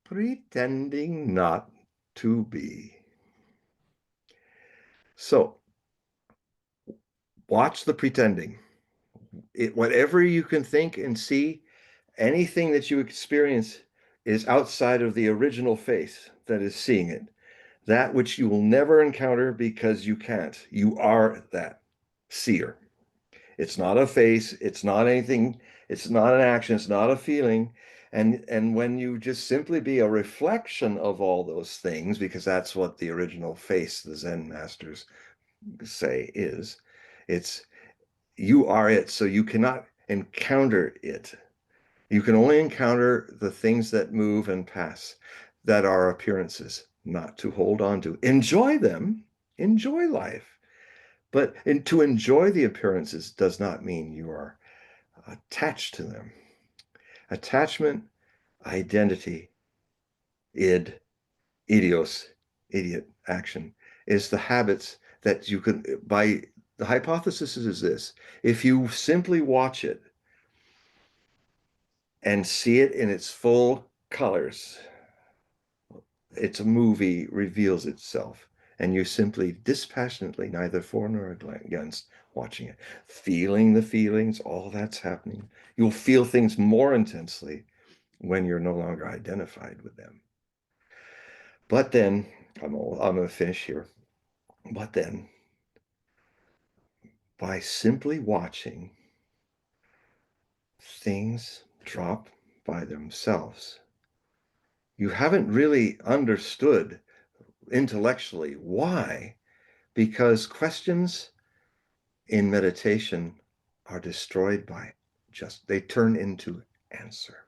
pretending not to be. So watch the pretending. Whatever you can think and see, anything that you experience is outside of the original face that is seeing it. That which you will never encounter because you can't. You are that seer. It's not a face, it's not anything, it's not an action, it's not a feeling. And when you just simply be a reflection of all those things, because that's what the original face, the Zen masters say is, it's you are it, so you cannot encounter it. You can only encounter the things that move and pass, that are appearances, not to hold on to. Enjoy them, enjoy life. But to enjoy the appearances does not mean you are attached to them. Attachment, identity, id, idios, idiot, action, is the habits that you can, by the hypothesis is this: if you simply watch it and see it in its full colors, its movie reveals itself, and you simply dispassionately, neither for nor against, watching it, feeling the feelings, all that's happening. You'll feel things more intensely when you're no longer identified with them. But then, I'm going to finish here. But then, by simply watching things drop by themselves, you haven't really understood intellectually why, because questions in meditation are destroyed by they turn into answer.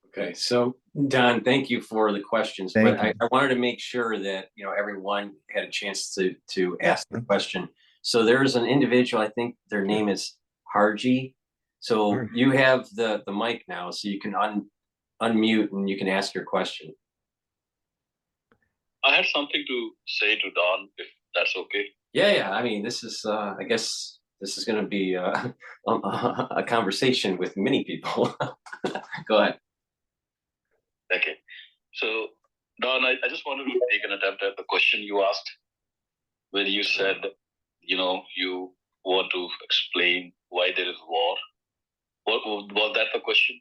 Okay, so Don, thank you for the questions, but I wanted to make sure that everyone had a chance to ask the question. So there's an individual, I think their name is Harji. So you have the mic now, so you can unmute and you can ask your question. I had something to say to Don, if that's okay. Yeah. I mean, this is, I guess this is going to be a conversation with many people. Go ahead. Okay. So, Don, I just wanted to take an attempt at the question you asked, when you said, you want to explain why there is war. Was that the question?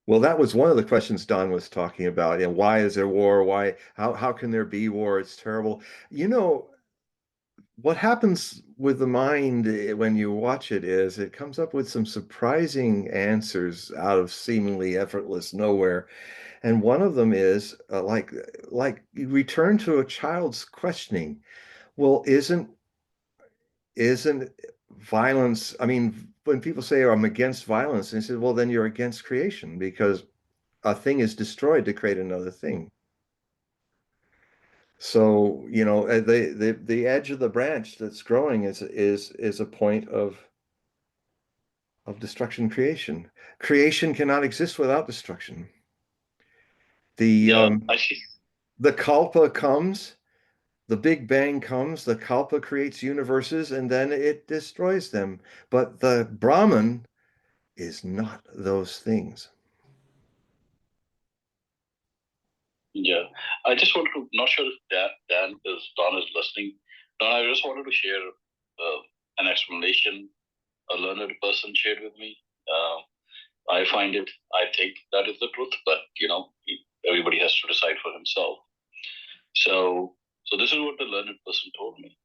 Well, that was one of the questions Don was talking about. Why is there war? How can there be war? It's terrible. What happens with the mind when you watch it is it comes up with some surprising answers out of seemingly effortless nowhere. And one of them is like you return to a child's questioning. Well, isn't violence? I mean, when people say, "Oh, I'm against violence," and they say, "Well, then you're against creation because a thing is destroyed to create another thing." So, the edge of the branch that's growing is a point of destruction creation. Creation cannot exist without destruction. The kalpa comes, the Big Bang comes, the kalpa creates universes, and then it destroys them. But the Brahman is not those things. Yeah, I just want to, not sure if Don is listening. Don, I just wanted to share an explanation a learned person shared with me. I think that is the truth, but everybody has to decide for himself. So this is what the learned person told me.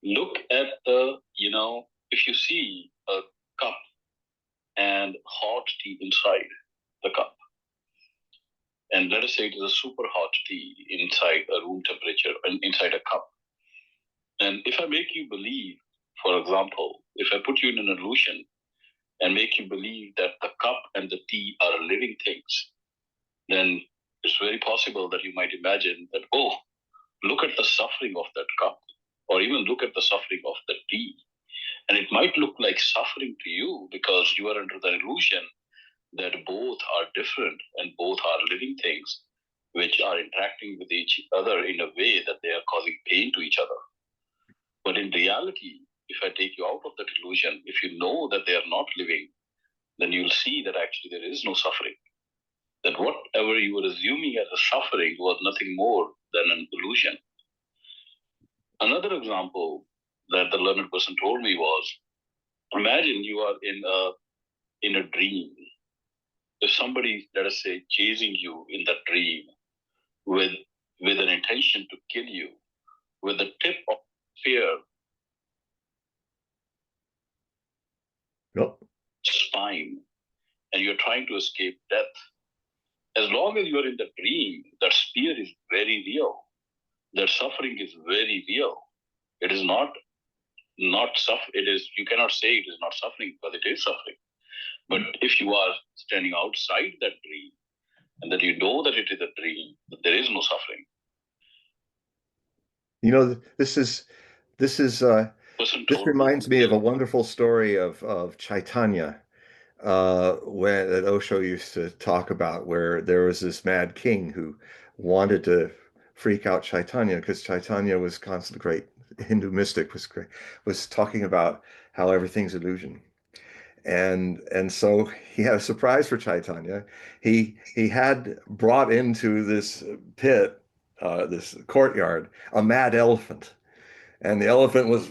Look at if you see a cup and hot tea inside the cup, and let us say it is a super hot tea inside a room temperature and inside a cup. And if I make you believe, for example, if I put you in an illusion and make you believe that the cup and the tea are living things, then it's very possible that you might imagine that, oh, look at the suffering of that cup, or even look at the suffering of the tea. And it might look like suffering to you because you are under the illusion that both are different and both are living things which are interacting with each other in a way that they are causing pain to each other. But in reality, if I take you out of that illusion, if you know that they are not living, then you'll see that actually there is no suffering. That whatever you were assuming as a suffering was nothing more than an illusion. Another example that the learned person told me was, imagine you are in a dream. If somebody, let us say, chasing you in that dream with an intention to kill you, with the tip of fear, spine, and you're trying to escape death, as long as you're in the dream, that fear is very real. That suffering is very real. It is not it is, you cannot say it is not suffering because it is suffering. But if you are standing outside that dream and that you know that it is a dream, that there is no suffering. You know, this reminds me of a wonderful story of Chaitanya, that Osho used to talk about, where there was this mad king who wanted to freak out Chaitanya because Chaitanya was constantly great Hindu mystic, was talking about how everything's illusion. And so he had a surprise for Chaitanya. He had brought into this pit, this courtyard, a mad elephant, and the elephant was,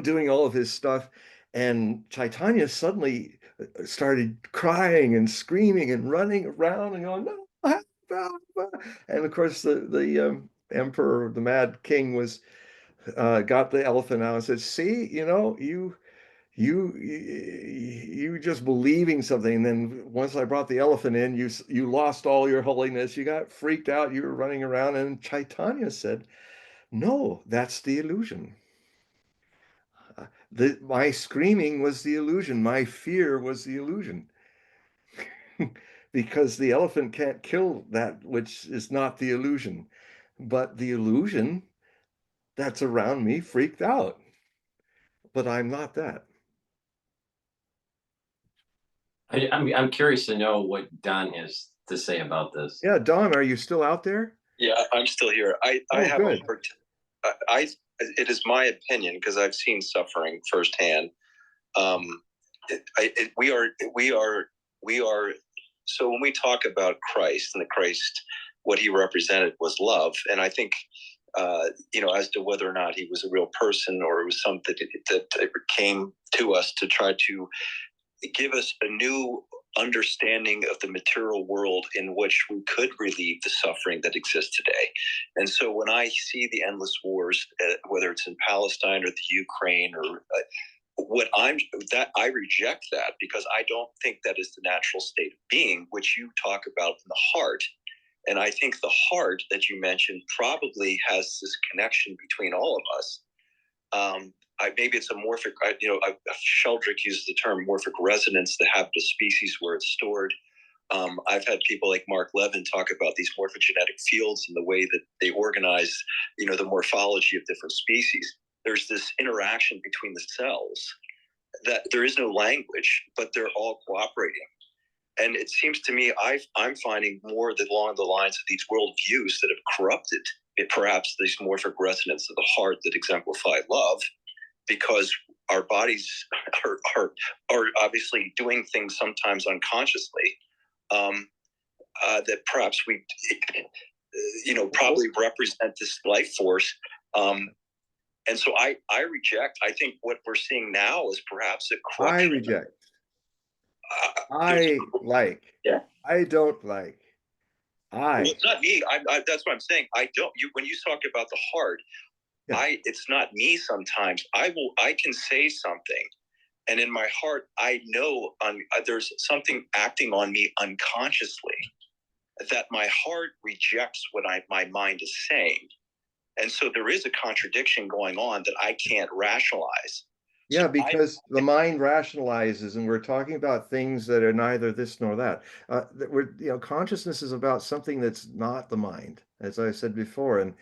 doing all of his stuff. And Chaitanya suddenly started crying and screaming and running around and going, no. And of course, the emperor, the mad king, was got the elephant out and said, see, you just believing something, and then once I brought the elephant in, you lost all your holiness, you got freaked out, you were running around. And Chaitanya said, no, that's the illusion. My screaming was the illusion, my fear was the illusion. Because the elephant can't kill that which is not the illusion, but the illusion that's around me freaked out, but I'm not that. I'm curious to know what Don has to say about this. Yeah, Don, are you still out there? Yeah, I'm still here. I have good. It is my opinion, because I've seen suffering firsthand. We are. So when we talk about Christ and the Christ, what he represented was love, and I think, as to whether or not he was a real person or it was something that came to us to try to give us a new understanding of the material world in which we could relieve the suffering that exists today. And so when I see the endless wars, whether it's in Palestine or the Ukraine or I reject that, because I don't think that is the natural state of being, which you talk about in the heart. And I think the heart that you mentioned probably has this connection between all of us. Maybe it's a morphic, Sheldrick uses the term morphic resonance, the habit species where it's stored. I've had people like Mark Levin talk about these morphogenetic fields and the way that they organize, the morphology of different species. There's this interaction between the cells that there is no language, but they're all cooperating. And it seems to me I'm finding more along the lines of these worldviews that have corrupted perhaps these morphic resonance of the heart that exemplify love, because our bodies are obviously doing things sometimes unconsciously that perhaps we probably represent this life force. And so I reject. I think what we're seeing now is perhaps a corruption. I reject. I like. Yeah. I don't like. Well, it's not me. That's what I'm saying. I don't. When you talk about the heart, yeah. It's not me. Sometimes I can say something, and in my heart, I know there's something acting on me unconsciously that my heart rejects what my mind is saying. And so there is a contradiction going on that I can't rationalize. Yeah, because the mind rationalizes, and we're talking about things that are neither this nor that. Consciousness is about something that's not the mind, as I said before. And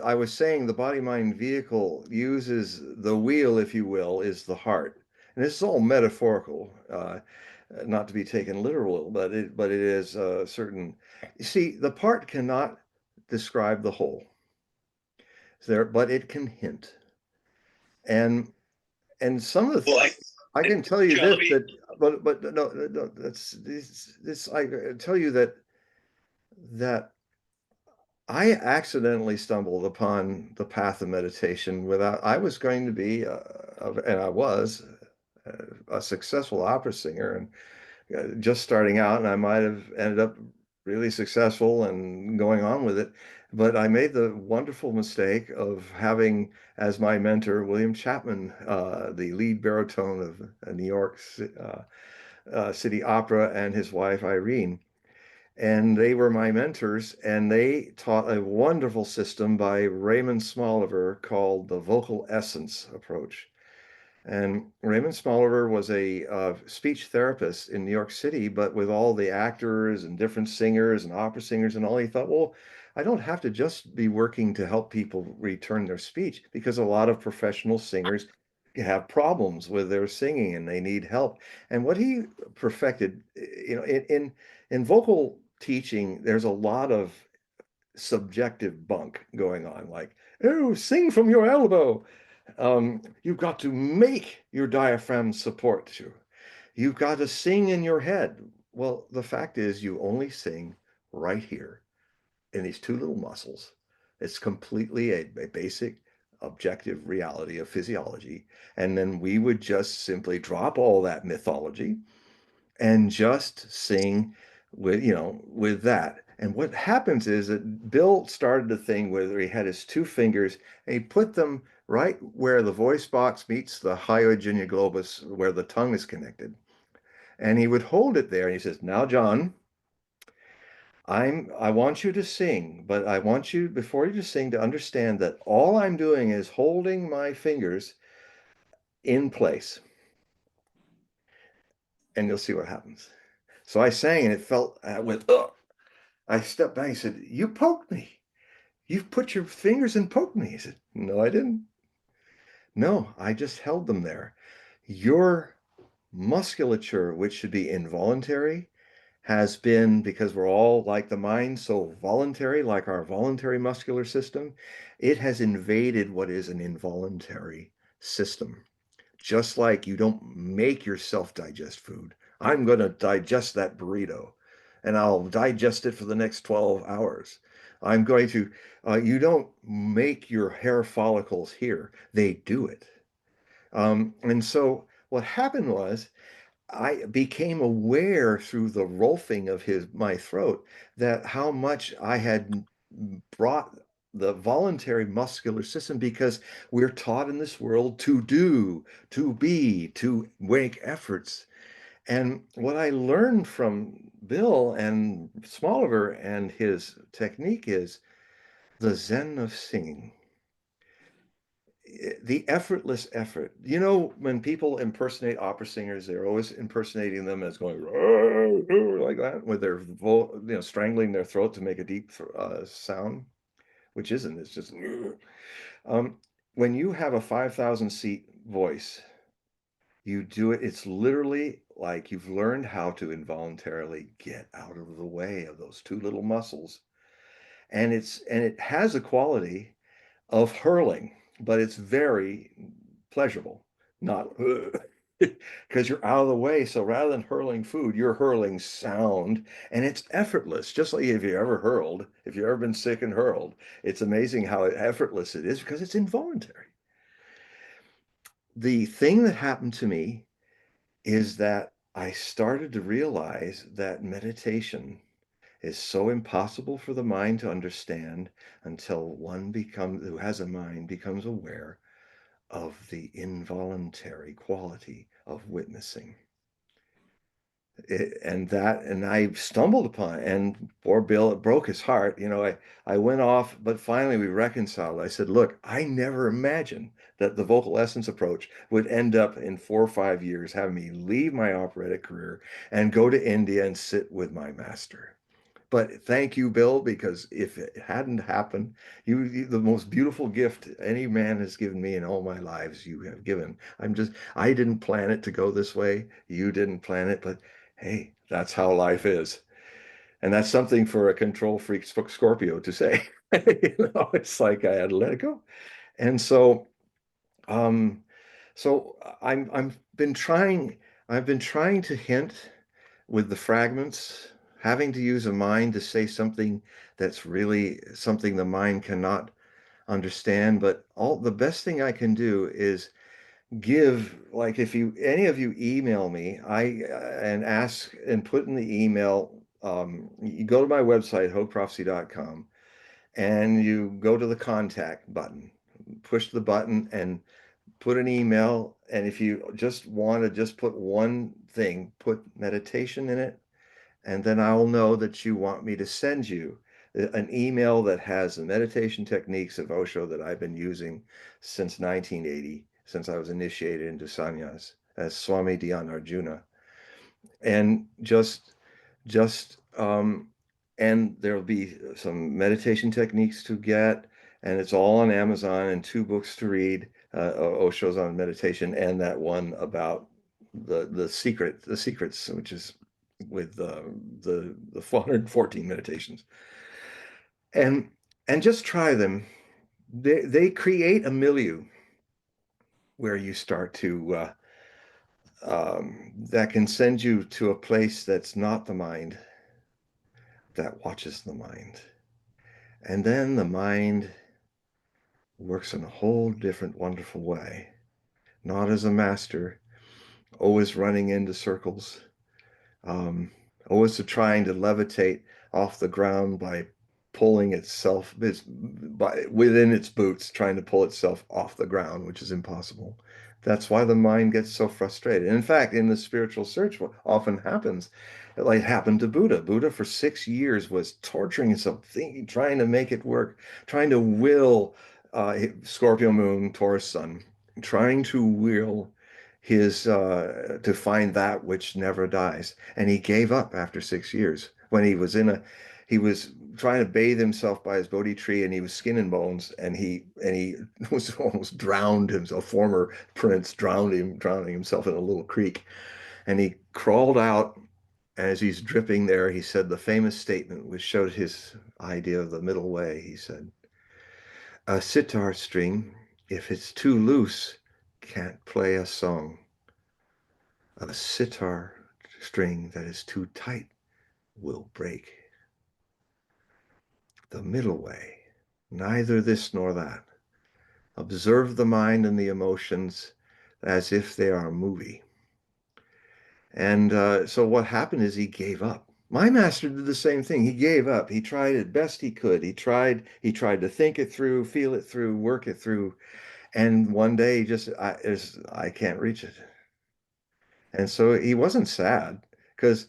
I was saying the body-mind vehicle uses the wheel, if you will, is the heart. And this is all metaphorical, not to be taken literal, but it is certain. You see, the part cannot describe the whole. But it can hint. And some of the I can tell you this, but no, that's this. I tell you that I accidentally stumbled upon the path of meditation without. I was going to be, and I was a successful opera singer, and just starting out, and I might have ended up really successful and going on with it. But I made the wonderful mistake of having as my mentor William Chapman, the lead baritone of New York City Opera, and his wife Irene. And they were my mentors, and they taught a wonderful system by Raymond Smoliver called the vocal essence approach. And Raymond Smoliver was a speech therapist in New York City, but with all the actors and different singers and opera singers and all, he thought, well, I don't have to just be working to help people return their speech, because a lot of professional singers have problems with their singing and they need help. And what he perfected, in vocal teaching, there's a lot of subjective bunk going on, like, oh, sing from your elbow. You've got to make your diaphragm support you. You've got to sing in your head. Well, the fact is, you only sing right here in these two little muscles. It's completely a basic objective reality of physiology. And then we would just simply drop all that mythology and just sing with that. And what happens is that Bill started a thing where he had his two fingers and he put them right where the voice box meets the hyoidina globus, where the tongue is connected. And he would hold it there and he says, now, John, I want you to sing, but I want you, before you sing, to understand that all I'm doing is holding my fingers in place. And you'll see what happens. So I sang and it felt, I went, ugh. I stepped back and said, you poked me. You've put your fingers and poked me. He said, no, I didn't. No, I just held them there. Your musculature, which should be involuntary, has been, because we're all like the mind, so voluntary, like our voluntary muscular system, it has invaded what is an involuntary system. Just like you don't make yourself digest food. I'm going to digest that burrito and I'll digest it for the next 12 hours. I'm going to, you don't make your hair follicles here, they do it. And so what happened was I became aware through the rolfing of my throat that how much I had brought the voluntary muscular system, because we're taught in this world to do, to be, to make efforts. And what I learned from Bill and Smoliver and his technique is the Zen of singing. The effortless effort. You know, when people impersonate opera singers, they're always impersonating them as going like that, with their strangling their throat to make a deep sound, which isn't. It's just when you have a 5,000 seat voice, you do it. It's literally like you've learned how to involuntarily get out of the way of those two little muscles, and it has a quality of hurling, but it's very pleasurable, not because you're out of the way. So rather than hurling food, you're hurling sound, and it's effortless. Just like if you ever hurled, if you've ever been sick and hurled, it's amazing how effortless it is because it's involuntary. The thing that happened to me is that I started to realize that meditation is so impossible for the mind to understand until one who has a mind becomes aware of the involuntary quality of witnessing. And I stumbled upon it, and poor Bill, it broke his heart. I went off, but finally we reconciled. I said, look, I never imagined that the vocal essence approach would end up in 4 or 5 years having me leave my operatic career and go to India and sit with my master. But thank you, Bill, because if it hadn't happened, the most beautiful gift any man has given me in all my lives, you have given. I didn't plan it to go this way. You didn't plan it, but hey, that's how life is. And that's something for a control freak Scorpio to say. It's like I had to let it go. And um, so I've been trying to hint with the fragments, having to use a mind to say something that's really something the mind cannot understand. But all the best thing I can do is give, like, if any of you email me, and ask and put in the email, you go to my website, hogueprophecy.com, and you go to the contact button, push the button and put an email. And if you just want to just put one thing, put meditation in it, and then I'll know that you want me to send you an email that has the meditation techniques of Osho that I've been using since 1980, since I was initiated into sannyas as Swami Dhyan Arjuna. And just and there'll be some meditation techniques to get, and it's all on Amazon, and 2 books to read, Osho's on meditation, and that one about the secrets, which is with the 414 meditations. And just try them. They create a milieu where you start to that can send you to a place that's not the mind, that watches the mind. And then the mind works in a whole different, wonderful way. Not as a master, always running into circles, always trying to levitate off the ground by pulling itself within its boots, trying to pull itself off the ground, which is impossible. That's why the mind gets so frustrated. In fact, in the spiritual search, what often happens, like happened to Buddha. Buddha for 6 years was torturing himself, trying to make it work, trying to will Scorpio moon, Taurus sun, trying to will his to find that which never dies. And he gave up after 6 years when he was trying to bathe himself by his Bodhi tree, and he was skin and bones, and he was almost drowned himself. Former prince drowning himself in a little creek, and he crawled out. As he's dripping there, he said the famous statement, which showed his idea of the middle way. He said, "A sitar string, if it's too loose, can't play a song. A sitar string that is too tight will break. The middle way, neither this nor that. Observe the mind and the emotions as if they are a movie." And so what happened is he gave up. My master did the same thing. He gave up. He tried as best he could. He tried to think it through, feel it through, work it through. And one day he just, I can't reach it. And so he wasn't sad, because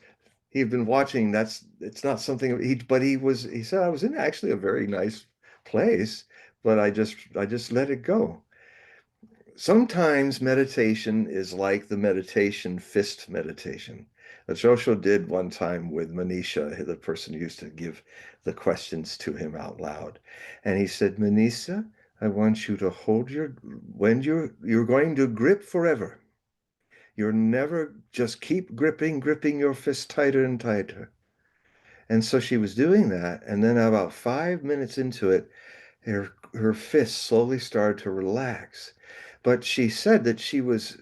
he'd been watching. It's not something but he said, I was in actually a very nice place, but I just let it go. Sometimes meditation is like the meditation fist meditation that Osho did one time with Manisha, the person who used to give the questions to him out loud. And he said, Manisha, I want you to hold when you're going to grip forever. You're never, just keep gripping your fist tighter and tighter. And so she was doing that. And then about 5 minutes into it, her fist slowly started to relax. But she said that she was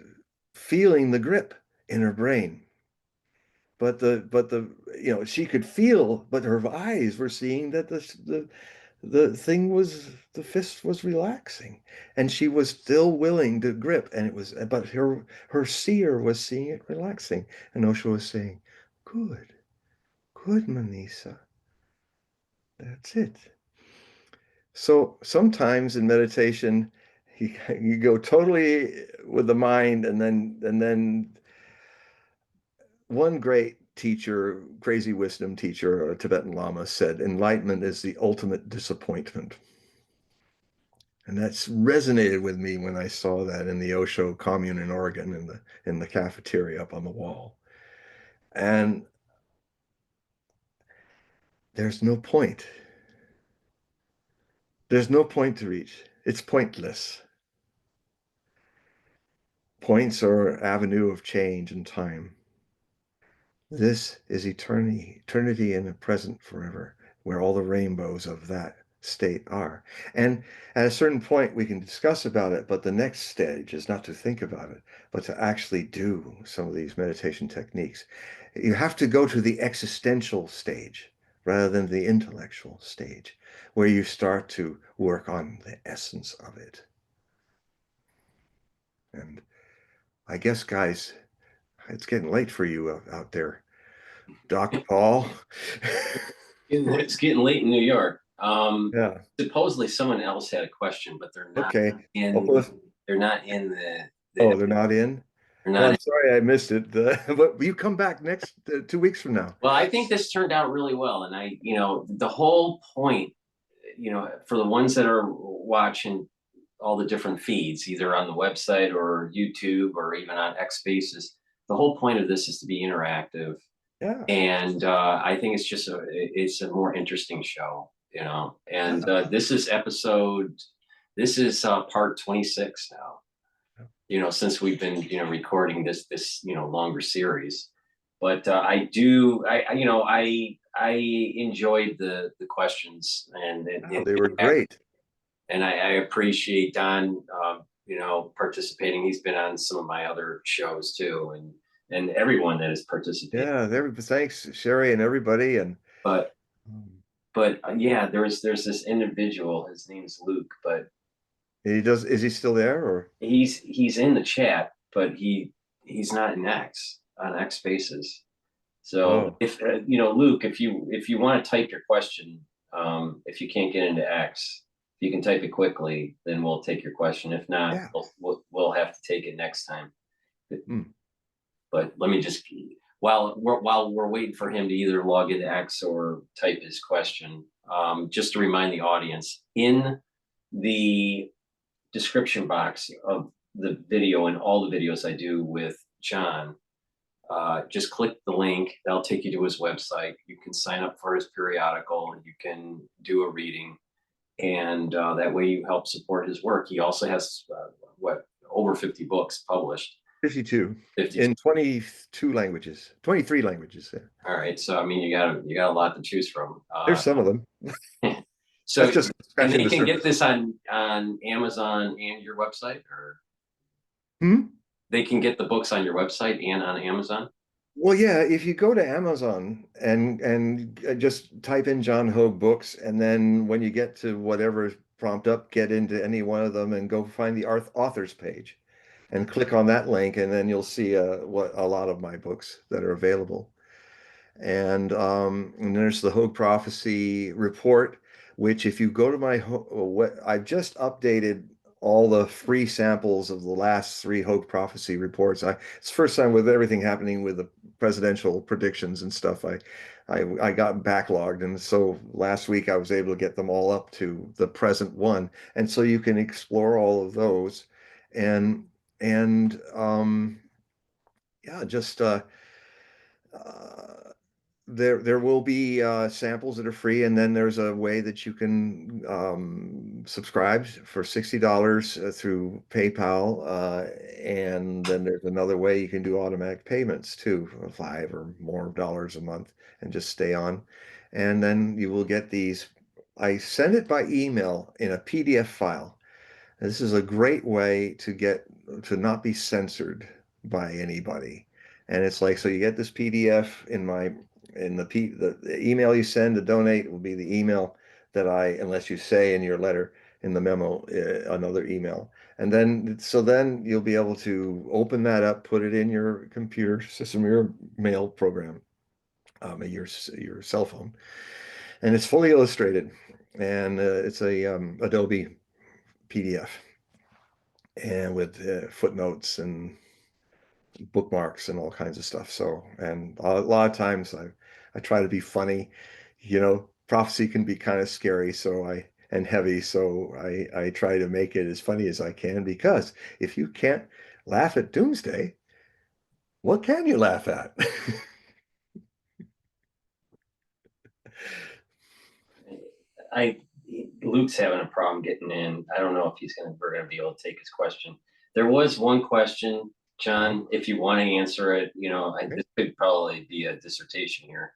feeling the grip in her brain. But she could feel, but her eyes were seeing that the fist was relaxing, and she was still willing to grip, but her seer was seeing it relaxing. And Osho was saying, good Manisa, that's it. So sometimes in meditation, you go totally with the mind, and then one great teacher, crazy wisdom teacher, a Tibetan Lama, said, "Enlightenment is the ultimate disappointment." And that's resonated with me when I saw that in the Osho commune in Oregon in the cafeteria up on the wall. And there's no point. There's no point to reach. It's pointless. Points are avenue of change and time. This is eternity in the present forever, where all the rainbows of that state are. And at a certain point, we can discuss about it, but the next stage is not to think about it, but to actually do some of these meditation techniques. You have to go to the existential stage rather than the intellectual stage, where you start to work on the essence of it. And I guess, guys, it's getting late for you out there. Dr. Paul. It's getting late in New York. Yeah. Supposedly someone else had a question, but they're not Okay. in. They're not in the. Oh, they're not in? They're Well, not I'm in. sorry I missed it. But you come back next 2 weeks from now. Well, I think this turned out really well, and the whole point, for the ones that are watching all the different feeds, either on the website or YouTube or even on X Spaces, the whole point of this is to be interactive. Yeah. And I think it's a more interesting show, and this is part 26 now, since we've been, recording this, longer series. But I enjoyed the questions and They were great. and I appreciate Don, participating. He's been on some of my other shows too, and everyone that has participated. Yeah, thanks, Sherry and everybody. And But yeah, there's this individual. His name's Luke, but is he still there, or he's in the chat, but he's not in on X Spaces. So if Luke, if you want to type your question, if you can't get into X, if you can type it quickly, then we'll take your question. If not, we'll have to take it next time. But let me just, while we're waiting for him to either log into X or type his question, just to remind the audience, in the description box of the video and all the videos I do with John, just click the link. That'll take you to his website. You can sign up for his periodical. You can do a reading, and that way you help support his work. He also has over 50 books published. 52 in 22 languages, 23 languages. All right, so I mean, you got a lot to choose from. There's some of them. So just and they can get this on Amazon and your website, or they can get the books on your website and on Amazon. Well, yeah, if you go to Amazon and just type in John Hogue books, and then when you get to whatever prompt up, get into any one of them and go find the authors page and click on that link, and then you'll see a lot of my books that are available. And there's the Hogue Prophecy Report, which if you go to I've just updated all the free samples of the last 3 Hogue Prophecy reports. It's the first time with everything happening with the presidential predictions and stuff. I got backlogged, and so last week I was able to get them all up to the present one, and so you can explore all of those, and yeah, just there will be samples that are free, and then there's a way that you can subscribe for $60 through PayPal, and then there's another way you can do automatic payments too, for $5 or more a month, and just stay on, and then you will get these. I send it by email in a PDF file. This is a great way to not be censored by anybody. And it's like, so you get this PDF in the email you send to donate will be the email that unless you say in your letter in the memo, another email. And then you'll be able to open that up, put it in your computer system, your mail program, your cell phone, and it's fully illustrated, and it's a Adobe PDF, and with footnotes and bookmarks and all kinds of stuff. So, and a lot of times I try to be funny. You know, prophecy can be kind of scary, and heavy. So I try to make it as funny as I can, because if you can't laugh at doomsday, what can you laugh at? Luke's having a problem getting in. I don't know if we're gonna be able to take his question. There was one question, John, if you want to answer it, this could probably be a dissertation here.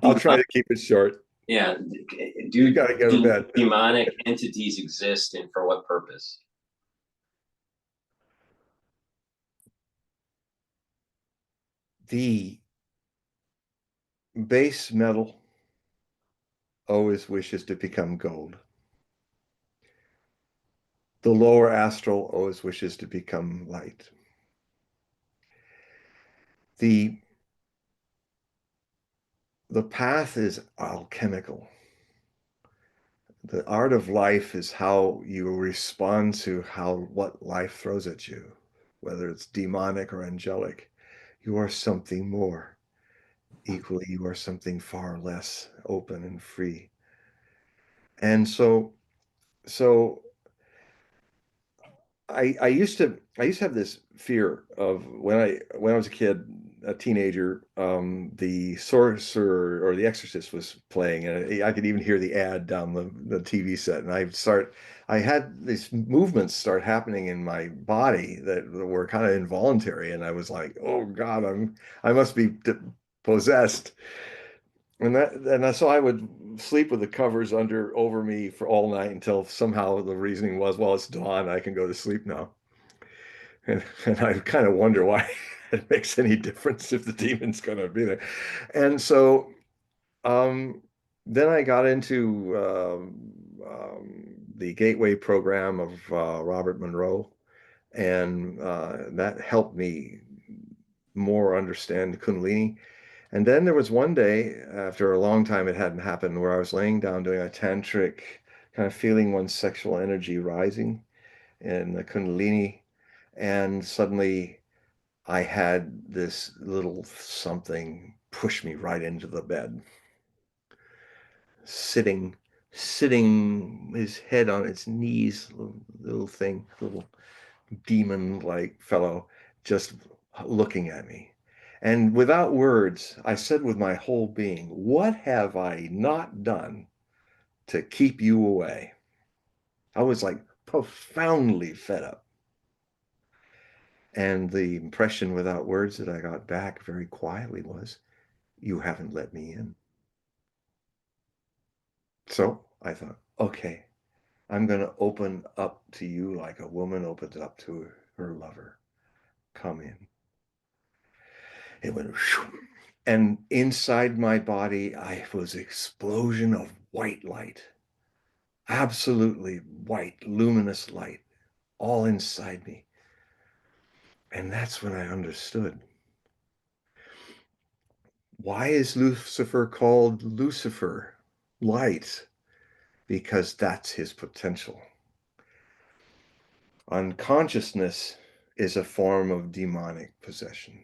I'll try to keep it short. Yeah, You gotta go to bed. Demonic entities exist, and for what purpose? The base metal always wishes to become gold. The lower astral always wishes to become light. The path is alchemical. The art of life is how you respond to what life throws at you, whether it's demonic or angelic. You are something more. Equally, you are something far less open and free. And so I used to have this fear of when I was a kid, a teenager, the Sorcerer or the Exorcist was playing, and I could even hear the ad down the TV set, and I had these movements start happening in my body that were kind of involuntary, and I was like, oh God, I must be possessed. And so I would sleep with the covers over me for all night until somehow the reasoning was, well, it's dawn, I can go to sleep now. And I kind of wonder why it makes any difference if the demon's going to be there. And so then I got into the Gateway program of Robert Monroe, and that helped me more understand Kundalini. And then there was one day, after a long time it hadn't happened, where I was laying down doing a tantric, kind of feeling one's sexual energy rising in the Kundalini. And suddenly I had this little something push me right into the bed. Sitting, his head on its knees, little thing, little demon-like fellow, just looking at me. And without words, I said with my whole being, what have I not done to keep you away? I was like profoundly fed up. And the impression without words that I got back very quietly was, you haven't let me in. So I thought, okay, I'm going to open up to you like a woman opens up to her lover. Come in. It went, and inside my body, I was an explosion of white light, absolutely white, luminous light, all inside me. And that's when I understood. Why is Lucifer called Lucifer, light? Because that's his potential. Unconsciousness is a form of demonic possession.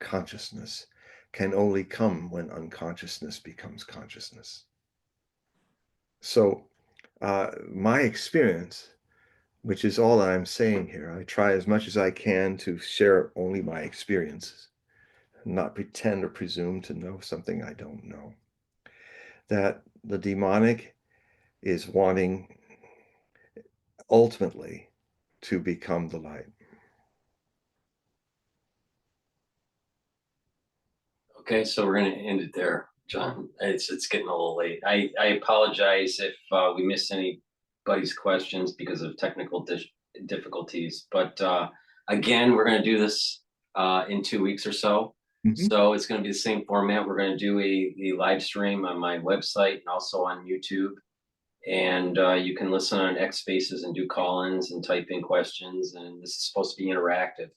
Consciousness can only come when unconsciousness becomes consciousness. So my experience, which is all I'm saying here, I try as much as I can to share only my experiences, not pretend or presume to know something I don't know. That the demonic is wanting ultimately to become the light. Okay, so we're going to end it there, John. It's getting a little late. I apologize if we missed anybody's questions because of technical difficulties. But again, we're going to do this in 2 weeks or so. Mm-hmm. So it's going to be the same format. We're going to do a live stream on my website and also on YouTube. And you can listen on X Spaces and do call-ins and type in questions. And this is supposed to be interactive.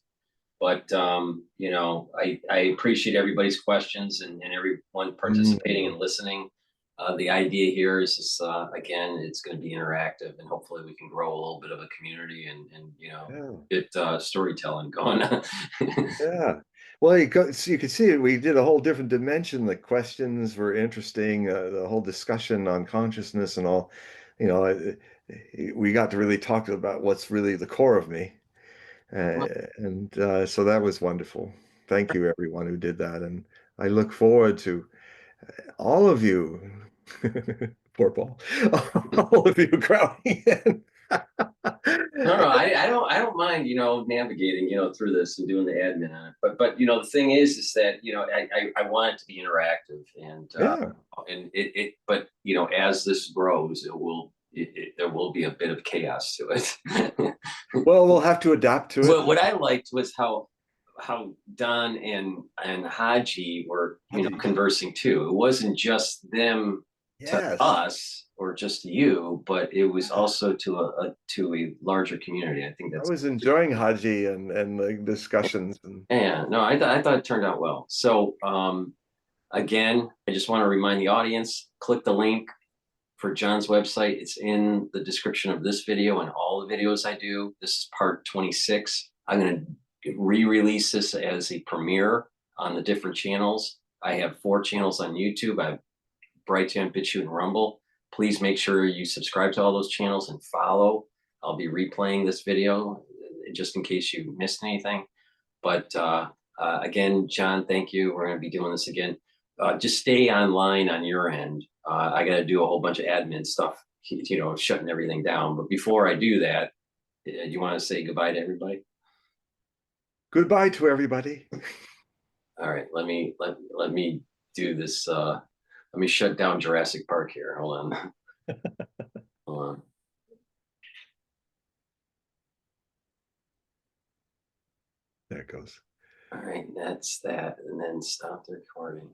But I appreciate everybody's questions and everyone participating and listening. The idea here is just, again, it's going to be interactive, and hopefully we can grow a little bit of a community and Yeah. get storytelling going. Yeah. Well, so you can see it. We did a whole different dimension. The questions were interesting. The whole discussion on consciousness and all, you know, we got to really talk about what's really the core of me. And so that was wonderful. Thank you, everyone who did that. And I look forward to all of you, poor Paul, all of you crowding in. No, I don't mind, navigating, through this and doing the admin on it. But the thing is that, I want it to be interactive, Yeah. and but as this grows, there will be a bit of chaos to it. Well, we'll have to adapt to it. What I liked was how Don and Haji were, conversing too. It wasn't just them to Yes. us or just to you, but it was also to a larger community. I think I that's. was enjoying Haji and the discussions. And Yeah, no, I thought it turned out well. So again, I just want to remind the audience, click the link for John's website. It's in the description of this video and all the videos I do. This is part 26. I'm going to re-release this as a premiere on the different channels. I have 4 channels on YouTube. I have Brighteon, Bitchute, and Rumble. Please make sure you subscribe to all those channels and follow. I'll be replaying this video just in case you missed anything. But again, John, thank you. We're going to be doing this again. Just stay online on your end. I got to do a whole bunch of admin stuff, shutting everything down. But before I do that, do you want to say goodbye to everybody? goodbye to everybody. All right, let me do this. Let me shut down Jurassic Park here. Hold on. Hold on. There it goes. All right, that's that, and then stop the recording.